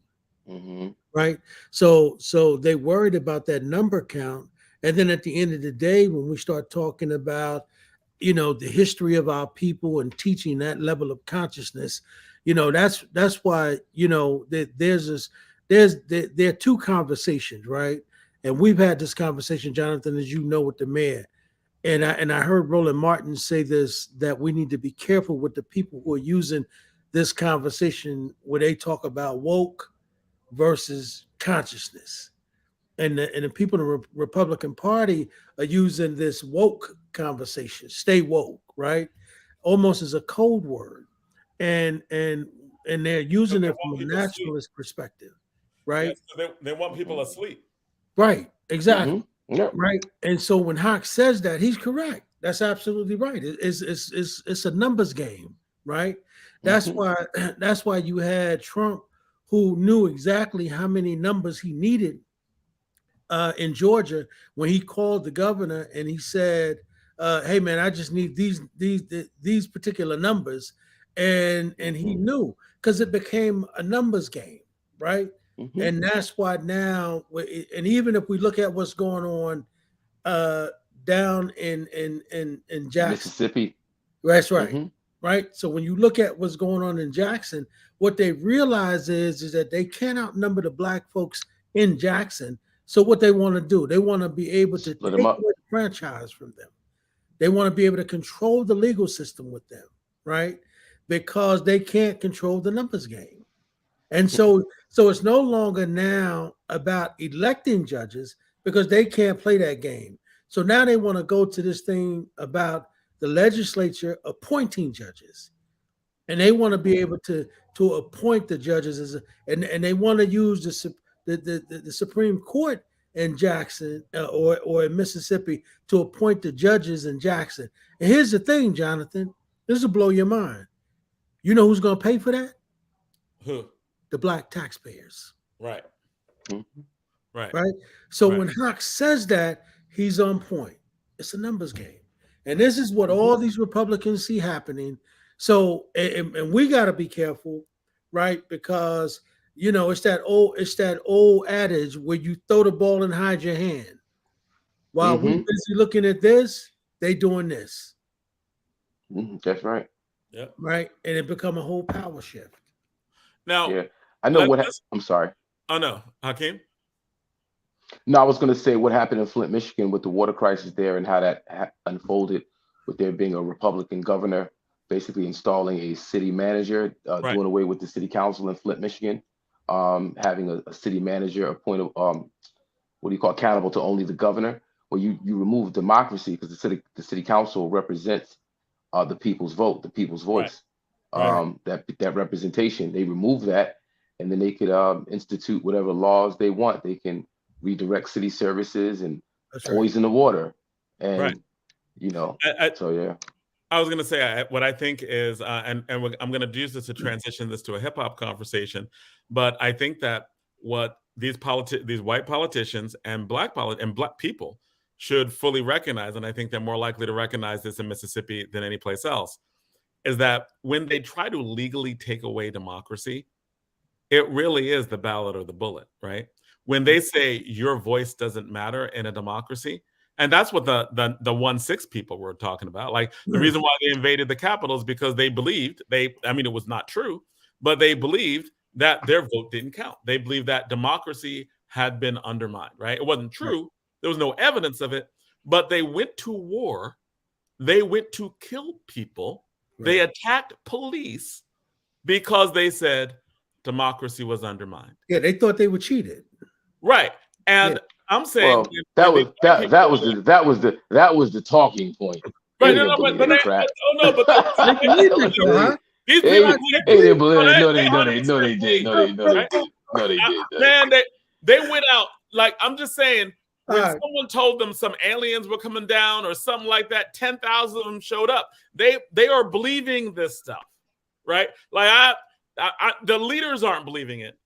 Mm-hmm. Right. So they worried about that number count. And then at the end of the day, when we start talking about, the history of our people and teaching that level of consciousness, that's why, there are two conversations, right? And we've had this conversation, Jonathan, as you know, with the mayor. And I heard Roland Martin say this, that we need to be careful with the people who are using this conversation where they talk about woke versus consciousness. And the people in the Republican Party are using this woke conversation, stay woke, right? Almost as a code word. And they're using it from a nationalist perspective, right? Yeah, so they want people asleep. Right, exactly. Mm-hmm. Yep. Right. And so when Hawk says that, he's correct. That's absolutely right. It's a numbers game, right? That's why you had Trump, who knew exactly how many numbers he needed in Georgia when he called the governor and he said, "Hey man, I just need these particular numbers," and he knew, because it became a numbers game, right? Mm-hmm. And that's why now, and even if we look at what's going on down in Jackson, Mississippi, that's right. Mm-hmm. Right. So when you look at what's going on in Jackson, what they realize is that they can't outnumber the black folks in Jackson. So what they want to do, they want to be able to take away the franchise from them. They want to be able to control the legal system with them, right? Because they can't control the numbers game. And so it's no longer now about electing judges, because they can't play that game. So now they want to go to this thing about the legislature appointing judges. And they want to be able to appoint the judges and they want to use the Supreme Court in Jackson or in Mississippi to appoint the judges in Jackson. And here's the thing, Jonathan, this will blow your mind. You know who's going to pay for that? Who? The black taxpayers. Right. Mm-hmm. Right. So when Hawk says that, he's on point. It's a numbers game. And this is what all these Republicans see happening. So, and we got to be careful, right? Because, it's that old adage where you throw the ball and hide your hand. While we're busy looking at this, they doing this. That's right. Yeah. Right. And it become a whole power shift. Now, yeah, I know I'm sorry. Oh no, Hakim. No, I was going to say what happened in Flint, Michigan, with the water crisis there, and how that unfolded, with there being a Republican governor basically installing a city manager, doing away with the city council in Flint, Michigan, having a city manager appointed, accountable to only the governor. Well, you remove democracy, because the city council represents the people's vote, the people's voice. That representation, they remove that, and then they could institute whatever laws they want. They can redirect city services and That's right. poison the water, and Right. so yeah. I was going to say what I think is, I'm going to use this to transition this to a hip hop conversation, but I think that what these white politicians and black people should fully recognize, and I think they're more likely to recognize this in Mississippi than any place else, is that when they try to legally take away democracy, it really is the ballot or the bullet, right? When they say your voice doesn't matter in a democracy, and that's what the 1-6 people were talking about. Like the reason why they invaded the Capitol is because they believed it was not true, but they believed that their vote didn't count. They believed that democracy had been undermined, right? It wasn't true. There was no evidence of it, but they went to war. They went to kill people. Right. They attacked police because they said democracy was undermined. Yeah, they thought they were cheated. Right. And I'm saying that was the talking point. Right, these people they didn't did. Man, they went out, like, I'm just saying, when someone told them some aliens were coming down or something like that, 10,000 of them showed up. They are believing this stuff, right? Like the leaders aren't believing it.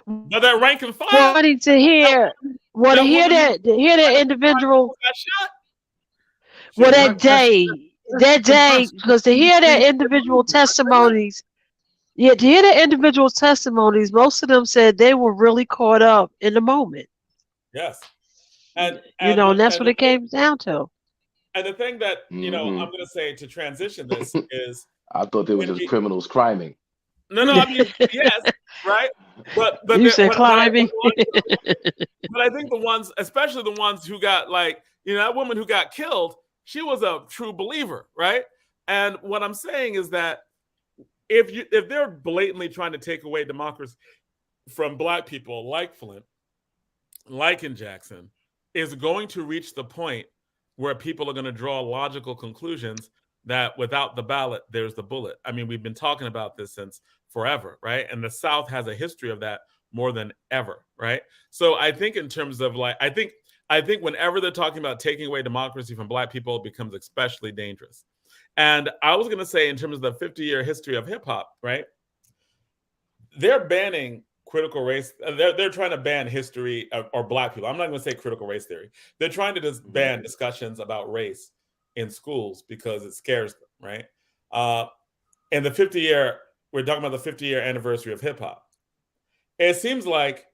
But that rank and file wanting to hear that individual. Well, that day, because to hear their individual testimonies, most of them said they were really caught up in the moment. Yes. And that's what it came down to. And the thing that, I'm going to say to transition this is... I thought they were just criminals criming. No, I mean, yes, right? But you said climbing. But I think the ones, especially the ones who got, like, that woman who got killed, she was a true believer, right? And what I'm saying is that if they're blatantly trying to take away democracy from Black people like Flint, like in Jackson, is going to reach the point where people are going to draw logical conclusions that without the ballot, there's the bullet. I mean, we've been talking about this since forever, right? And the South has a history of that more than ever, right? So I think in terms of I think whenever they're talking about taking away democracy from Black people, it becomes especially dangerous. And I was going to say, in terms of the 50-year history of hip hop, right? They're banning critical race. They're trying to ban history or Black people. I'm not going to say critical race theory. They're trying to just ban discussions about race in schools because it scares them, right? And the 50-year, we're talking about the 50-year anniversary of hip hop. It seems like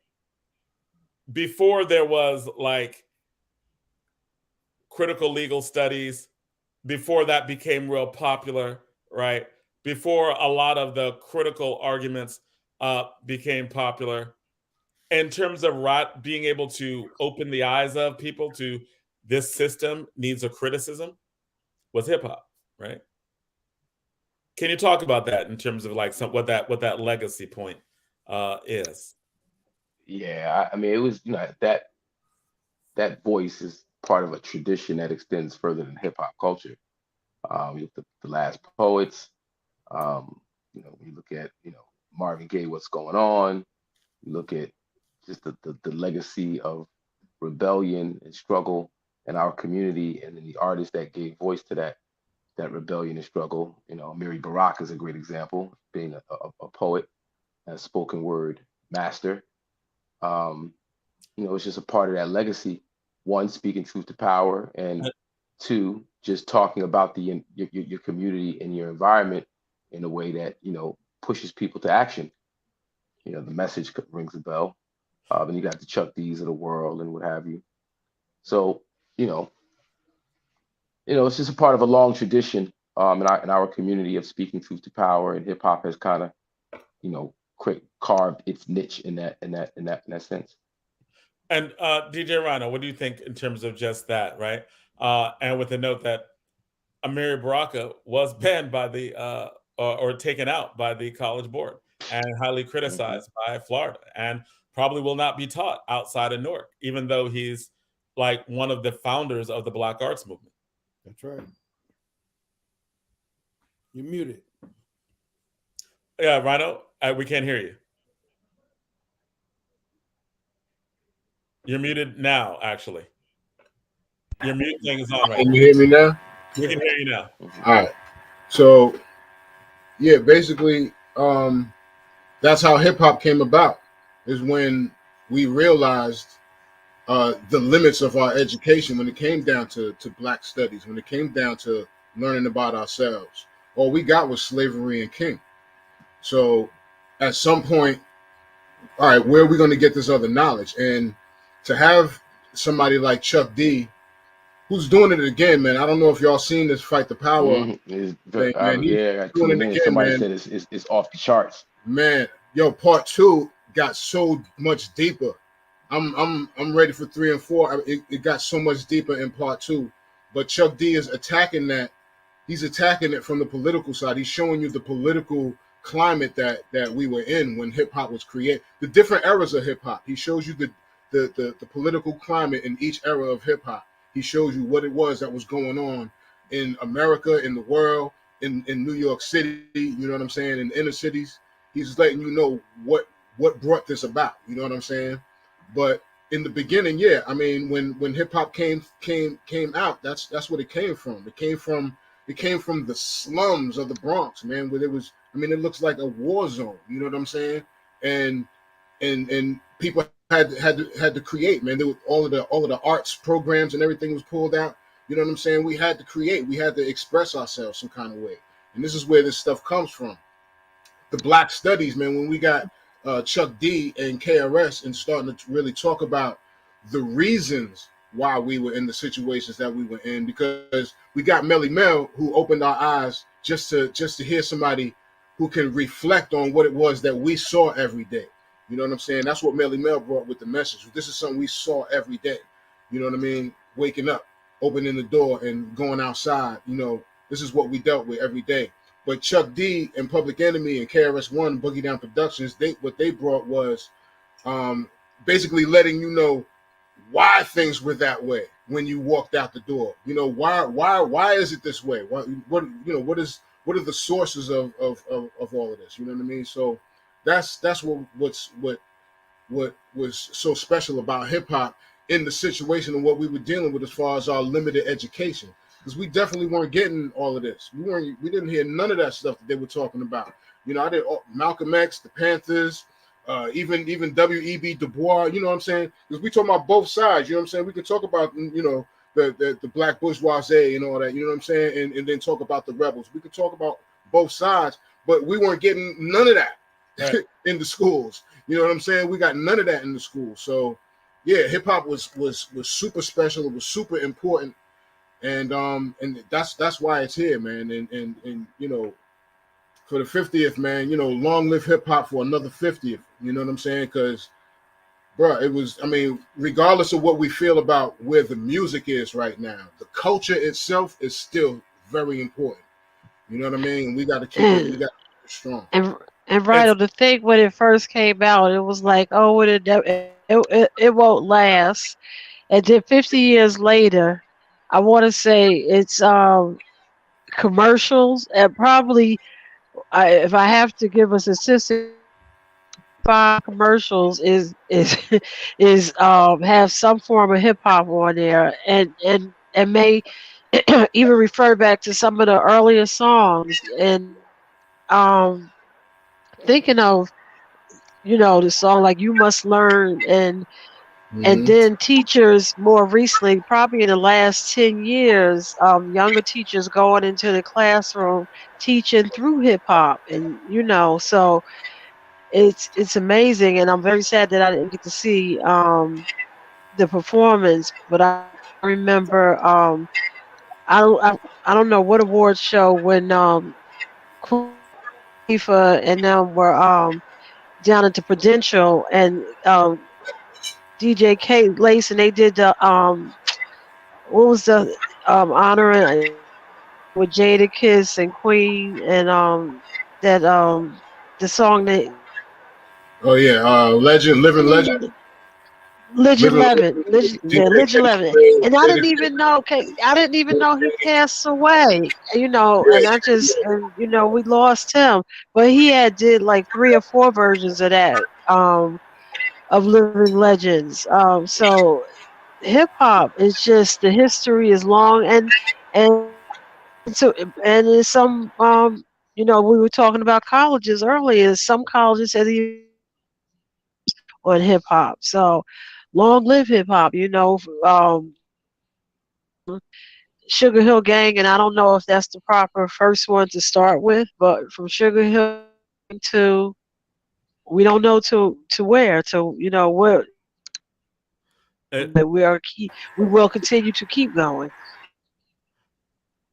before there was like critical legal studies, before that became real popular, right? Before a lot of the critical arguments became popular, in terms of being able to open the eyes of people to this system needs a criticism, was hip hop, right? Can you talk about that in terms of like what that legacy point is? Yeah, I mean, it was that voice is part of a tradition that extends further than hip hop culture. You look at the last poets. You look at Marvin Gaye, What's Going On. You look at just the legacy of rebellion and struggle in our community, and then the artists that gave voice to that rebellion and struggle. Mary Baraka is a great example, being a poet, a spoken word master. It's just a part of that legacy. One, speaking truth to power, and two, just talking about your community and your environment in a way that pushes people to action. The message rings a bell. And you got the Chuck D's of the world and what have you. So it's just a part of a long tradition in our community of speaking truth to power, and hip hop has kind of carved its niche in that sense. And DJ Rhino, what do you think in terms of just that, right? And with the note that Mary Baraka was banned by the or taken out by the College Board and highly criticized by Florida, and probably will not be taught outside of Newark, even though he's like one of the founders of the Black Arts Movement. That's right. You're muted. Yeah, Rhino, we can't hear you. You're muted now, actually. Your mute thing is on right Can now. you hear me now? We can hear you now. All right. So yeah, basically, that's how hip hop came about. Is when we realized the limits of our education when it came down to Black studies, when it came down to learning about ourselves. All we got was slavery and king. So at some point, all right, where are we going to get this other knowledge? And to have somebody like Chuck D, who's doing it again, man. I don't know if y'all seen this Fight the Power thing, man. He's Yeah, I doing tuned it in. again, Somebody man. said it's off the charts. Man, yo, part 2 got so much deeper. I'm ready for 3 and 4. It got so much deeper in part 2, but Chuck D is attacking that. He's attacking it from the political side. He's showing you the political climate that we were in when hip hop was created, the different eras of hip hop. He shows you the political climate in each era of hip hop. He shows you what it was that was going on in America, in the world, in New York City. You know what I'm saying? In inner cities. He's letting you know what brought this about. You know what I'm saying? But in the beginning, yeah, I mean, when hip hop came out, that's what it came from. It came from the slums of the Bronx, man, where there was, I mean, it looks like a war zone. You know what I'm saying? And people had to create, man. There were all of the arts programs and everything was pulled out. You know what I'm saying? We had to create. We had to express ourselves some kind of way. And this is where this stuff comes from. The Black studies, man, when we got Chuck D and KRS and starting to really talk about the reasons why we were in the situations that we were in, because we got Melly Mel who opened our eyes just to hear somebody who can reflect on what it was that we saw every day. You know what I'm saying? That's what Melly Mel brought with the message. This is something we saw every day. You know what I mean? Waking up, opening the door and going outside. You know, this is what we dealt with every day. But Chuck D and Public Enemy and KRS-One, Boogie Down Productions, what they brought was basically letting you know why things were that way when you walked out the door. You know, why is it this way? What are the sources of all of this? You know what I mean? So that's what was so special about hip hop in the situation and what we were dealing with as far as our limited education. Because we definitely weren't getting all of this. We didn't hear none of that stuff that they were talking about. You know, I did Malcolm X, the Panthers, even W.E.B. Du Bois. You know what I'm saying? Because we talking about both sides. You know what I'm saying? We can talk about the black bourgeoisie and all that. You know what I'm saying? And then talk about the rebels. We could talk about both sides, but we weren't getting none of that right. in the schools. You know what I'm saying? We got none of that in the schools. So yeah, hip hop was super special. It was super important. And that's why it's here, man. And you know, for the 50th, man, you know, long live hip hop for another 50th. You know what I'm saying? Because, bro, it was, I mean, regardless of what we feel about where the music is right now, the culture itself is still very important. You know what I mean? We got to keep it strong. And Rhino, the thing when it first came out, it was like, oh, it won't last. And then 50 years later, I want to say it's commercials and probably if I have to give a statistic, 5 commercials is have some form of hip hop on there and may even refer back to some of the earlier songs and thinking of the song like You Must Learn and then teachers more recently, probably in the last 10 years, younger teachers going into the classroom teaching through hip hop. And, so it's amazing. And I'm very sad that I didn't get to see the performance. But I remember, I don't know what awards show when Queen and them were down at the Prudential and DJ K Lace and they did the what was the honoring with Jada Kiss and Queen and that the song that Legend Living Legend Legend 11 and I didn't even know he passed away and I just we lost him but he had did like 3 or 4 versions of that of living legends. So hip hop is just the history is long and so and in some we were talking about colleges earlier. Some colleges have even on hip hop. So long live hip hop. Sugar Hill Gang, and I don't know if that's the proper first one to start with, but from Sugar Hill to we don't know to where where we will continue to keep going.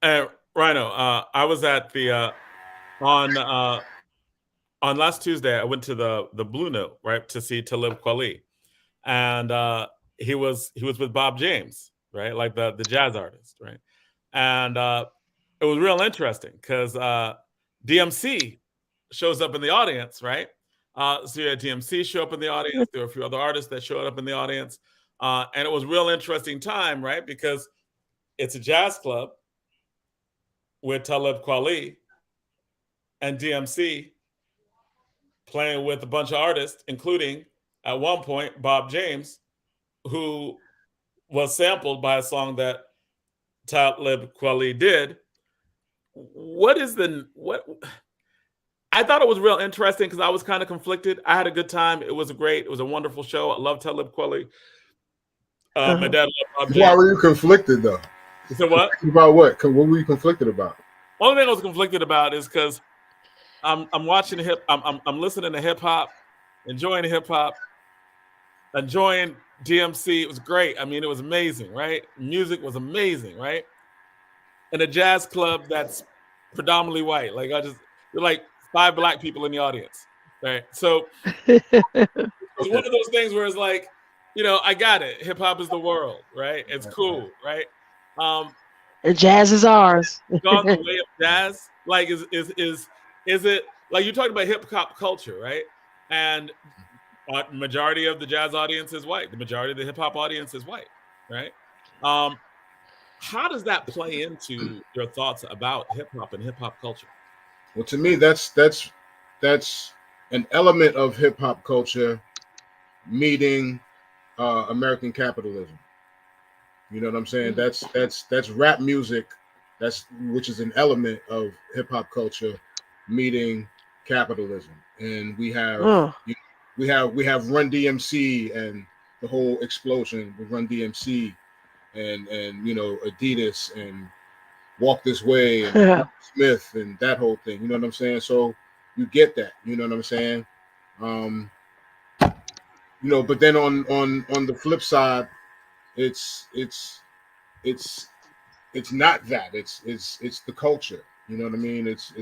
Rhino, I was at the on last Tuesday. I went to the Blue Note, right, to see Talib Kweli, and he was with Bob James, right, like the jazz artist, right, and it was real interesting because DMC shows up in the audience, right. So you had DMC show up in the audience. There were a few other artists that showed up in the audience, and it was a real interesting time, right, because it's a jazz club with Talib Kweli and DMC playing with a bunch of artists, including at one point Bob James, who was sampled by a song that Talib Kweli did. I thought it was real interesting because I was kind of conflicted. I had a good time. It was a wonderful show. I love Talib Kweli. My dad loved Bob James. Why were you conflicted though? So what? About what? What were you conflicted about? Only thing I was conflicted about is because I'm watching I'm listening to hip hop, enjoying hip hop, enjoying DMC. It was great. I mean, it was amazing, right? Music was amazing, right? In a jazz club that's predominantly white. Like there were like 5 black people in the audience, right? So it was one of those things where it's like, I got it. Hip hop is the world, right? It's cool, right? And jazz is ours. Gone the way of jazz, like is it like you talked about hip hop culture, right? And majority of the jazz audience is white. The majority of the hip hop audience is white, right? How does that play into your thoughts about hip hop and hip hop culture? Well, to me, that's an element of hip hop culture meeting American capitalism. You know what I'm saying? That's rap music, which is an element of hip hop culture meeting capitalism. And we have Run DMC and the whole explosion with Run DMC and Adidas and Walk This Way and Smith and that whole thing. You know what I'm saying? So you get that. You know what I'm saying? But then on the flip side, it's not that. It's the culture. You know what I mean? It's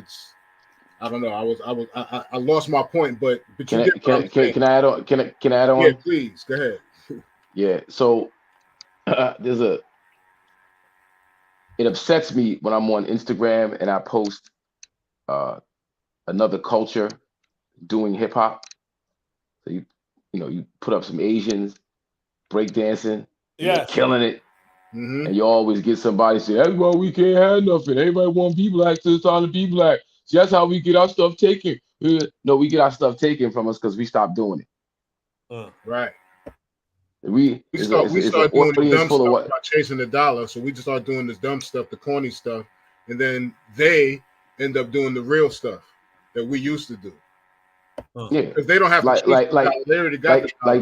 I don't know. I lost my point, but can I add on? Can I add on? Yeah, please go ahead. Yeah. So it upsets me when I'm on Instagram and I post another culture doing hip hop. So you put up some Asians breakdancing, killing it. Mm-hmm. And you always get somebody say, "That's why we can't have nothing. Everybody want be black, so it's time to be black." See, that's how we get our stuff taken. No, we get our stuff taken from us because we stopped doing it. Right. We start doing the dumb stuff about chasing the dollar. So we just start doing this dumb stuff, the corny stuff, and then they end up doing the real stuff that we used to do. Yeah, because they don't have like they already got but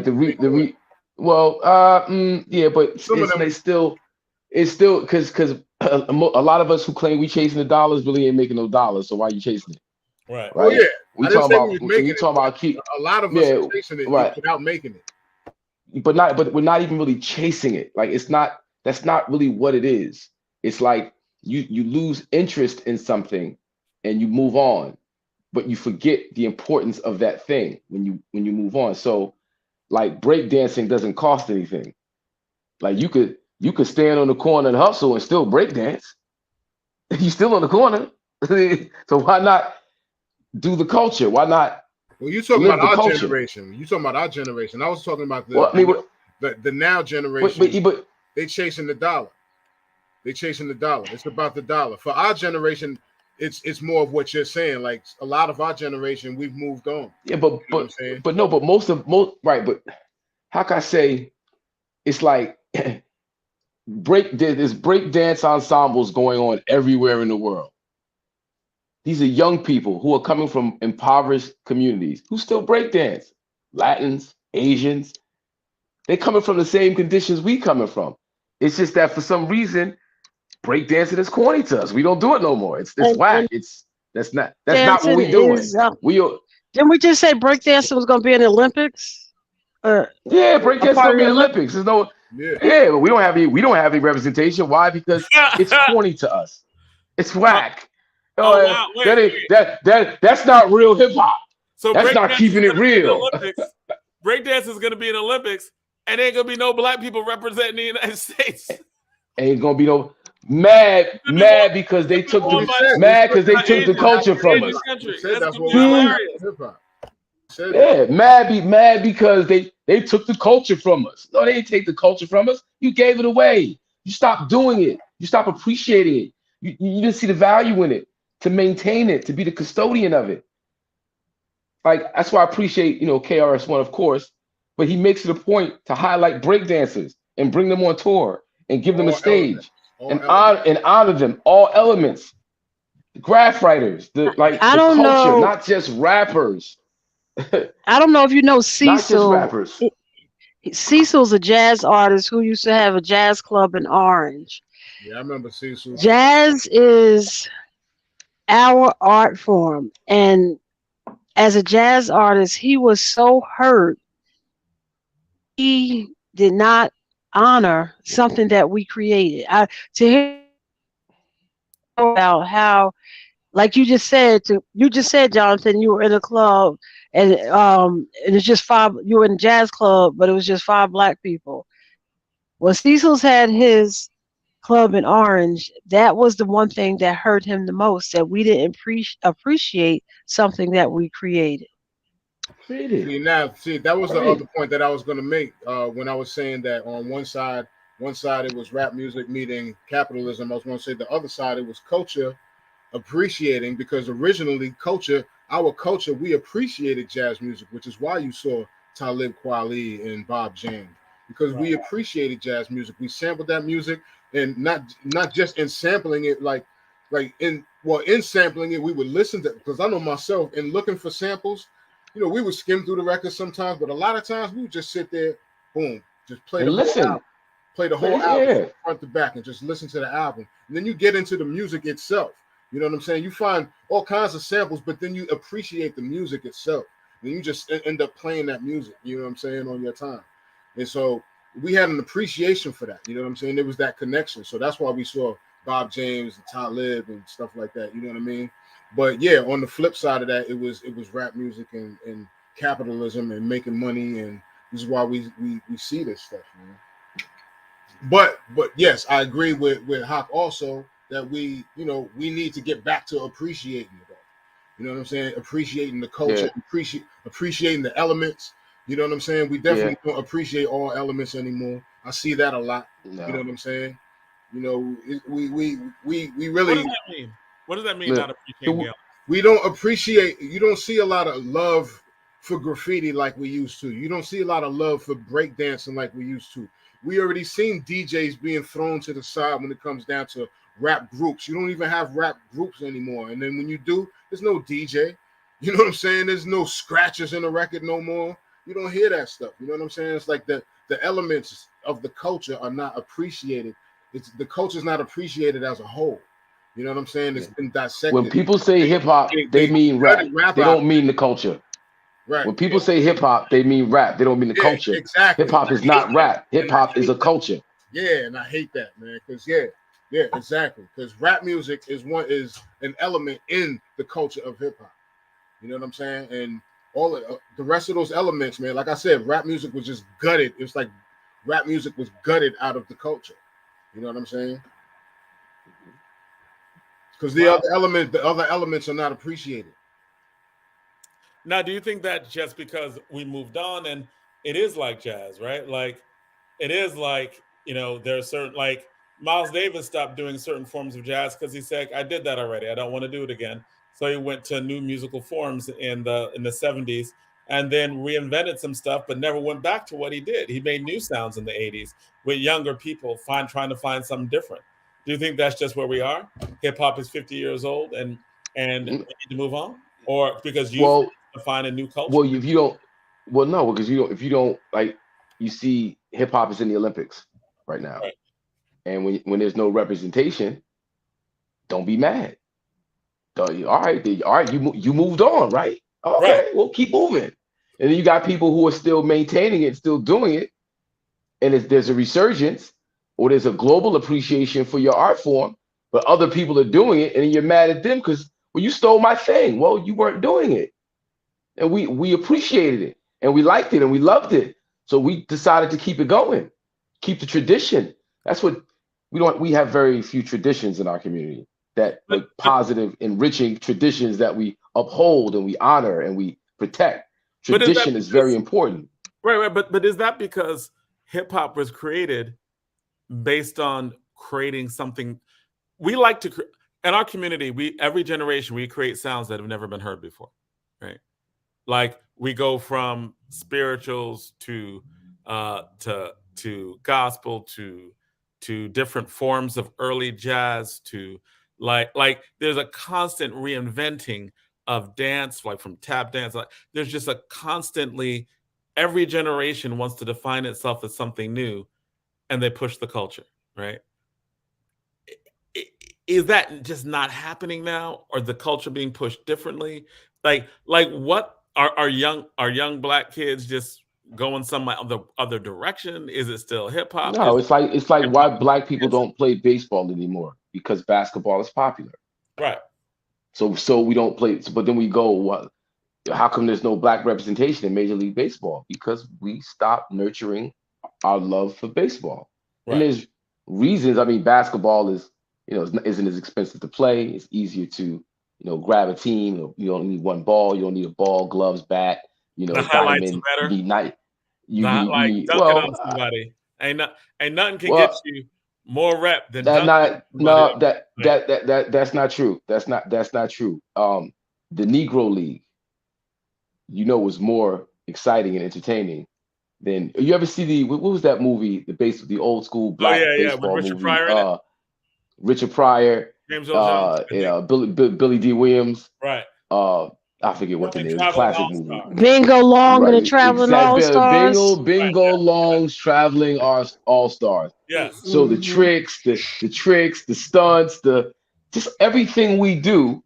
it's still because a lot of us who claim we chasing the dollars really ain't making no dollars. So why are you chasing it? Right. Oh yeah. We talking about a lot of us are chasing it without making it. But we're not even really chasing it. Like that's not really what it is. It's like you lose interest in something and you move on, but you forget the importance of that thing when you move on. So like breakdancing doesn't cost anything. Like you could stand on the corner and hustle and still breakdance. You're still on the corner. So why not do the culture? Why not? Well, you're talking about our generation. You're talking about our generation. I was talking about the now generation. But they chasing the dollar. They chasing the dollar. It's about the dollar. For our generation, it's more of what you're saying. Like a lot of our generation, we've moved on. Yeah, You know what I'm saying? but no, but right, but how can I say it's like there's break dance ensembles going on everywhere in the world. These are young people who are coming from impoverished communities who still break dance. Latins, Asians, they're coming from the same conditions we coming from. It's just that for some reason, break dancing is corny to us. We don't do it no more. It's whack. That's not what we doing. Didn't we just say breakdancing was going to be in the Olympics? Yeah, breakdancing gonna be in the Olympics. There's no, but we don't have any representation. Why? Because it's corny to us. It's whack. Wow. That's not real hip hop. So that's not keeping it real. Breakdance is going to be in the Olympics, and ain't going to be no black people representing the United States. Ain't gonna be no mad because they took the culture from us. Yeah, mad because they took the culture from us. No, they didn't take the culture from us. You gave it away. You stopped doing it. You stopped appreciating it. You didn't see the value in it, to maintain it, to be the custodian of it. Like, that's why I appreciate, KRS-One, of course, but he makes it a point to highlight breakdancers and bring them on tour and give them a stage and honor them, all elements. The graph writers, the culture, not just rappers. I don't know if you know Cecil. Not just rappers. Cecil's a jazz artist who used to have a jazz club in Orange. Yeah, I remember Cecil. Jazz is our art form. And as a jazz artist, he was so hurt. He did not honor something that we created. To hear about how, like you just said, Jonathan, you were in a club and it's just 5. You were in a jazz club, but it was just 5 black people. Well, Cecil's had his club in Orange. That was the one thing that hurt him the most, that we didn't appreciate something that we created. See, that was the other point that I was going to make when I was saying that on one side it was rap music meeting capitalism. I was going to say the other side, it was culture appreciating, because originally our culture, we appreciated jazz music, which is why you saw Talib Kweli and Bob James, because we appreciated jazz music. We sampled that music, and not just in sampling it, in sampling it, we would listen to, because I know myself in looking for samples, we would skim through the records sometimes, but a lot of times we would just sit there, boom, just play the whole album front to back and just listen to the album. And then you get into the music itself. You know what I'm saying? You find all kinds of samples, but then you appreciate the music itself. And you just end up playing that music, you know what I'm saying, on your time. And so we had an appreciation for that, you know what I'm saying? There was that connection. So that's why we saw Bob James and Talib and stuff like that, you know what I mean? But yeah, on the flip side of that, it was rap music and capitalism and making money, and this is why we see this stuff, man. But yes, I agree with Hawk also that we need to get back to appreciating it all. You know what I'm saying? Appreciating the culture, appreciating the elements. You know what I'm saying? We definitely don't appreciate all elements anymore. I see that a lot. No. You know what I'm saying? We really. What does that mean? Not appreciating the elements? We don't appreciate. You don't see a lot of love for graffiti like we used to. You don't see a lot of love for breakdancing like we used to. We already seen DJs being thrown to the side when it comes down to rap groups. You don't even have rap groups anymore. And then when you do, there's no DJ. You know what I'm saying? There's no scratches in the record no more. You don't hear that stuff. You know what I'm saying? It's like the elements of the culture are not appreciated. The culture's not appreciated as a whole. You know what I'm saying? It's been dissected. When people say hip hop, they mean rap. They don't mean the culture. Right. When people say hip hop, they mean rap. They don't mean the culture. Exactly. Hip hop is not rap. Hip hop is a culture. Yeah, and I hate that, man. Because exactly. Because rap music is an element in the culture of hip hop. You know what I'm saying? And all of the rest of those elements, man. Like I said, rap music was just gutted. It's like rap music was gutted out of the culture. You know what I'm saying? Because the other elements are not appreciated. Now, do you think that just because we moved on and it is like jazz, right? Like it is like, there are certain, like Miles Davis stopped doing certain forms of jazz because he said, "I did that already. I don't want to do it again." So he went to new musical forms in the 70s, and then reinvented some stuff, but never went back to what he did. He made new sounds in the 80s with younger people trying to find something different. Do you think that's just where we are? Hip hop is 50 years old, and we need to move on, or because you find a new culture? Well, if you don't, well, no, because if you don't like, you see, hip hop is in the Olympics right now, Right. and when there's no representation, don't be mad. All right, you moved on, right? Okay, Right. well, keep moving. And then you got people who are still maintaining it, still doing it, and if there's a resurgence or there's a global appreciation for your art form, but other people are doing it, and then you're mad at them because, well, you stole my thing. Well, you weren't doing it, and we appreciated it, and we liked it, and we loved it, so we decided to keep it going, keep the tradition. That's what we have very few traditions in our community, that like positive, enriching traditions that we uphold and we honor and we protect. Tradition is very important. Right. But is that because hip hop was created based on creating something? We like to in our community. Every generation we create sounds that have never been heard before, right? Like we go from spirituals to gospel to different forms of early jazz to like there's a constant reinventing of dance, like from tap dance. Like there's just a constantly, every generation wants to define itself as something new, and they push the culture, right? Is that just not happening now, or the culture being pushed differently? Like what are young black kids just going some other direction? Is it still hip hop? No, it's like why black people don't play baseball anymore, because basketball is popular. Right. So we don't play. But then we go, what? How come there's no black representation in Major League Baseball? Because we stopped nurturing our love for baseball. Right. And there's reasons. I mean, basketball is, isn't as expensive to play. It's easier to, grab a team. You don't need one ball. You don't need a ball, gloves, bat. The highlights are better. You need night. Dunking on somebody. Ain't nothing can get you more rep than dunking. That's not true. That's not true. The Negro League, was more exciting and entertaining than, you ever see what was that movie? The old school black baseball with Richard movie. Pryor Richard Pryor, James Earl Jones, Billy D. Williams. Right. I forget what the name is. Classic movie. Bingo Long and the Traveling All-Stars. Bingo Long's Traveling All-Stars. Yes. So the tricks, the stunts, just everything we do,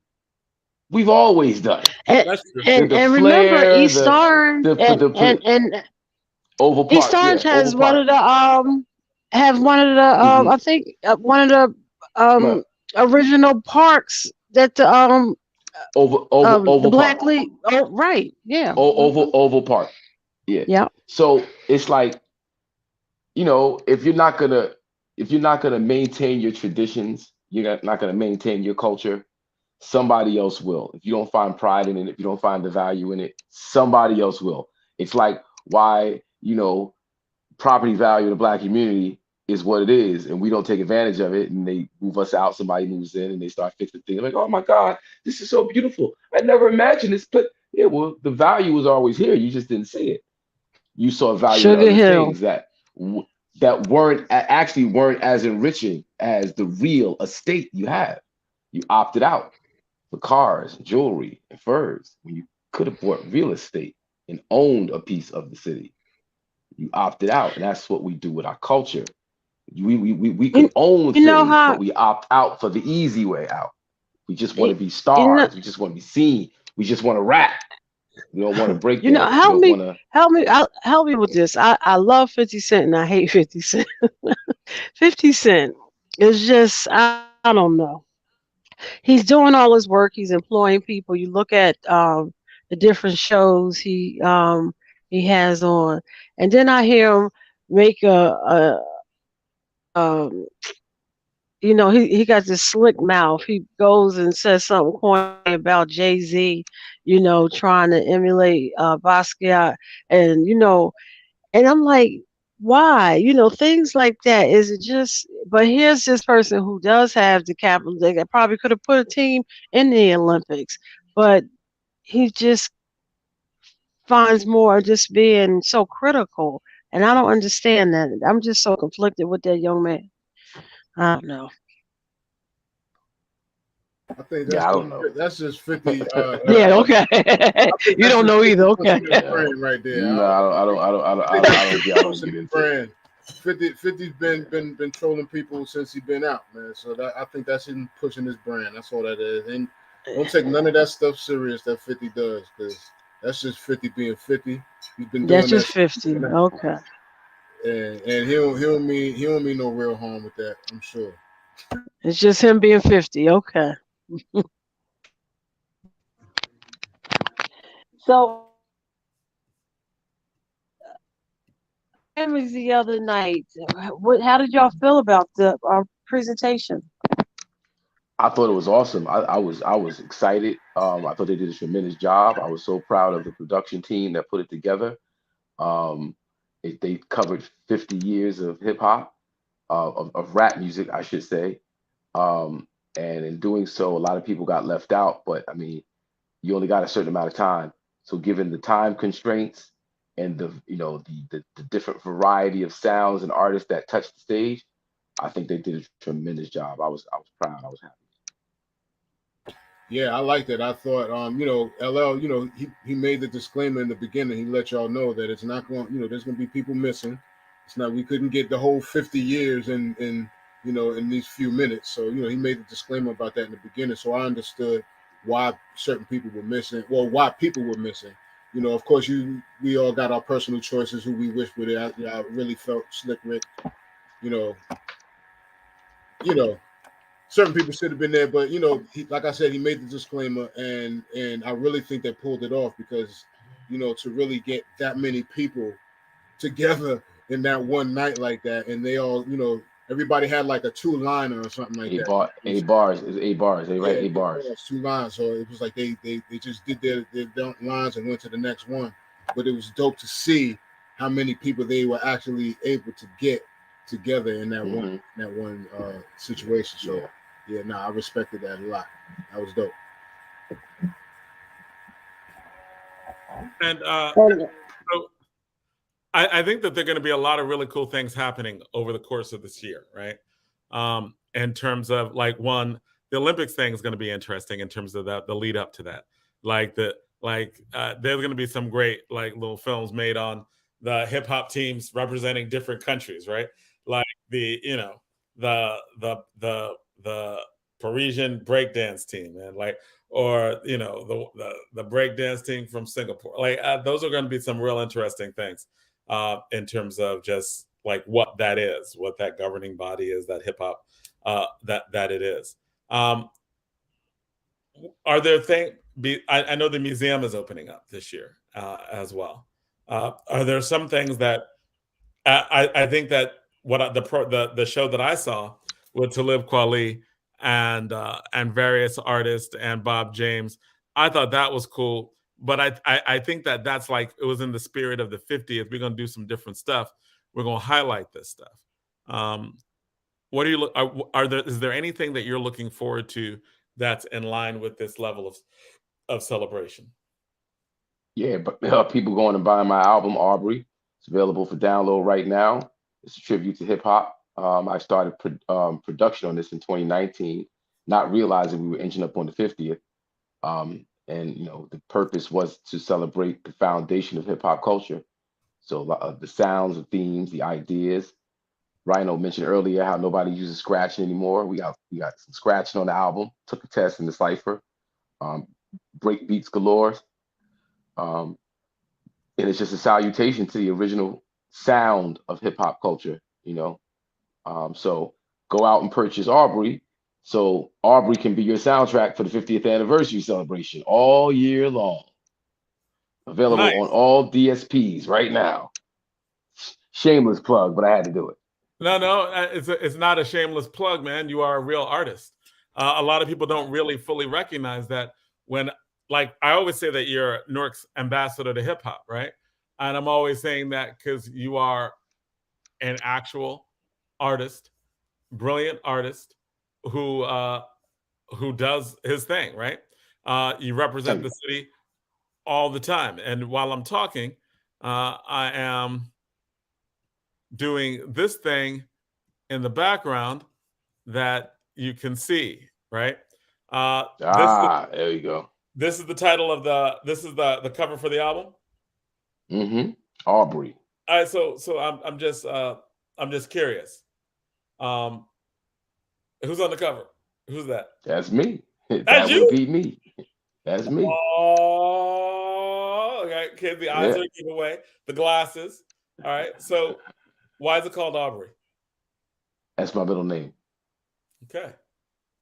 we've always done. And remember, East Orange and Oval Park. East Orange has one of the I think one of the original parks that the Oval Black Park. League. Oh, right. Yeah. Oval Park. Yeah. Yeah. So it's like, if you're not gonna maintain your traditions, you're not gonna maintain your culture, somebody else will. If you don't find pride in it, if you don't find the value in it, somebody else will. It's like why, property value in the black community is what it is, and we don't take advantage of it, and they move us out, somebody moves in and they start fixing things like, oh my God, this is so beautiful. I never imagined this, but yeah, well, the value was always here. You just didn't see it. You saw value in other things that weren't as enriching as the real estate you have. You opted out for cars, jewelry, and furs when you could have bought real estate and owned a piece of the city. You opted out, and that's what we do with our culture. We could own things, but we opt out for the easy way out. We just want to be stars. We just want to be seen. We just want to rap. We don't want to break. Help me with this. I love 50 Cent and I hate 50 Cent. 50 Cent is just, I don't know. He's doing all his work. He's employing people. You look at the different shows he has on, and then I hear him make he got this slick mouth. He goes and says something corny about Jay-Z, trying to emulate Basquiat, and and I'm like, Why? Things like that. Is it just, but here's this person who does have the capital. They probably could have put a team in the Olympics, but he just finds more just being so critical. And I don't understand that. I'm just so conflicted with that young man. I don't know. I think Yeah, I don't know. that's just 50. Yeah, okay. You don't know either. Okay. Brand right there. No, I don't get into brand. 50's been trolling people since he's been out, man. So I think that's him pushing his brand. That's all that is. And don't take none of that stuff serious that 50 does, because that's just 50 being 50. He's been doing That's just that 50. Okay. and he don't mean no real harm with that, I'm sure. It's just him being 50. Okay. So, it was the other night. How did y'all feel about the presentation? I thought it was awesome. I was excited. I thought they did a tremendous job. I was so proud of the production team that put it together. They covered 50 years of hip hop, of rap music, I should say. And in doing so, a lot of people got left out. But I mean, you only got a certain amount of time. So given the time constraints and the different variety of sounds and artists that touched the stage, I think they did a tremendous job. I was proud. I was happy. Yeah, I liked it. I thought, LL, he made the disclaimer in the beginning. He let y'all know that it's not going, there's going to be people missing. It's not, we couldn't get the whole 50 years in these few minutes. So, he made the disclaimer about that in the beginning. So I understood why certain people were missing. Well, why people were missing. Of course, we all got our personal choices who we wish would. I really felt Slick Rick, certain people should have been there, but like I said, he made the disclaimer, and I really think they pulled it off because, to really get that many people together in that one night like that, and they all, everybody had like a 2-liner or something like that. 8 bars. It was 8 bars. They read 8 bars. 2 lines, so it was like they just did their lines and went to the next one. But it was dope to see how many people they were actually able to get together in that one situation. So I respected that a lot. That was dope. And so I think that there are going to be a lot of really cool things happening over the course of this year, right? In terms of the Olympics thing is going to be interesting in terms of the lead up to that. There's going to be some great little films made on the hip hop teams representing different countries, right? Like the Parisian breakdance team, and or the breakdance team from Singapore. Those are going to be some real interesting things in terms of just what that is, what that governing body is, that hip hop that it is. Are there things? I know the museum is opening up this year as well. Are there some things that I think that the show that I saw with Talib Kweli and various artists and Bob James, I thought that was cool. But I think that's it was in the spirit of the 50th. We're going to do some different stuff. We're going to highlight this stuff. What do you look? Is there anything that you're looking forward to that's in line with this level of celebration? Yeah, but people going and buying my album Aubrey. It's available for download right now. It's a tribute to hip hop. I started production on this in 2019, not realizing we were inching up on the 50th. And the purpose was to celebrate the foundation of hip hop culture. So the sounds, the themes, the ideas. Rhino mentioned earlier how nobody uses scratching anymore. We got some scratching on the album. Took a test in the cipher. Break beats galore. And it's just a salutation to the original sound of hip hop culture. So go out and purchase Aubrey, so Aubrey can be your soundtrack for the 50th anniversary celebration all year long. Available on all DSPs right now. Shameless plug, but I had to do it. No, it's not a shameless plug, man. You are a real artist. A lot of people don't really fully recognize that when, I always say that you're Newark's ambassador to hip hop, right? And I'm always saying that because you are an actual artist, brilliant artist who does his thing, right? You represent the city all the time. And while I'm talking, I am doing this thing in the background that you can see, right? There you go. This is the title of this is the cover for the album. Aubrey. All right, so I'm just curious. Who's on the cover? Who's that? That's me. That's That you? would be me. That's me. Oh, okay. Okay, the eyes are a giveaway. The glasses. All right. So, why is it called Aubrey? That's my middle name. Okay.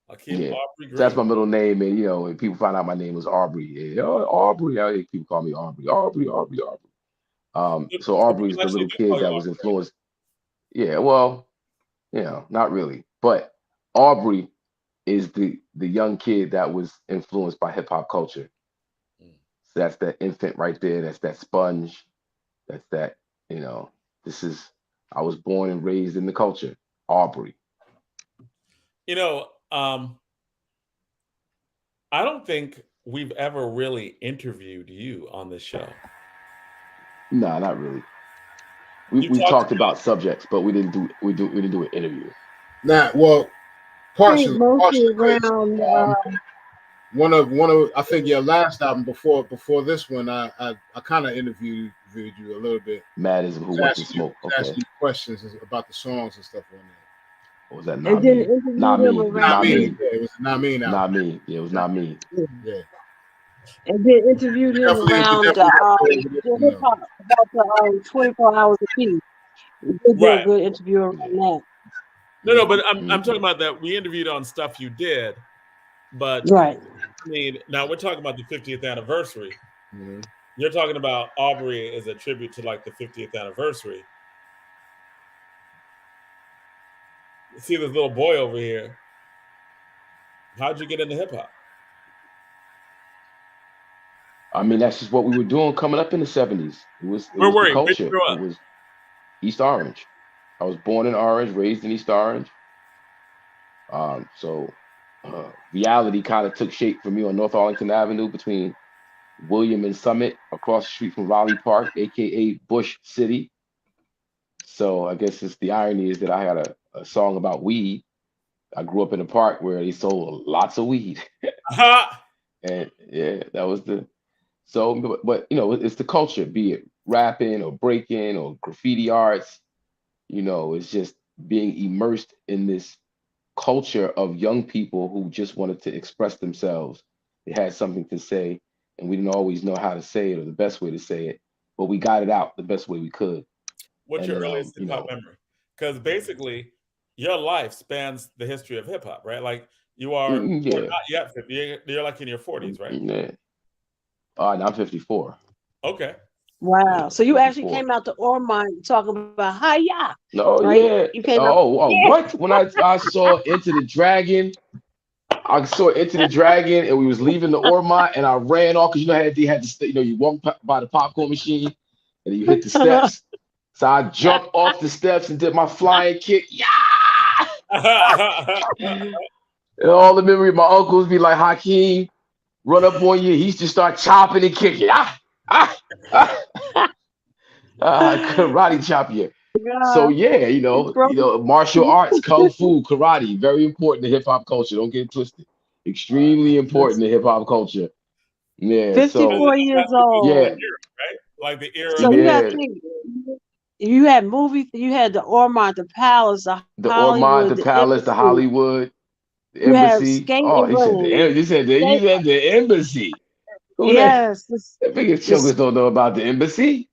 Hakim Aubrey Green. That's my middle name, and when people find out my name was Aubrey, Aubrey, people call me Aubrey. So Aubrey's the little kid that was influenced. Yeah, well, not really, but Aubrey is the young kid that was influenced by hip hop culture. So that's that infant right there. That's that sponge. That's that. I was born and raised in the culture. Aubrey. I don't think we've ever really interviewed you on this show. No, not really. We talked about subjects, but we didn't do an interview. Partially. Around, one of I think your last album before this one, I kind of interviewed you a little bit. Mad as who wants to smoke. Okay. Asking you questions about the songs and stuff on there. What was that? Not me. Yeah, it was not me now. Not me. Yeah, it was not me. Yeah. And then interviewed him around hip hop about the 24 hours a piece. We did a good interview around that. No, but I'm talking about that. We interviewed on stuff you did, but right. I mean, now we're talking about the 50th anniversary. Mm-hmm. You're talking about Aubrey as a tribute to like the 50th anniversary. See this little boy over here. How'd you get into hip hop? I mean, that's just what we were doing coming up in the 70s. It was the culture. It was East Orange. I was born in Orange, raised in East Orange. So reality kind of took shape for me on North Arlington Avenue between William and Summit, across the street from Raleigh Park, aka Bush City. So I guess it's the irony is that I had a song about weed. I grew up in a park where they sold lots of weed. And yeah, that was but it's the culture, be it rapping or breaking or graffiti arts. It's just being immersed in this culture of young people who just wanted to express themselves. They had something to say, and we didn't always know how to say it or the best way to say it, but we got it out the best way we could. What's your earliest hip hop memory? Because basically, your life spans the history of hip hop, right? Like you are not yet 50. You're like in your 40s, right? Yeah. I'm 54. Okay. Wow. So you actually came out to Ormond talking about hiya. No, right? yeah. You came What? When I saw Into the Dragon, and we was leaving the Ormond, and I ran off because they had to you walk by the popcorn machine, and you hit the steps. So I jumped off the steps and did my flying kick. Yeah. And all the memory of my uncles be like, Hakim, run up on you. He used to start chopping and kicking. Karate chop you. So yeah, martial arts, kung fu, karate, very important to hip hop culture. Don't get it twisted. Extremely important to hip hop culture. Yeah. 54 years old. Yeah. Right? Like the era. So you got to think. You had movies. You had the Ormond, the Palace, the Hollywood, Ormond, the Palace, the Hollywood, the you Embassy. You said the Embassy. Yes. The biggest chokers don't know about the Embassy.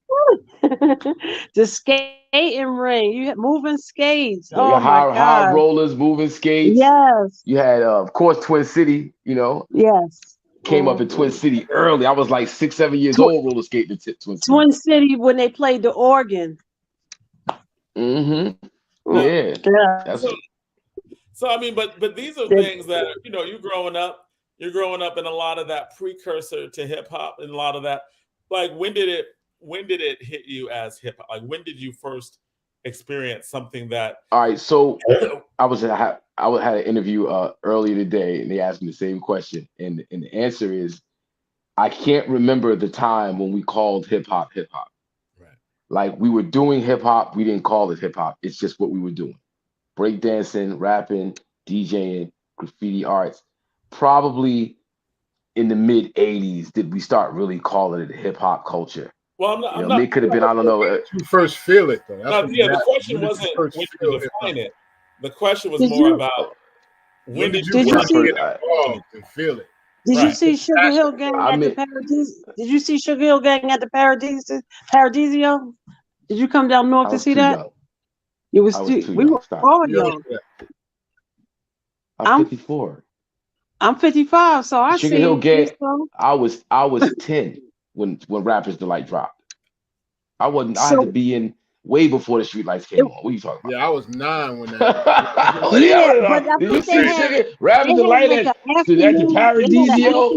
The skating ring. You had moving skates. High rollers, moving skates. Yes. You had, of course, Twin City. Yes. Came up in Twin City early. I was like 6-7 years old roller skating to Twin City. Twin City when they played the organ. Mm-hmm. Yeah. So I mean, but these are things that you're growing up in a lot of that precursor to hip hop and a lot of that. Like when did it hit you as hip hop? Like when did you first experience something that. All right, so I had an interview earlier today, and they asked me the same question, and the answer is I can't remember the time when we called hip hop hip hop. Right. Like we were doing hip hop, we didn't call it hip hop. It's just what we were doing: breakdancing, rapping, DJing, graffiti arts. Probably in the mid '80s did we start really calling it hip hop culture. Well, I'm not. It could have been, I don't know. You first feel it though. That's the question wasn't when you define it. The question was more about when did you get first involved and feel it? Did you see Sugar Hill Gang at the Paradise? Did you see Sugar Hill Gang at the Paradisio? Did you come down north to see that? Young. You was too we young. were all young. I'm 54. I'm 55, so I Sugar see Hill Gang. so. I was 10 when Rappers Delight dropped. I had to be in way before the streetlights came on. What are you talking about? Yeah, I was 9 when that. But I Did you think see Sugar Rappers Delight at the Paradisio?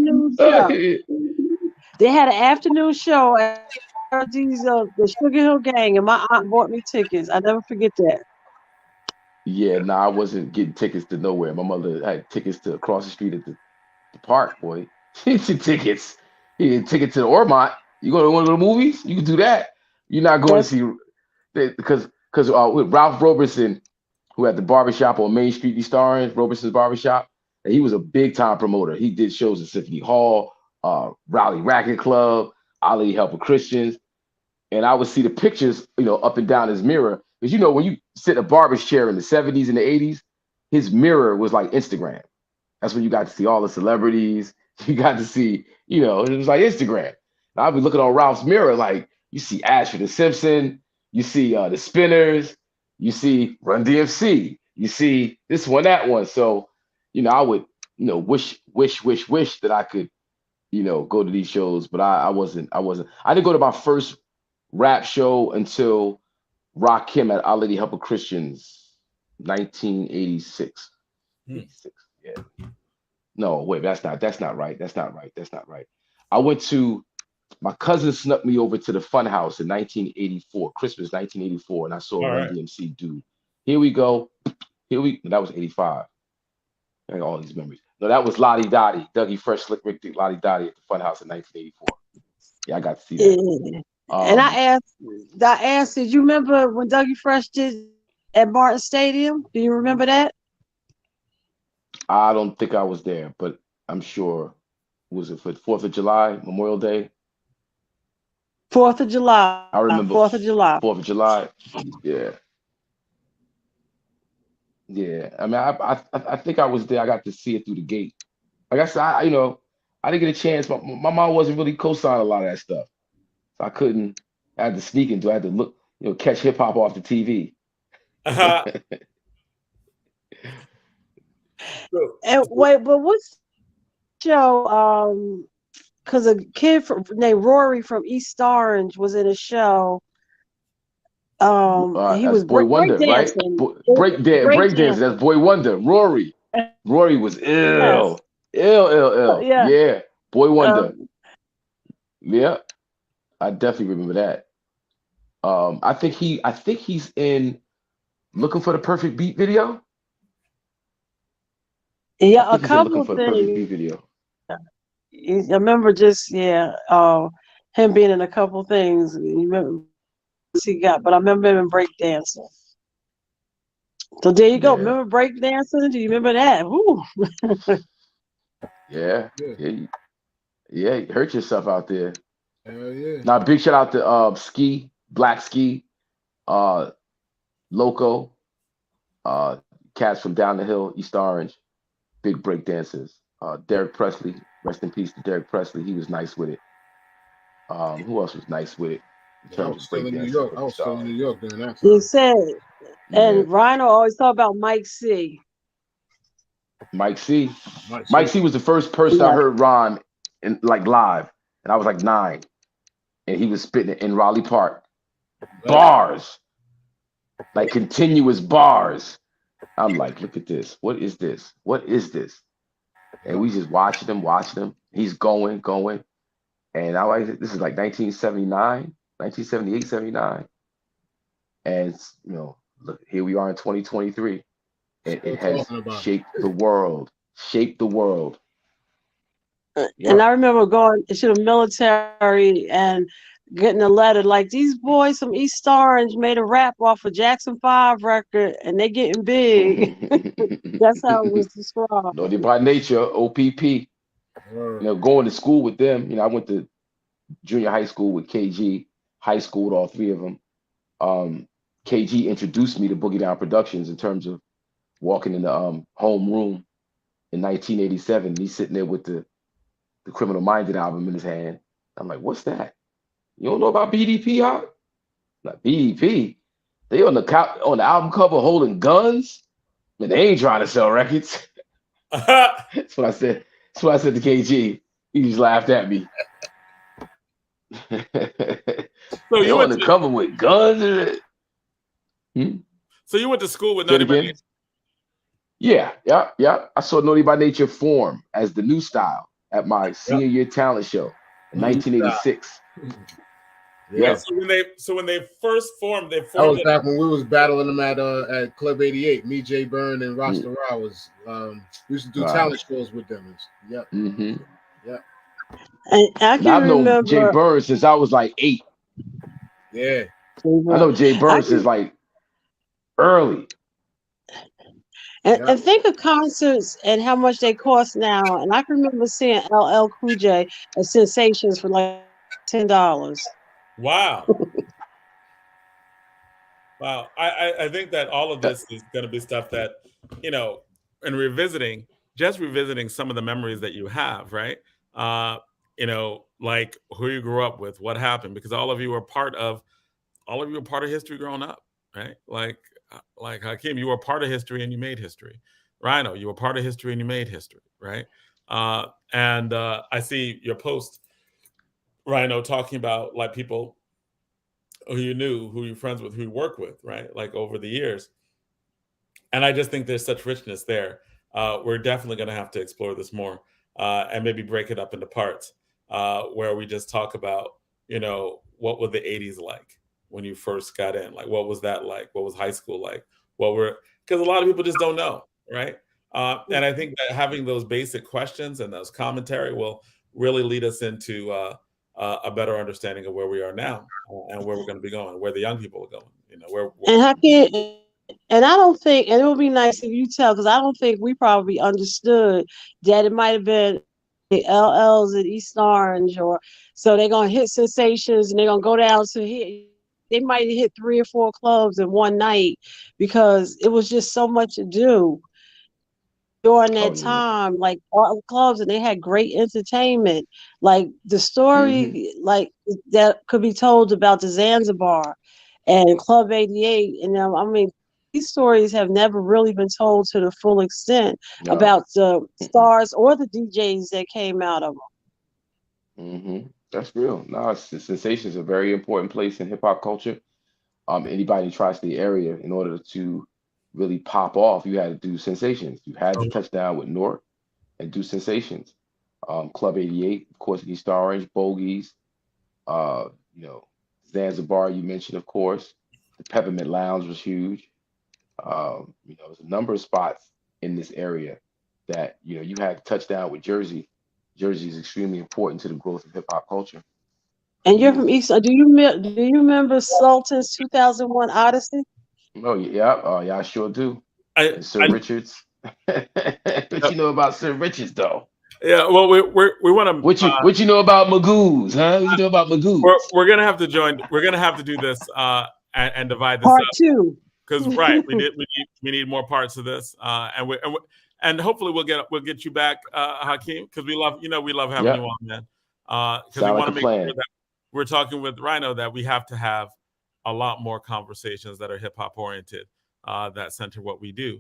They had an afternoon show at Paradisio, the Sugar Hill Gang, and my aunt bought me tickets. I never forget that. Yeah, I wasn't getting tickets to nowhere. My mother had tickets to across the street at the park, boy. She had tickets. He had a ticket to the Ormont. You go to one of the movies? You can do that. You're not going to see because with Ralph Roberson, who had the barbershop on Main Street, East Orange, Roberson's Barbershop, and he was a big time promoter. He did shows at Symphony Hall, Raleigh Racket Club, Ali Helper Christians, and I would see the pictures, up and down his mirror. Because when you sit in a barber's chair in the 70s and the 80s, his mirror was like Instagram. That's when you got to see all the celebrities. You got to see, it was like Instagram. And I'd be looking on Ralph's mirror, like you see Ashford and Simpson, you see the Spinners, you see Run DMC, you see this one, that one. So, I would, wish that I could, go to these shows, but I didn't go to my first rap show until Rakim at Our Lady Helper Christians, 1986. 86, yeah. No, wait, that's not right. That's not right. I went to, my cousin snuck me over to the Fun House in 1984, Christmas 1984, and I saw Run DMC do Here We Go. That was 85. I got all these memories. No, that was Lottie Dottie, Dougie Fresh, Slick Rick, Lottie Dottie at the Fun House in 1984. Yeah, I got to see that. And I asked, did you remember when Dougie Fresh did at Martin Stadium? Do you remember that? I don't think I was there, but I'm sure. Was it for 4th of July, Memorial Day? 4th of July. I remember 4th of July. 4th of July. Yeah. Yeah. I mean, I think I was there. I got to see it through the gate. Like I said, I didn't get a chance. My mom wasn't really co-signing a lot of that stuff. So I couldn't. I had to sneak into. I had to look, catch hip hop off the TV. And wait, but what's show? Because a kid named Rory from East Orange was in a show. He was Boy Wonder, right? Break dancing. That's Boy Wonder. Rory was ill. Ill. Yeah. Boy Wonder. Yeah. I definitely remember that. I think he's in Looking for the Perfect Beat video. Yeah, a couple of Looking for the Perfect Beat things. video. I remember him being in a couple things. You remember he got, but I remember him in breakdancing. So there you go. Remember breakdancing? Do you remember that? Woo. Yeah. You hurt yourself out there. Hell yeah. Now, big shout out to Ski, Black Ski, Loco, cats from down the hill, East Orange, big break dancers. Derek Presley, rest in peace to Derek Presley. He was nice with it. Who else was nice with it? I was still in New York. During that time. You said, and Rhino always talk about Mike C. Mike C was the first person I heard rhyme in live, and I was like 9, and he was spitting it in Raleigh Park. Bars, like continuous bars. I'm like, look at this. What is this? And we just watching him. He's going. And I like, this is like 1978, 79. And you know, look, here we are in 2023. It Still has talking about it. shaped the world. Shaped the world. And Yep. I remember going to the military and getting a letter like, these boys from East Orange made a rap off of Jackson 5 record and they getting big. That's how it was described. Naughty by Nature, OPP. You know, going to school with them. You know, I went to junior high school with KG, high school with all three of them. KG introduced me to Boogie Down Productions in terms of walking in the home room in 1987. He's sitting there with the Criminal Minded album in his hand. I'm like, what's that? You don't know about BDP, huh? Like, BDP? They on the album cover holding guns? Man, they ain't trying to sell records. That's what I said. That's what I said to KG. He just laughed at me. So you on went the to, cover with guns. So you went to school with Say it Naughty by again? Nature? Yeah. I saw Naughty by Nature form as the new style at my senior year talent show in 1986. Yeah. So when they first formed, That was back when we was battling them at Club 88. Me, Jay Byrne, and Rasta Ra was we used to do talent shows with them. Yep. Yep. And I can I've known remember Jay Byrne since I was like 8. Yeah. I know Jay Byrne since like early. And think of concerts and how much they cost now. And I can remember seeing LL Cool J at Sensations for like $10. Wow. Wow. I think that all of this is going to be stuff that, you know, and revisiting some of the memories that you have, right? You know, like who you grew up with, what happened, because all of you were part of history growing up, right? Like Hakim, you were part of history and you made history. Rhino, you were part of history and you made history, right? And I see your post, Rhino, talking about like people who you knew, who you're friends with, who you work with, right? Like over the years. And I just think there's such richness there. We're definitely going to have to explore this more and maybe break it up into parts where we just talk about, you know, what were the 80s like when you first got in? Like, what was that like? What was high school like? Because a lot of people just don't know, right? And I think that having those basic questions and those commentary will really lead us into a better understanding of where we are now and where we're going to be going, where the young people are going. You know, and I don't think, and it would be nice if you tell, because I don't think we probably understood that it might have been the LLs in East Orange, or so they're gonna hit Sensations and they're gonna go down to hit. They might hit 3 or 4 clubs in one night because it was just so much to do during that time, like all the clubs, and they had great entertainment. Like the story, like that could be told about the Zanzibar and Club 88, and I mean, these stories have never really been told to the full extent about the stars or the DJs that came out of them. That's real. No, Sensations is a very important place in hip hop culture. Anybody in the tri-state area, in order to really pop off, you had to do Sensations. You had to touch down with North and do Sensations. Club 88, of course, East Orange, Bogies, you know, Zanzibar, you mentioned, of course. The Peppermint Lounge was huge. You know, there's a number of spots in this area that, you know, you had to touch down with Jersey. Jersey is extremely important to the growth of hip hop culture. And you're from East. Do you remember Sultan's 2001 Odyssey? Oh yeah, yeah, I sure do. And Sir Richards. What you know about Sir Richards, though? Yeah, well, we want to. What you know about Magoo's, huh? What you know about Magoo's? We're gonna have to join. We're gonna have to do this and divide this Part up. 2. Because we need more parts of this, and hopefully we'll get you back, Hakim, because we love having you on, man. Because we want to make sure that we're talking with Rhino that we have to have a lot more conversations that are hip hop oriented, that center what we do,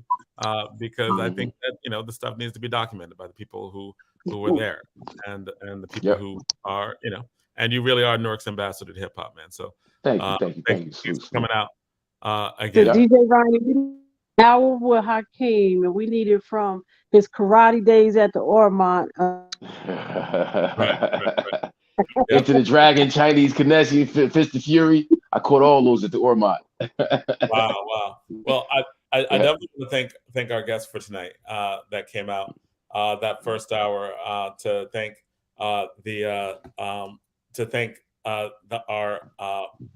because I think that, you know, the stuff needs to be documented by the people who were there and the people who are, you know, and you really are Newark's ambassador to hip hop, man. So thank you for coming out. Again, DJ Rhino, now with Hakim, and we need it from his karate days at the Ormont. Into the Dragon, Chinese Connection, Fist of Fury. I caught all those at the Ormont. Wow. Well, I definitely want to thank our guests for tonight that came out that first hour to thank our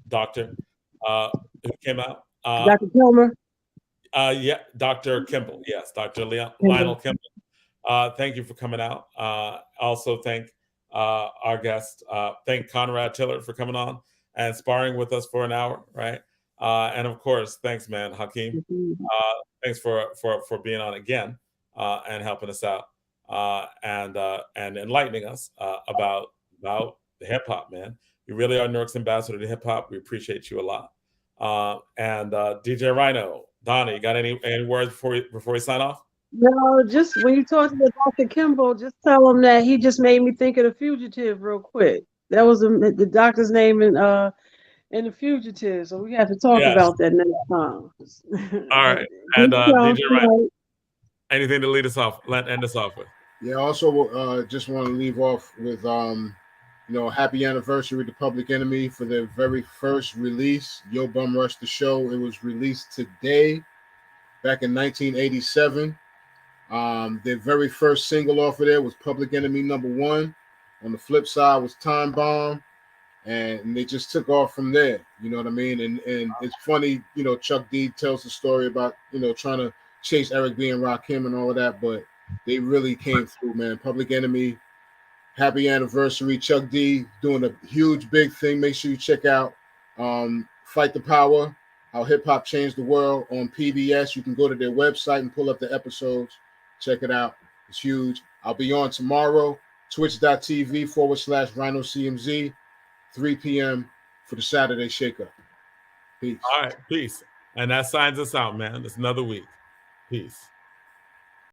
doctor who came out. Dr. Kilmer. Yeah, Dr. Kimble. Yes, Dr. Lionel Kimble. Thank you for coming out. Also, thank our guest. Thank Conrad Tillard for coming on and sparring with us for an hour, right? And of course, thanks, man, Hakim. Thanks for being on again and helping us out and enlightening us about the hip hop, man. You really are Newark's ambassador to hip hop. We appreciate you a lot. And DJ Rhino, Donnie, you got any words before we sign off? No, just when you talk to Dr. Kimble, just tell him that he just made me think of The Fugitive real quick. That was the doctor's name in The Fugitive, so we have to talk about that next time. All right, and DJ Rhino, anything to lead us off? End us off with. Yeah. Also, just want to leave off with happy anniversary to Public Enemy for their very first release, Yo Bum Rush the Show. It was released today, back in 1987. Their very first single off of there was Public Enemy #1. On the flip side was Time Bomb, and they just took off from there. You know what I mean? And it's funny, Chuck D tells the story about trying to chase Eric B and Rakim and all of that, but they really came through, man. Public Enemy, happy anniversary. Chuck D doing a huge big thing. Make sure you check out Fight the Power, How Hip Hop Changed the World on PBS. You can go to their website and pull up the episodes. Check it out. It's huge. I'll be on tomorrow, twitch.tv/RhinoCMZ, 3 p.m. for the Saturday Shakeup. Peace. All right, peace. And that signs us out, man. It's another week. Peace.